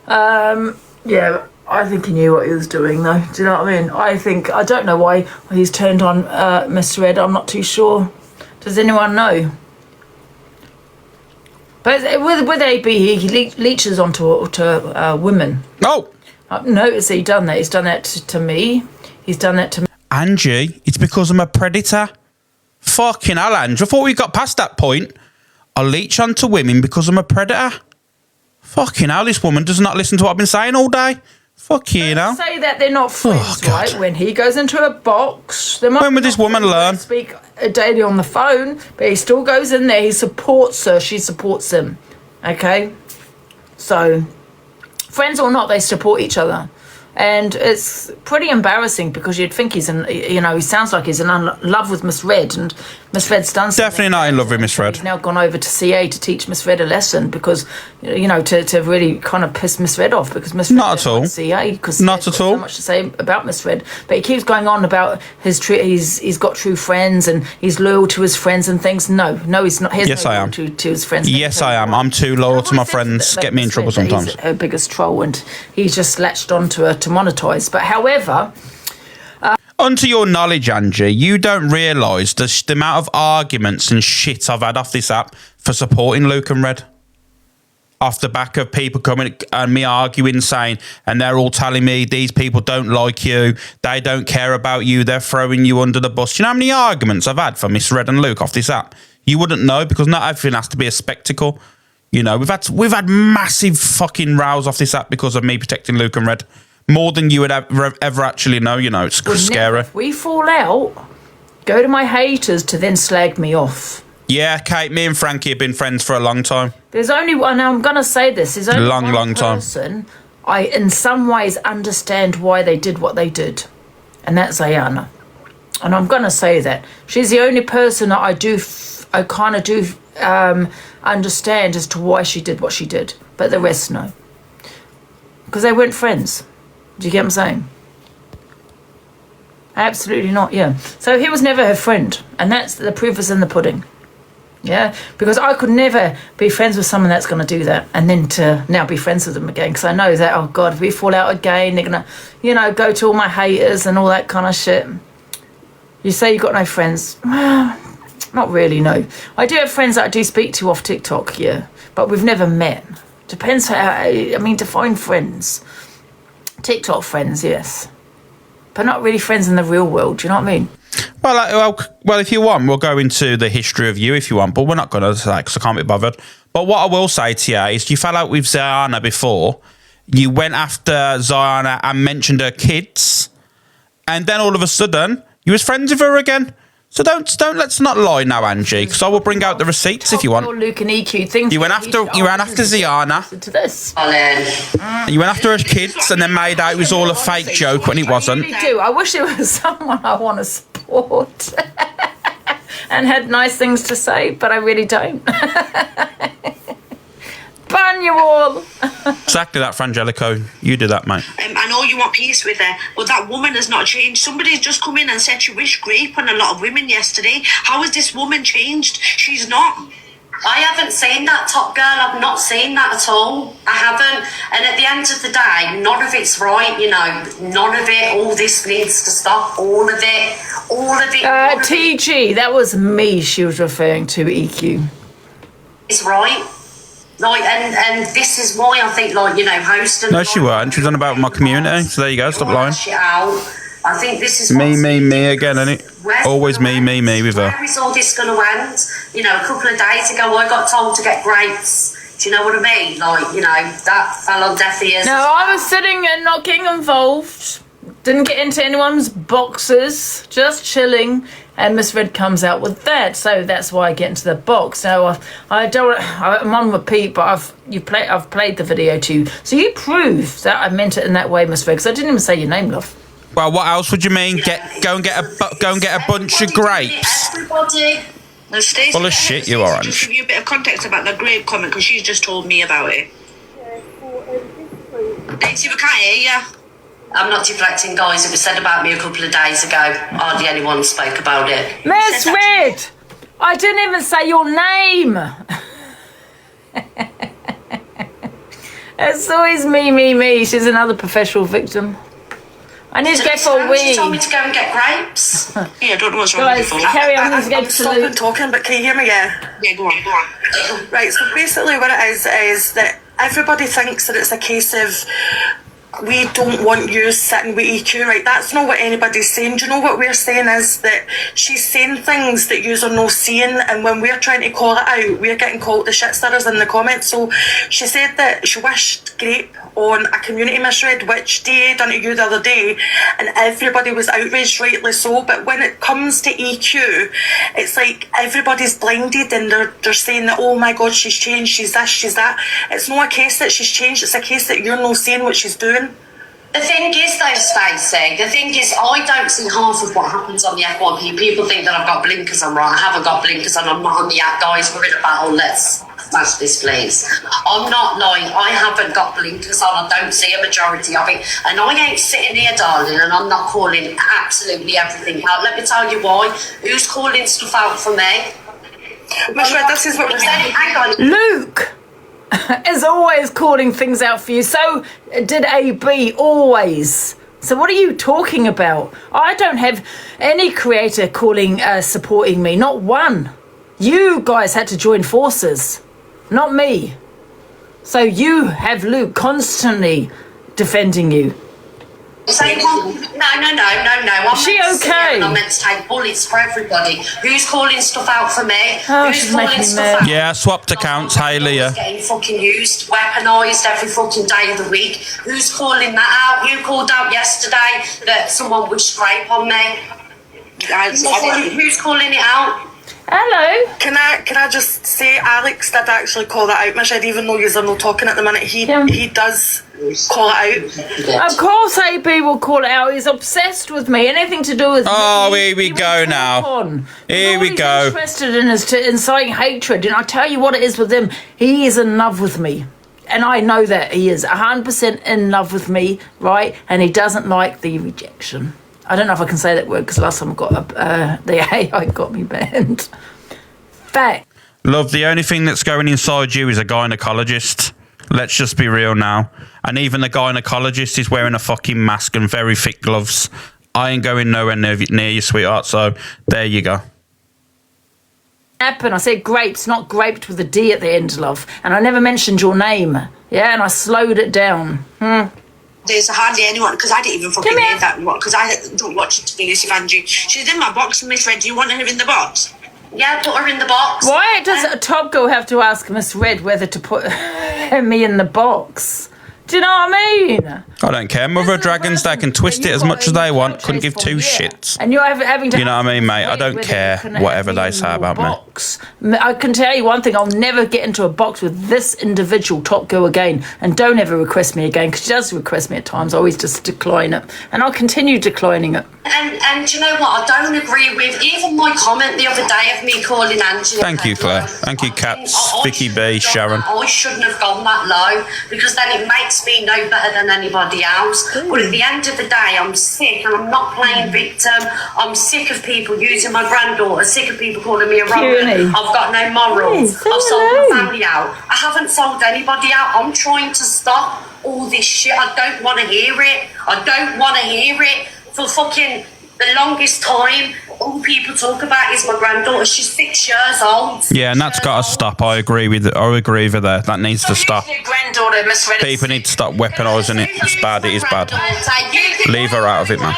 Yeah, I think he knew what he was doing, though. Do you know what I mean? I don't know why he's turned on Miss Red. I'm not too sure. Does anyone know? But with AB, he leeches onto women. No. I've noticed he's done that. He's done that to me. He's done that to me. Angie, it's because I'm a predator. Fucking hell, Angie. I thought we got past that point. I leech onto women because I'm a predator. Fucking hell, this woman does not listen to what I've been saying all day. Fucking hell. Say that they're not friends, right? When he goes into a box, when would this woman learn? Speak daily on the phone, but he still goes in there. He supports her. She supports him. Okay, so friends or not, they support each other. And it's pretty embarrassing because you'd think he sounds like he's in love with Miss Red, and Miss Red's done something. Definitely not in love with Miss Red. He's now gone over to CA to teach Miss Red a lesson because, to really kind of piss Miss Red off because Miss Red not at all. CA because not at all. So much to say about Miss Red, but he keeps going on about he's got true friends and he's loyal to his friends and things. No, he's not. Yes, I am. To his friends. Yes, I am. I'm too loyal to my friends. Get me in trouble sometimes. He's her biggest troll, and he's just latched onto her to monetize. But however, unto your knowledge, Angie, you don't realise the amount of arguments and shit I've had off this app for supporting Luke and Red. Off the back of people coming and me arguing, saying, and they're all telling me these people don't like you, they don't care about you, they're throwing you under the bus. Do you know how many arguments I've had for Miss Red and Luke off this app? You wouldn't know because not everything has to be a spectacle. We've had massive fucking rows off this app because of me protecting Luke and Red. More than you would ever actually know, it's scary. If we fall out, go to my haters to then slag me off. Yeah, Kate, me and Frankie have been friends for a long time. There's only one, and I'm going to say this, there's only long person I in some ways understand why they did what they did, and that's Ayana. And I'm going to say that. She's the only person that I kind of do understand as to why she did what she did, but the rest, no. Because they weren't friends. Do you get what I'm saying? Absolutely not, yeah. So he was never her friend, and that's the proof is in the pudding. Yeah, because I could never be friends with someone that's going to do that and then to now be friends with them again because I know that, oh God, if we fall out again, they're going to, go to all my haters and all that kind of shit. You say you've got no friends. Well, not really, no. I do have friends that I do speak to off TikTok, yeah, but we've never met. Depends define friends. TikTok friends, yes. But not really friends in the real world, do you know what I mean? Well, if you want, we'll go into the history of you if you want, but we're not going to, because I can't be bothered. But what I will say to you is you fell out with Ziana before. You went after Ziana and mentioned her kids, and then all of a sudden, you was friends with her again. So let's not lie now, Angie, because I will bring out the receipts if you want. Luke and EQ things. You ran after Ziana. To this. You went after her kids and then made out it was all a fake joke when it wasn't. I really do. I wish there was someone I want to support and had nice things to say, but I really don't. But on you all. Exactly that, Frangelico. You do that, mate. I know you want peace with her, but that woman has not changed. Somebody's just come in and said she wished grape on a lot of women yesterday. How has this woman changed? She's not. I haven't seen that, Top Girl. I've not seen that at all. I haven't. And at the end of the day, none of it's right, you know. None of it. All this needs to stop. All of it. All of it. TG, that was me she was referring to, EQ. It's right. Like, and this is why I think, like, you know, hosting... No, she weren't. She was on about my community. So there you go. Stop lying. Shit out. I think this is... Me again, isn't it? Always me with her. Where is all this going to end? You know, a couple of days ago, I got told to get grapes. Do you know what I mean? Like, you know, that fell on deaf ears. No, I was sitting and not getting involved. Didn't get into anyone's boxes. Just chilling. And Miss Red comes out with that. So that's why I get into the box. Now, I'm on repeat, but I've played the video too. So you prove that I meant it in that way, Miss Red, because I didn't even say your name, love. Well, what else would you mean? Go and get a bunch of grapes. Everybody. Now, Stacey, Full of shit, you Orange. Just give you a bit of context about the grape comment, because she's just told me about it. Stacey, we can't hear you. I'm not deflecting, guys. It was said about me a couple of days ago. Hardly anyone spoke about it. Miss Red, I didn't even say your name. It's always me. She's another professional victim. I need to go for a wee. She told me to go and get grapes. Yeah, I don't know what's wrong with you. Carry on. I'm stopping talking, but can you hear me? Yeah, go on. Right, so basically what it is that everybody thinks that it's a case of we don't want you sitting with EQ, right? That's not what anybody's saying. Do you know what we're saying is that she's saying things that yous are not seeing, and when we're trying to call it out, we're getting called the shit stirrers in the comments. So she said that she wished grape on a community misread, which DA done to you the other day, and everybody was outraged, rightly so. But when it comes to EQ, it's like everybody's blinded and they're saying that, oh my God, she's changed, she's this, she's that. It's not a case that she's changed, it's a case that you're not seeing what she's doing. The thing is, though, Stacey, I don't see half of what happens on the FYP. People think that I've got blinkers on, right? I haven't got blinkers on. I'm not on the app, guys. We're in a battle. Let's smash this, please. I'm not lying. I haven't got blinkers on. I don't see a majority of it. And I ain't sitting here, darling, and I'm not calling absolutely everything out. Let me tell you why. Who's calling stuff out for me? This is what we're saying. Hang on. Luke is always calling things out for you. So did AB, always. So what are you talking about? I don't have any creator supporting me. Not one. You guys had to join forces. Not me. So you have Luke constantly defending you. No. I'm Is she okay? I'm meant to take bullets for everybody. Who's calling stuff out for me? Oh, Who's she's calling making stuff me out? Yeah, I swapped accounts, Hayley. Getting fucking used, weaponised every fucking day of the week. Who's calling that out? You called out yesterday that someone would scrape on me. Who's calling it out? Hello. Can I just say Alex did actually call that out, Michelle, even though you're not talking at the minute. He does call it out. Of course AB will call it out. He's obsessed with me. Anything to do with me. Here we go now. Here we go. Interested in is to inciting hatred. And I tell you what it is with him. He is in love with me. And I know that he is 100% in love with me, right? And he doesn't like the rejection. I don't know if I can say that word because last time I got the AI got me banned. Fact. Love, the only thing that's going inside you is a gynecologist. Let's just be real now. And even the gynecologist is wearing a fucking mask and very thick gloves. I ain't going nowhere near you, sweetheart. So there you go. I said grapes, not graped with a D at the end, love. And I never mentioned your name. Yeah, and I slowed it down. There's hardly anyone, because I didn't even fucking hear that one, because I don't watch it to be honest, Angie. She's in my box, Miss Red. Do you want her in the box? Yeah, put her in the box. Why does a Top Girl have to ask Miss Red whether to put me in the box? Do you know what I mean? I don't care. Mother of Dragons, they can twist it as much as they want. Couldn't give two shits. And you're having to... You know what I mean, mate? I don't care whatever they say about me. I can tell you one thing. I'll never get into a box with this individual Top Girl again. And don't ever request me again, because she does request me at times. I always just decline it. And I'll continue declining it. And do you know what? I don't agree with even my comment the other day of me calling Angela. Thank you, Claire. Thank you, Cats, Vicky B, Sharon. I shouldn't have gone that low, because then it makes me no better than anybody else. But at the end of the day, I'm sick, and I'm not playing victim. I'm sick of people using my granddaughter, sick of people calling me a robber. I've got no morals. I've sold my family out. I haven't sold anybody out. I'm trying to stop all this shit. I don't want to hear it. I don't want to hear it. For fucking the longest time, all people talk about is my granddaughter. She's 6 years old. Yeah, and that's got to stop. I agree with it. I agree with that. That needs to stop. Granddaughter, Miss Reddit. People need to stop weaponising it. It's bad. It is bad. Leave her out of it, man.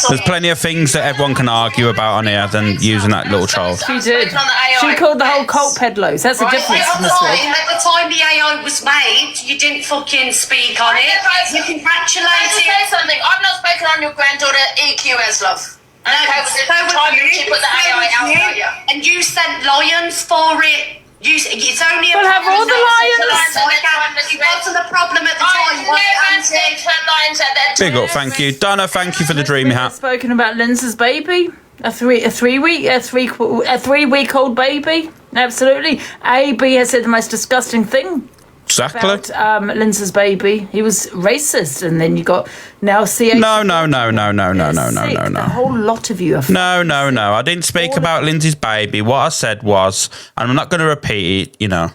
There's plenty of things that everyone can argue about on here than using that little child. She did. She called the whole cult peddlers. That's the difference. At the time the AI was made, you didn't fucking speak on it. You congratulated. Can I just say something? I've not spoken on your granddaughter EQ as love. Okay, and you sent lions for it. It's only a We'll have all the lions. Wasn't the problem at the time. Big up, thank you. Donna, thank you for the dreamy hat. Spoken about Lindsay's baby. A 3-week-old baby. Absolutely. AB has said the most disgusting thing. Exactly. About Lindsay's baby. He was racist, and then you got now CA. No. A whole lot of you are. No. I didn't speak about Lindsay's baby. What I said was, and I'm not going to repeat it, you know,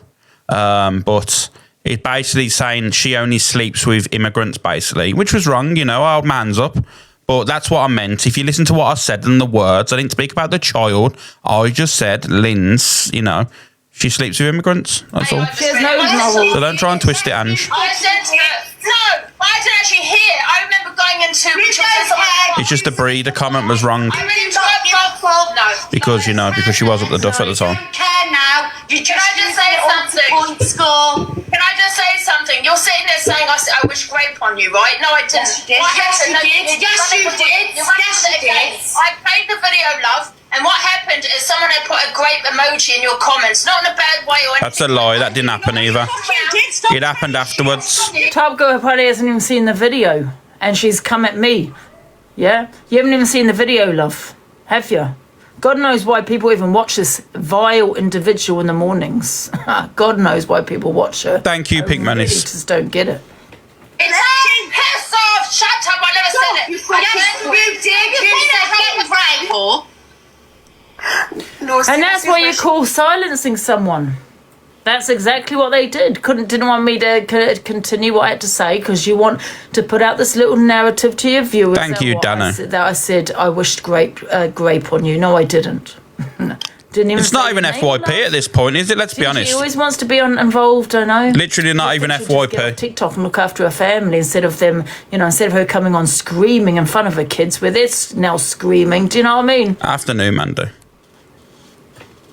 but it's basically saying she only sleeps with immigrants, basically, which was wrong, you know, old man's up. But that's what I meant. If you listen to what I said and the words, I didn't speak about the child. I just said Lynn's, you know, she sleeps with immigrants. That's all. She has no morals. So don't try and twist it, Ange. I said to her, no, I didn't actually hear. I remember going into... It's just the breeder comment was wrong. No. Because, you know, because she was up the duff at the time. Care now. You Can I just say something? Can I just say something? You're sitting there saying I wish grape on you, right? No, I didn't. Yes, you did. Yes, you did. I played the video, love. And what happened is someone had put a grape emoji in your comments, not in a bad way or anything. That's a lie. That didn't happen either. It happened afterwards. Top Girl probably hasn't even seen the video, and she's come at me. Yeah? You haven't even seen the video, love. Have you? God knows why people even watch this vile individual in the mornings. God knows why people watch her. Thank you, Pink Menace. Really just don't get it. It's piss off! Shut up! I never said it. You did. You said getting raped. And that's what you call silencing someone. That's exactly what they did. Didn't want me to continue what I had to say because you want to put out this little narrative to your viewers. Thank you, Dana. I said I wished grape on you. No, I didn't. Didn't even. It's not even FYP at this point, is it? Let's be honest. She always wants to be involved. I know. Literally not even FYP. Get on TikTok and look after her family instead of them. You know, instead of her coming on screaming in front of her kids with this now screaming. Do you know what I mean? Afternoon, Mandy.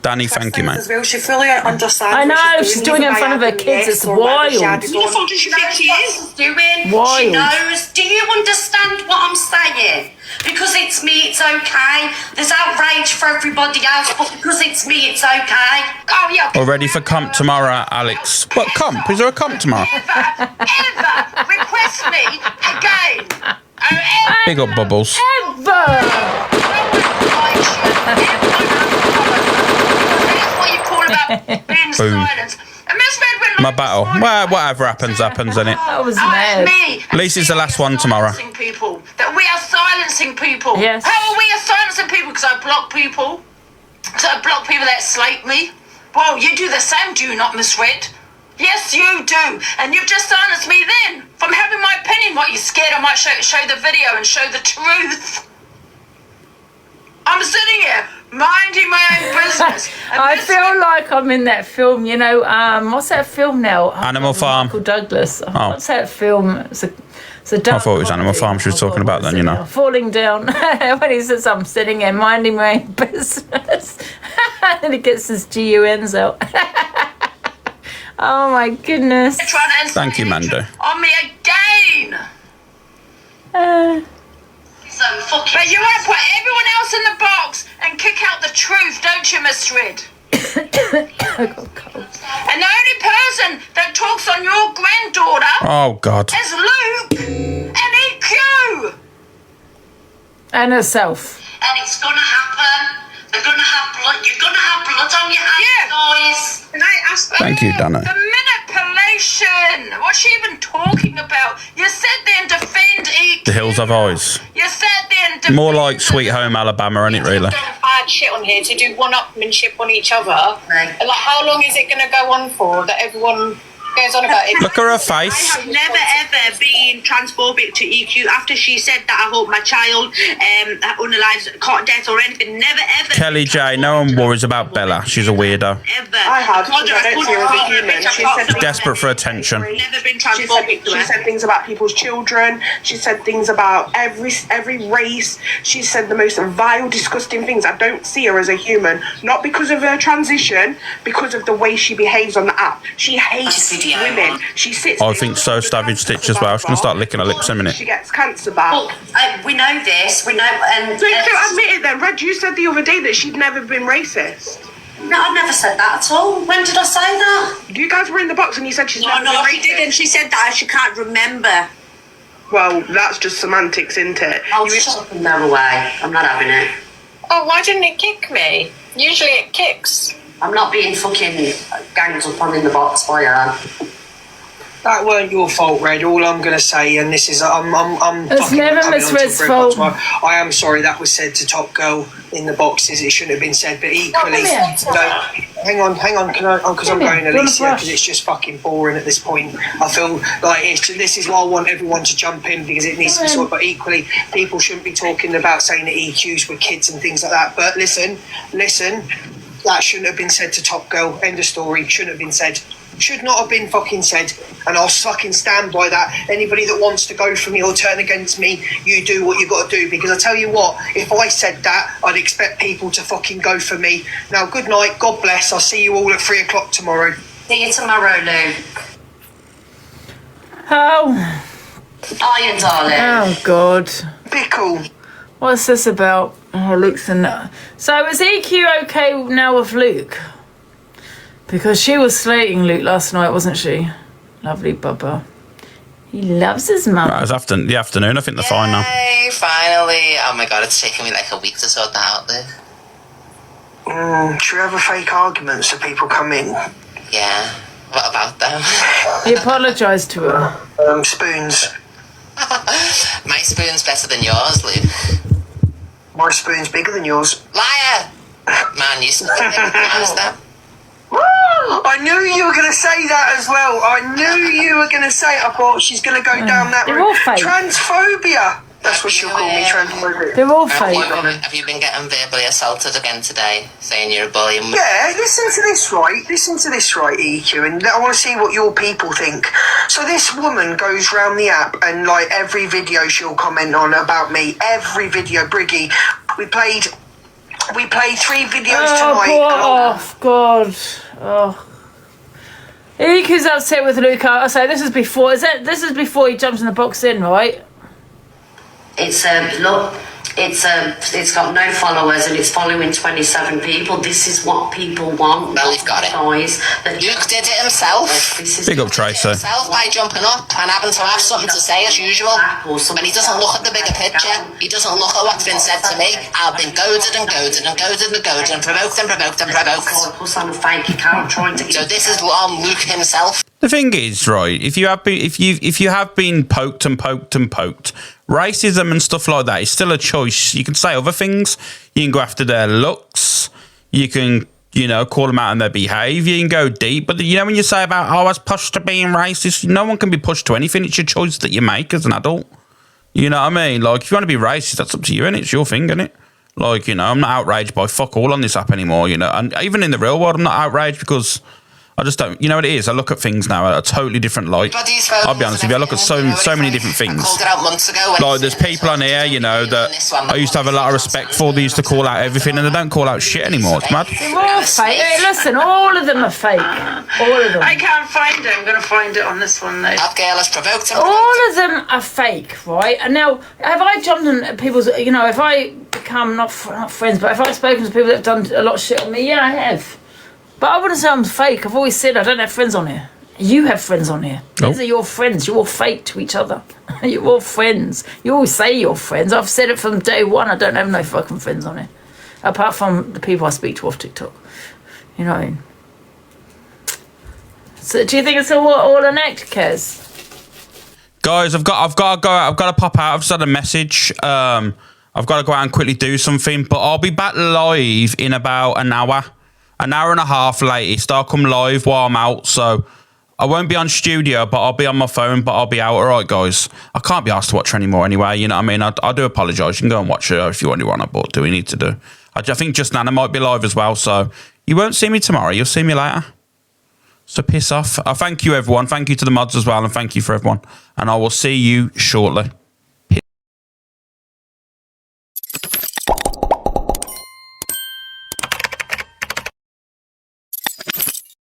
Danny, thank you, mate. Well, she fully understands. I know, she's doing it in front of her kids. It's wild. Who the fuck does she think she is doing? Wild. She knows. Do you understand what I'm saying? Because it's me, it's okay. There's outrage for everybody else, but because it's me, it's okay. Oh, yeah. All ready for comp tomorrow, Alex? What comp? Is there a comp tomorrow? Ever request me again. Big up, Bubbles. Boom. My battle. Well, whatever happens, innit? That was mad. Me. At least it's the last one tomorrow. People. That we are silencing people. Yes. How are we silencing people? Because I block people. So I block people that slate me. Well, you do the same, do you not, Miss Red? Yes, you do. And you've just silenced me then. From having my opinion, what, you scared I might show the video and show the truth? I'm sitting here minding my own business. I feel like I'm in that film, you know, what's that film now? Animal Farm. Michael Douglas. Oh. What's that film? It's a I thought it was Animal Farm she was talking about then, you know. Falling down. When he says, I'm sitting here minding my own business. And he gets his GUNs out. Oh my goodness. Thank you, Mando. On me again. But you want to put everyone else in the box and kick out the truth, don't you, Miss Red? And the only person that talks on your granddaughter Oh, God. is Luke and EQ. And herself. And it's gonna happen. They're gonna have blood. You're gonna have blood on your hands, guys. Can I ask Thank you, Dano. the manipulation? What's she even talking about? You sit there and defend EQ. The Hills Have Eyes. You sit there and defend More like Sweet Home Alabama, isn't it, really? Bad shit on here to do one-upmanship on each other. Like, how long is it going to go on for that everyone goes on about it? Look at her face. I have never ever been transphobic to EQ after she said that I hope my child unalives caught death or anything. Never ever. Kelly J, no one worries about Bella. She's a weirdo. I have. Because I don't see her as a human. She said Desperate for attention. never been transphobic to her. She said things about people's children. She said things about every race. She said the most vile, disgusting things. I don't see her as a human. Not because of her transition, because of the way she behaves on the app. She hates women. She sits. I think so, Savage Stitch as well. She's going to start licking her lips in a minute. She gets cancer back. Well, we know this. We know, and So don't admit it then. Red, you said the other day that she'd never been racist. no, I've never said that at all. When did I say that? You guys were in the box and you said she's never been racist. she didn't. She said that she can't remember. Well, that's just semantics, isn't it? I'll shut up and go away. I'm not having it. Oh, why didn't it kick me? Usually it kicks. I'm not being fucking ganged up on in the box by her. That weren't your fault, Red. All I'm going to say, and this is, I'm It's fucking never coming Miss on to Red's Red fault. Box. I am sorry that was said to Top Girl in the boxes. It shouldn't have been said, but equally, hang on, can I? Because I'm going Alicia because it's just fucking boring at this point. I feel like this is why I want everyone to jump in because it needs to be sorted. But equally, people shouldn't be talking about saying that EQs were kids and things like that. But listen, that shouldn't have been said to Top Girl. End of story. Shouldn't have been said. Should not have been fucking said, and I'll fucking stand by that. Anybody that wants to go for me or turn against me, you do what you got to do, because I tell you what, if I said that, I'd expect people to fucking go for me. Now, good night, God bless, I'll see you all at 3 o'clock tomorrow. See you tomorrow, Lou. Oh. Iron, darling. Oh, God. Pickle. What's this about? Oh, Luke's in there. So is EQ okay now with Luke? Because she was slating Luke last night, wasn't she? Lovely Bubba. He loves his mum. Right, it's the afternoon. I think they're fine now. Hey, finally. Oh my god, it's taken me like a week to sort that out, Luke. Should we have a fake argument so people come in? Yeah. What about them? He apologised to her. Spoons. My spoon's better than yours, Luke. My spoon's bigger than yours. Liar! Man, you still think that? I knew you were going to say that as well. I knew you were going to say it. I thought she's going to go down that They're route. all fake. Transphobia. That's what she'll call me, transphobia. They're all Have fake. you been getting verbally assaulted again today, saying you're a bully? Yeah, listen to this, right? EQ, and I want to see what your people think. So this woman goes round the app, and like every video she'll comment on about me. Every video, Briggy. We played 3 videos tonight. Oh, God. Oh. EQ's upset with Luke. I say this is before. This is before he jumps in the box in, right? It's it's got no followers and it's following 27 people. This is what people want. Well, you've got it. Guys, Luke did it himself. Big up, Tracer. Himself by jumping up and having to have something to say as usual. When he doesn't look at the bigger picture, he doesn't look at what's been said to me. I've been goaded and provoked and provoked. On a fake account trying to. So this is Luke himself. The thing is, right, if you have been poked, racism and stuff like that is still a choice. You can say other things. You can go after their looks. You can, call them out on their behaviour. You can go deep. But, when you say about, I was pushed to being racist, no one can be pushed to anything. It's your choice that you make as an adult. You know what I mean? Like, if you want to be racist, that's up to you, and it's your thing, isn't it? Like, I'm not outraged by fuck all on this app anymore, And even in the real world, I'm not outraged because I just don't. You know what it is? I look at things now at a totally different light. I'll be honest with you. I look at so many different things. Like there's people on here, you know, that I used to have a lot of respect for. They used to call out everything, and they don't call out shit anymore. It's mad. They're all fake. Hey, listen, all of them are fake. All of them. I can't find it. I'm going to find it on this one now. That girl has provoked him. All of them are fake, right? And now, have I jumped on people's, you know, if I become not friends, but if I've spoken to people that have done a lot of shit on me, yeah, I have. But I wouldn't say I'm fake. I've always said I don't have friends on here. You have friends on here. Nope. These are your friends. You're all fake to each other. You're all friends. You always say you're friends. I've said it from day one. I don't have no fucking friends on here. Apart from the people I speak to off TikTok. You know what I mean? So do you think it's all an act, Kez? Guys, I've got to go out. I've got to pop out. I've just had a message. I've got to go out and quickly do something. But I'll be back live in about an hour and a half latest. I'll come live while I'm out. So I won't be on studio, but I'll be on my phone. But I'll be out. All right, guys. I can't be asked to watch her anymore anyway. You know what I mean? I do apologise. You can go and watch her if you want to. But do we need to do? I think Just Nana might be live as well. So you won't see me tomorrow. You'll see me later. So piss off. I thank you, everyone. Thank you to the mods as well. And thank you for everyone. And I will see you shortly.